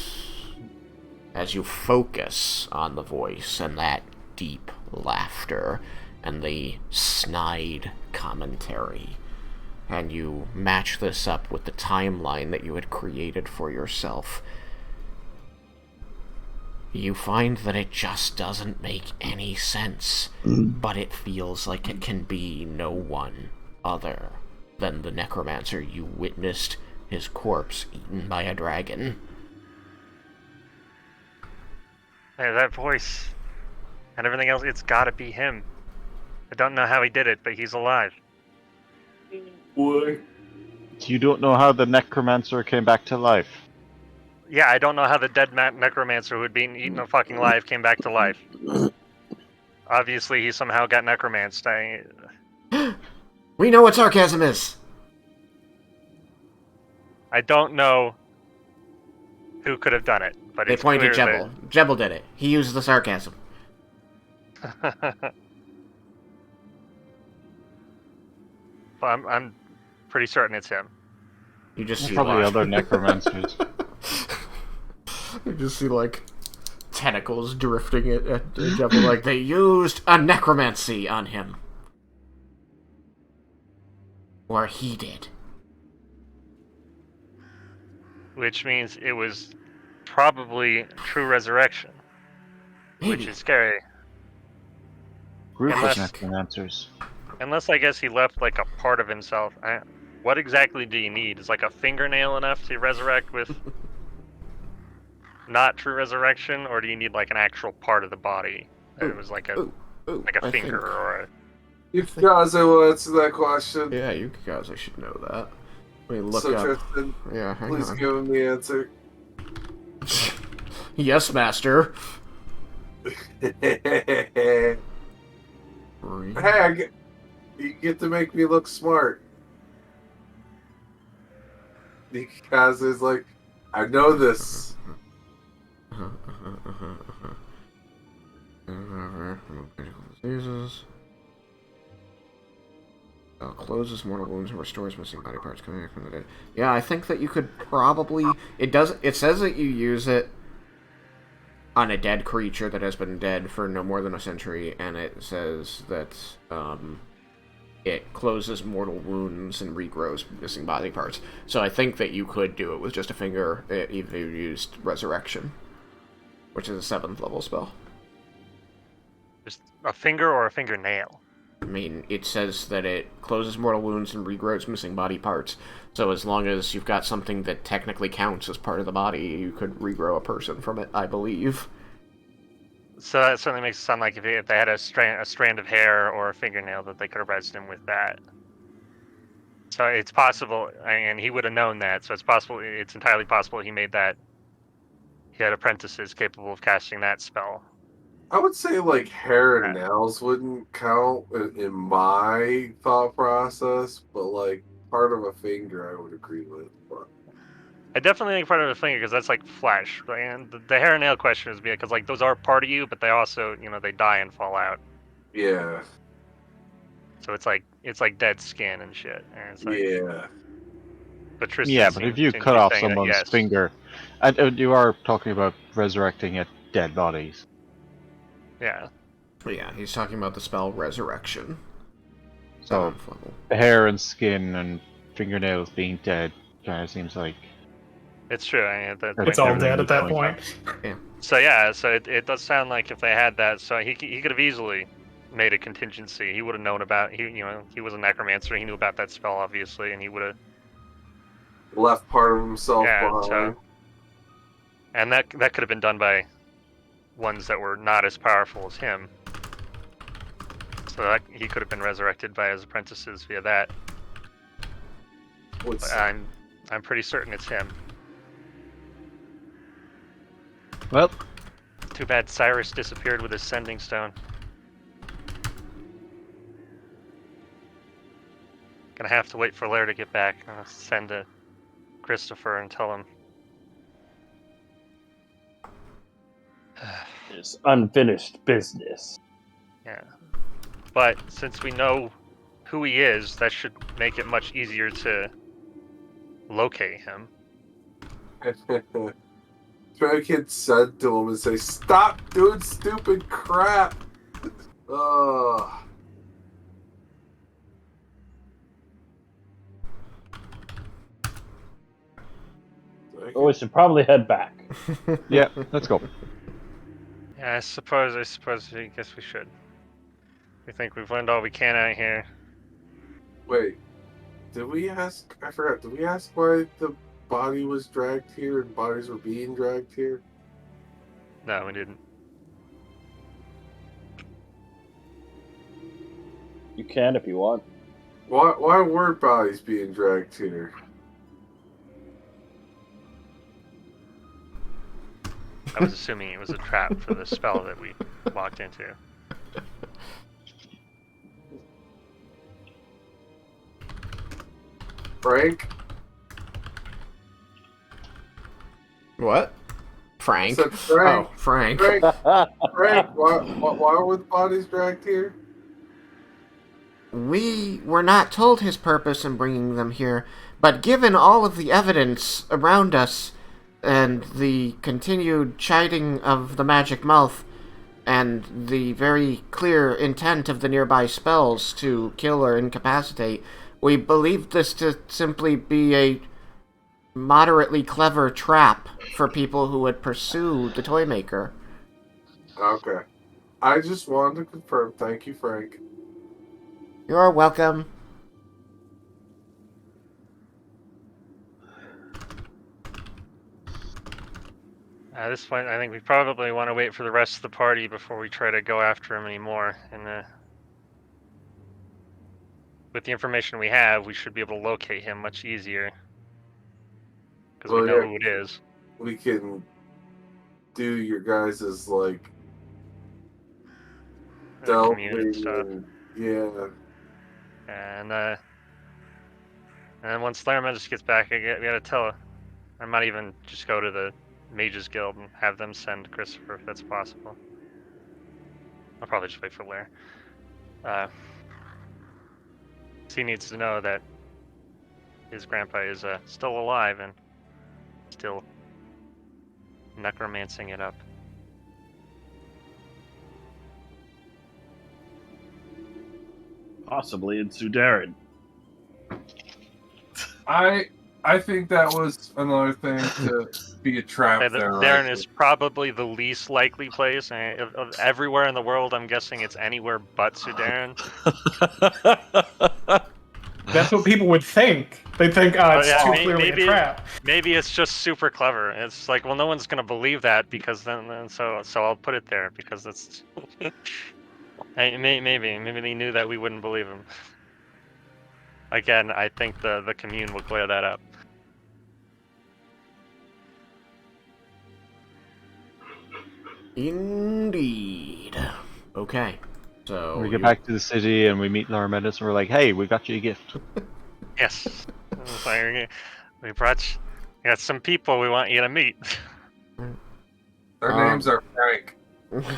As you focus on the voice and that deep laughter and the snide commentary, and you match this up with the timeline that you had created for yourself, you find that it just doesn't make any sense, but it feels like it can be no one other than the necromancer you witnessed his corpse eaten by a dragon. Hey, that voice and everything else, it's gotta be him. I don't know how he did it, but he's alive. Boy. You don't know how the necromancer came back to life. Yeah, I don't know how the dead necromancer who had been eaten fucking alive came back to life. Obviously, he somehow got necromanced. We know what sarcasm is! I don't know who could have done it, but They it's point at clear Jebel. Jebel did it. He used the sarcasm. that... But I'm pretty certain it's him. You just see Probably like, other necromancers. you just see like tentacles drifting at Jebel like they used a necromancy on him. Or he did. Which means it was probably true resurrection, which Maybe. is scary. Group of Unless- necromancers. Unless I guess he left like a part of himself. What exactly do you need? Is like a fingernail enough to resurrect with not true resurrection, or do you need like an actual part of the body? It was like a Ooh, finger think- or a... You guys will answer that question. Yeah, you guys, I should know that. Let me look So, up. Tristan, Yeah, hang please on. give him the answer. Yes, master. Hey, you get to make me look smart. Because it's like, I know this. Diseases. Oh, Closes mortal wounds and restores missing body parts coming back from the dead. Yeah, I think that you could probably... It says that you use it on a dead creature that has been dead for no more than a century, and it says that it closes mortal wounds and regrows missing body parts. So I think that you could do it with just a finger, even if you used Resurrection, which is a 7th level spell. Just a finger or a fingernail? I mean, it says that it closes mortal wounds and regrows missing body parts. So as long as you've got something that technically counts as part of the body, you could regrow a person from it, I believe. So that certainly makes it sound like if they had a strand of hair or a fingernail, that they could have rezzed him with that. So it's possible, and he would have known that. So it's possible. It's entirely possible he made that. He had apprentices capable of casting that spell. I would say like hair and nails wouldn't count in my thought process, but like part of a finger I would agree with. But... I definitely think part of the finger because that's like flesh, and the hair and nail question is because like those are part of you, but they also they die and fall out. Yeah. So it's like dead skin and shit. And it's like, Yeah. But Tristan Yeah, but if you cut off someone's finger, and you are talking about resurrecting dead bodies. Yeah. Yeah, he's talking about the spell Resurrection. So 7th level. hair and skin and fingernails being dead kind of seems like It's true. It's all dead at that point. So yeah, so it does sound like if they had that, so he could have easily made a contingency. He would have known about he was a necromancer. He knew about that spell obviously, and he would have left part of himself behind. So, and that could have been done by ones that were not as powerful as him. So that he could have been resurrected by his apprentices via that. But I'm pretty certain it's him. Well, Too bad Cyrus disappeared with his sending stone. Gonna have to wait for Lair to get back. I'm gonna send to Christopher and tell him. It's unfinished business. Yeah. But since we know who he is, that should make it much easier to locate him. Try to get sent to him and say, "Stop doing stupid crap." Ugh. Oh, we should probably head back. yeah, let's go. Yeah, I suppose. I guess we should. We think we've learned all we can out here. Wait, did we ask? I forgot. Did we ask why the body was dragged here and bodies were being dragged here? No, we didn't. You can if you want. Why were bodies being dragged here? I was assuming it was a trap for the spell that we walked into. Frank? What? Frank? I said Frank. Oh, Frank. Frank, why were the bodies dragged here? We were not told his purpose in bringing them here, but given all of the evidence around us and the continued chiding of the magic mouth and the very clear intent of the nearby spells to kill or incapacitate, we believed this to simply be a moderately clever trap for people who would pursue the Toymaker. Okay. I just wanted to confirm. Thank you, Frank. You're welcome. At this point, I think we probably want to wait for the rest of the party before we try to go after him anymore. And with the information we have, we should be able to locate him much easier. Because we know who it is. We can do your guys' like Community stuff. Yeah. And once Laramedis gets back, we gotta tell her. I might even just go to the Mages Guild and have them send Christopher if that's possible. I'll probably just wait for Lair. he needs to know that his grandpa is still alive and still necromancing it up. Possibly in Sudarin. I think that was another thing to be a trap there. Darren right? is probably the least likely place. Of everywhere in the world, I'm guessing it's anywhere but Sudarin. That's what people would think. They'd think, it's yeah, too clearly a trap. Maybe it's just super clever. It's like, well, no one's gonna believe that because then so I'll put it there because it's. Maybe they knew that we wouldn't believe him. Again, I think the commune will clear that up. Indeed. Okay. So We get back to the city and we meet Laura Mendes and we're like, hey, we got you a gift. Yes. It's like, we got some people we want you to meet. Their names are Frank.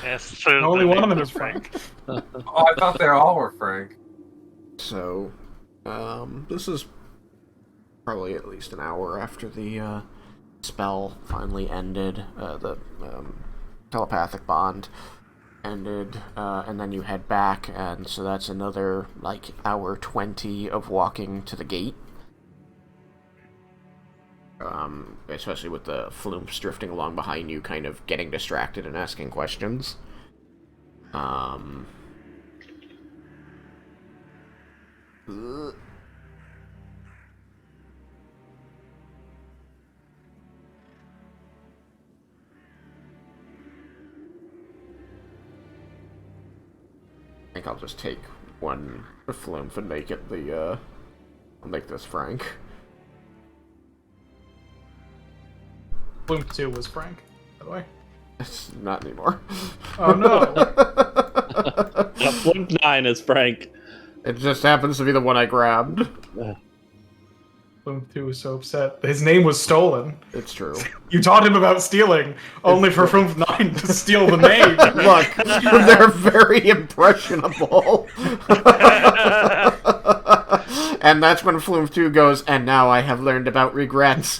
Yes, Only one of them is Frank. Oh, I thought they all were Frank. So, this is probably at least an hour after the spell finally ended, the telepathic bond ended, and then you head back, and so that's another, like, hour 20 of walking to the gate. Especially with the flumps drifting along behind you, kind of getting distracted and asking questions. I think I'll just take one flumph and make it the, I'll make this Frank. Bloom 2 was Frank, by the way. It's not anymore. Oh no! Flip 9 is Frank. It just happens to be the one I grabbed. Bloom 2 was so upset. His name was stolen. It's true. You taught him about stealing, only for Flumph 9 to steal the name. Look, they're very impressionable. And that's when Flume 2 goes, and now I have learned about regrets.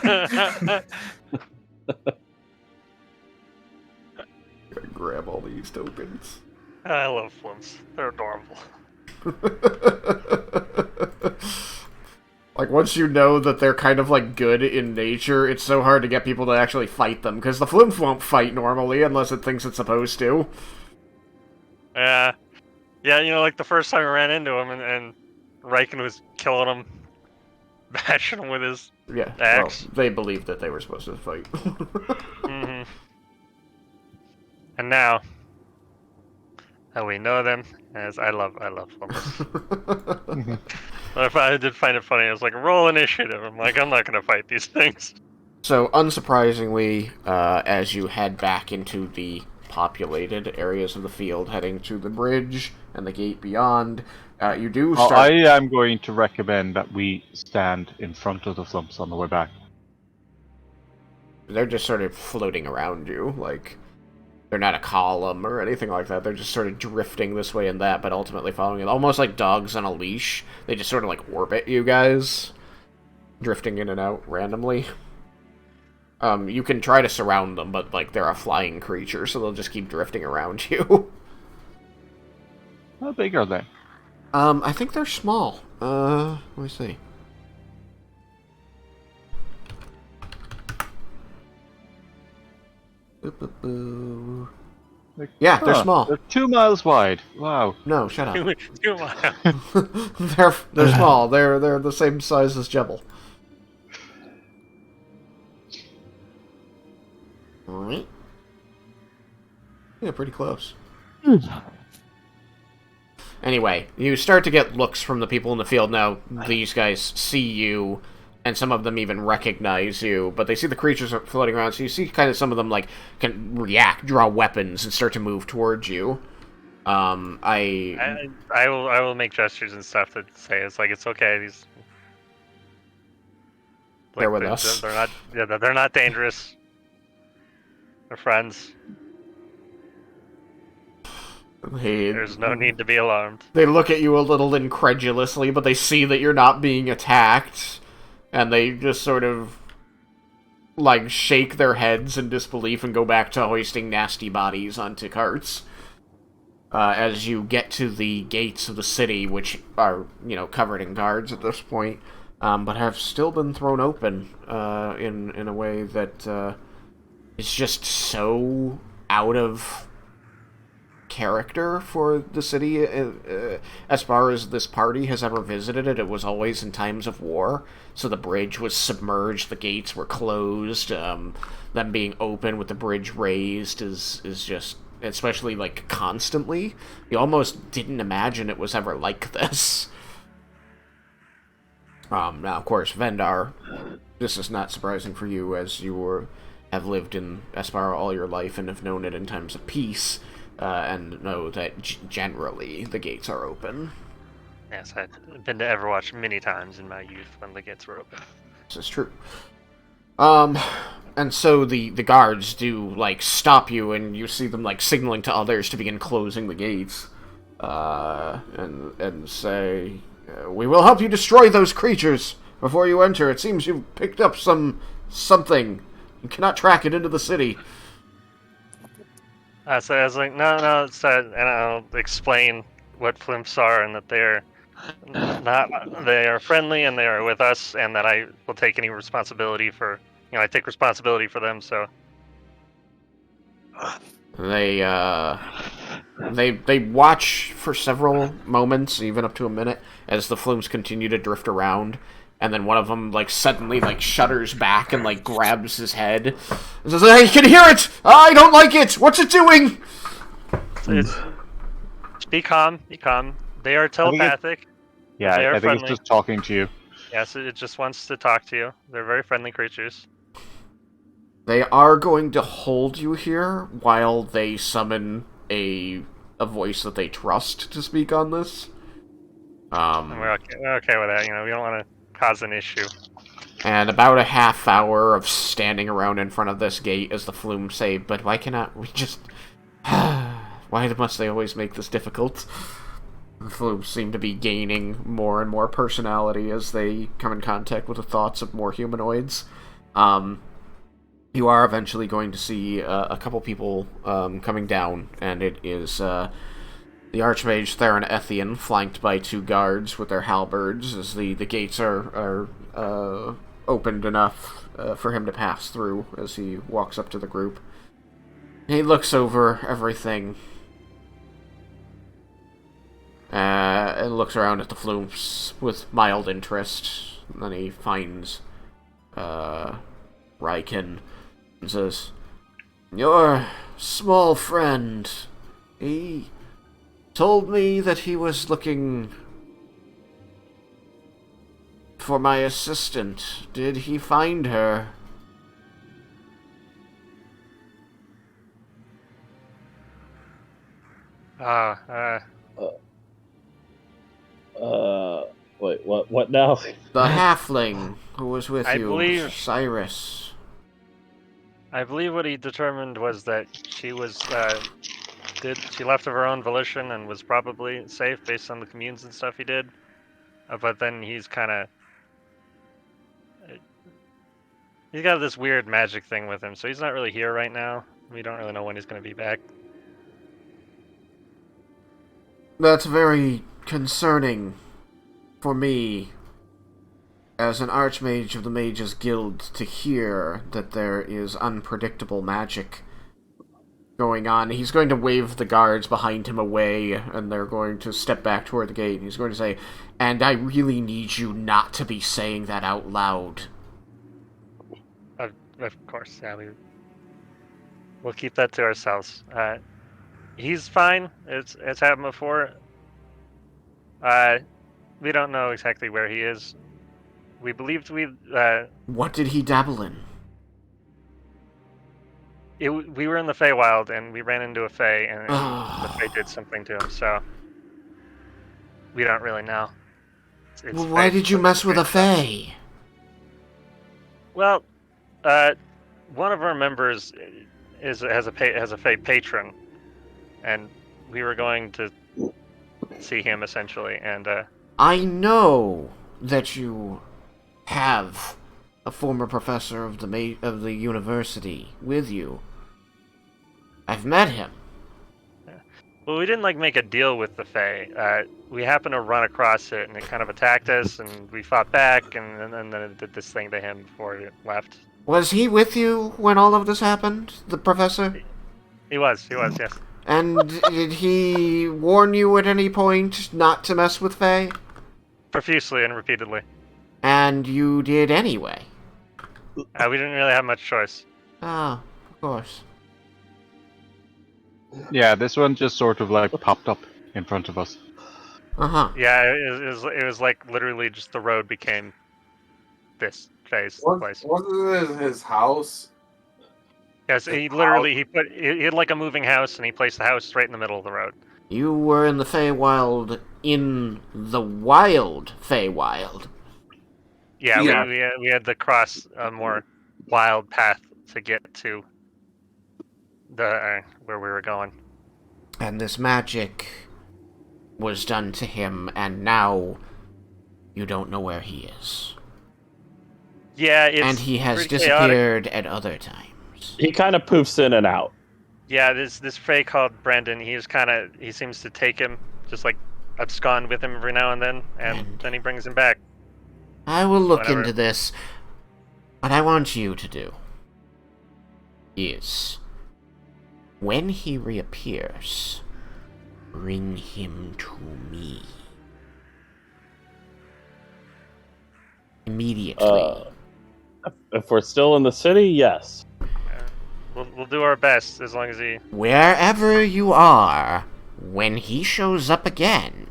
Gotta grab all these tokens. I love flumps. They're adorable. Like, once you know that they're kind of, like, good in nature, it's so hard to get people to actually fight them, because the Flume won't fight normally unless it thinks it's supposed to. Yeah, you know, like the first time I ran into him and Riken was killing him, bashing him with his axe. Well, they believed that they were supposed to fight. Mm-hmm. And now, we know them as I love flumps. I did find it funny. I was like, roll initiative. I'm like, I'm not gonna fight these things. So, unsurprisingly, as you head back into the populated areas of the field, heading to the bridge and the gate beyond, you do start... I am going to recommend that we stand in front of the flumps on the way back. They're just sort of floating around you, like... They're not a column or anything like that. They're just sort of drifting this way and that, but ultimately following it. Almost like dogs on a leash. They just sort of, like, orbit you guys. Drifting in and out randomly. You can try to surround them, but, like, they're a flying creature, so they'll just keep drifting around you. How big are they? I think they're small. Let me see. Yeah, they're small. They're 2 miles wide. Wow. No, shut up. 2 miles. They're small. They're the same size as Jebel. Alright. Yeah, pretty close. Anyway, you start to get looks from the people in the field now. These guys see you, and some of them even recognize you, but they see the creatures floating around, so you see kind of some of them, like, can react, draw weapons, and start to move towards you. I will make gestures and stuff that say it's like, it's okay, these... Like, they're with us. They're not dangerous. They're friends. There's no need to be alarmed. They look at you a little incredulously, but they see that you're not being attacked, and they just sort of, like, shake their heads in disbelief and go back to hoisting nasty bodies onto carts. As you get to the gates of the city, which are, covered in guards at this point, but have still been thrown open in a way that is just so out of character for the city. As far as this party has ever visited it, it was always in times of war. So the bridge was submerged, the gates were closed. Them being open with the bridge raised is just, especially like constantly. You almost didn't imagine it was ever like this. Now, of course, Vendar, this is not surprising for you, as you have lived in Espara all your life and have known it in times of peace, and know that generally the gates are open. Yes, I've been to Everwatch many times in my youth when the gates were open. This is true. And so the guards do, like, stop you, and you see them, like, signaling to others to begin closing the gates, and say, we will help you destroy those creatures before you enter. It seems you've picked up something. You cannot track it into the city. So I was like, no, and I'll explain what flimps are and that they are friendly and they are with us, and that I will take any responsibility for, I take responsibility for them, so. They watch for several moments, even up to a minute, as the flumes continue to drift around, and then one of them, like, suddenly, like, shudders back and, like, grabs his head and says, I can hear it! I don't like it! What's it doing? Be calm, be calm. They are telepathic. Yeah, They are I think friendly. it's just talking to you. Yes, it just wants to talk to you. They're very friendly creatures. They are going to hold you here while they summon a voice that they trust to speak on this. And we're okay with that, we don't want to cause an issue. And about a half hour of standing around in front of this gate as the flumes say, but why cannot we just... why must they always make this difficult? The flumes seem to be gaining more and more personality as they come in contact with the thoughts of more humanoids. You are eventually going to see a couple people coming down, and it is the Archmage Theron Ethian, flanked by two guards with their halberds, as the gates are opened enough for him to pass through as he walks up to the group. He looks over everything and looks around at the flumes with mild interest. And then he finds Ryken and says, your small friend, he told me that he was looking for my assistant. Did he find her? Wait, what now? The halfling who was with I you, believe- Cyrus. I believe what he determined was that she was, she left of her own volition and was probably safe based on the communes and stuff he did. But then he's kind of... He's got this weird magic thing with him, so he's not really here right now. We don't really know when he's going to be back. That's very concerning for me, as an Archmage of the Mages Guild, to hear that there is unpredictable magic going on. He's going to wave the guards behind him away, and they're going to step back toward the gate, and he's going to say, and I really need you not to be saying that out loud. Of course, yeah, we'll keep that to ourselves. He's fine. It's happened before. We don't know exactly where he is. We believed What did he dabble in? we were in the Feywild and we ran into a Fey, and the Fey did something to him. So we don't really know. It's Well, why did you mess with a Fey? Well, one of our members has a Fey patron, and we were going to see him essentially, and I know that you have a former professor of the university with you. I've met him. well, we didn't like make a deal with the Fae. We happened to run across it, and it kind of attacked us, and we fought back, and then it did this thing to him before it left. Was he with you when all of this happened, the professor? He was, yes. And did he warn you at any point not to mess with Faye? Profusely and repeatedly. And you did anyway? We didn't really have much choice. Ah, of course. Yeah, this one just sort of like popped up in front of us. Uh-huh. Yeah, it was like literally just the road became this place. Wasn't it his house? Yes, he literally he had like a moving house, and he placed the house right in the middle of the road. You were in the Feywild, in the wild Feywild. Yeah, Yeah. we had to cross a more wild path to get to the where we were going. And this magic was done to him, and now you don't know where he is. Yeah, it's And he has pretty chaotic. disappeared at other times. He kind of poofs in and out. Yeah, this Fae called Brendan. He seems to take him, just like abscond with him every now and then then he brings him back. I will look Whatever. into this. What I want you to do is, when he reappears, bring him to me. Immediately. If we're still in the city, yes. We'll do our best as long as he. Wherever you are, when he shows up again,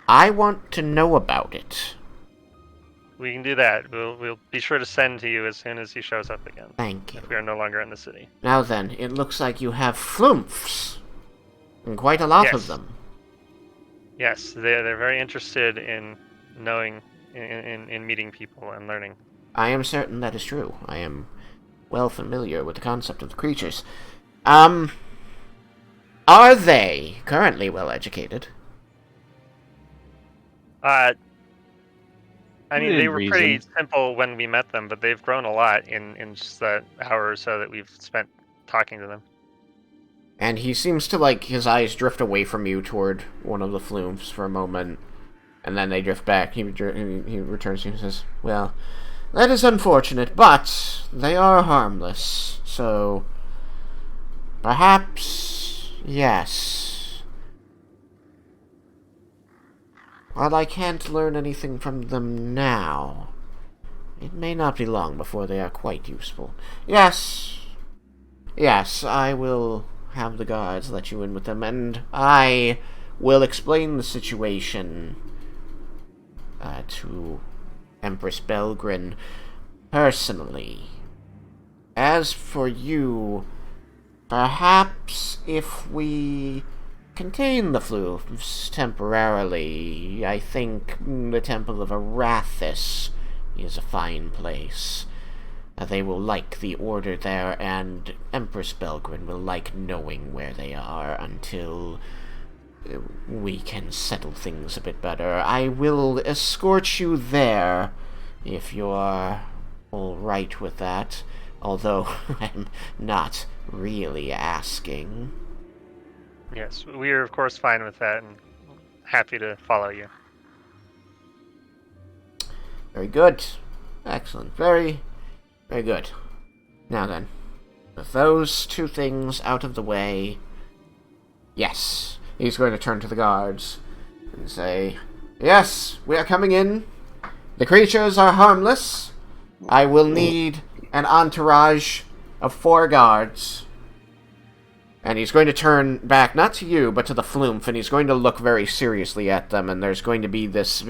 I want to know about it. We can do that. We'll be sure to send to you as soon as he shows up again. Thank you. If we are no longer in the city. Now then, it looks like you have flumphs. And quite a lot of Yes. them. Yes, they're very interested in knowing, in meeting people and learning. I am certain that is true. I am well familiar with the concept of the creatures. Are they currently well educated? I mean, Within they were pretty reason. simple when we met them, but they've grown a lot in just that hour or so that we've spent talking to them. And he seems to, like, his eyes drift away from you toward one of the flumphs for a moment, and then they drift back. He returns to you and says, well, that is unfortunate, but they are harmless, so perhaps, yes. While I can't learn anything from them now, it may not be long before they are quite useful. Yes, I will have the guards let you in with them, and I will explain the situation to Empress Belgrin personally. As for you, perhaps if we contain the flumphs temporarily, I think the Temple of Arathis is a fine place. They will like the order there, and Empress Belgrin will like knowing where they are until we can settle things a bit better. I will escort you there, if you're all right with that, although I'm not really asking. Yes, we are of course fine with that and happy to follow you. Very good. Excellent. Very, very good. Now then, with those two things out of the way, yes, he's going to turn to the guards and say, yes, we are coming in. The creatures are harmless. I will need an entourage of 4 guards. And he's going to turn back, not to you, but to the flumph, and he's going to look very seriously at them, and there's going to be this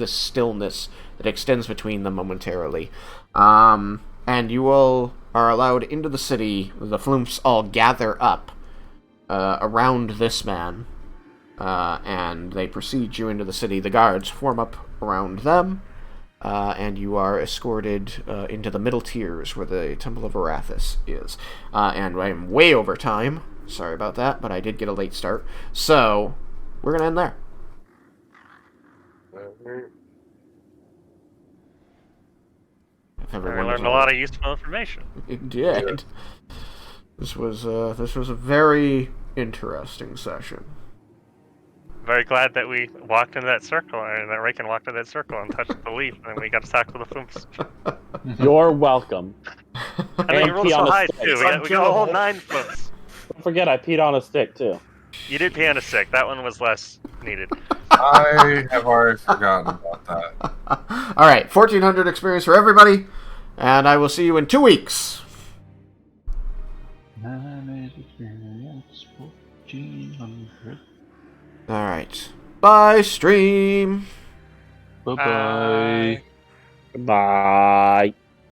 stillness that extends between them momentarily. And you all are allowed into the city. The flumphs all gather up around this man, and they precede you into the city. The guards form up around them, and you are escorted into the middle tiers where the Temple of Arathis is. And I am way over time. Sorry about that, but I did get a late start. So, we're going to end there. If I everyone learned was a lot of useful information. It did. This was a very interesting session. Very glad that we walked into that circle, or that Raken walked into that circle and touched the leaf, and we got to talk to the Foomps. You're welcome. And then you rolled pee so on a high, stick. too. We got a whole 9 Foomps. Don't forget, I peed on a stick, too. You did pee on a stick. That one was less needed. I have already forgotten about that. All right, 1,400 experience for everybody, and I will see you in 2 weeks. Manage experience 1400. All right. Bye, stream. Bye bye. Bye.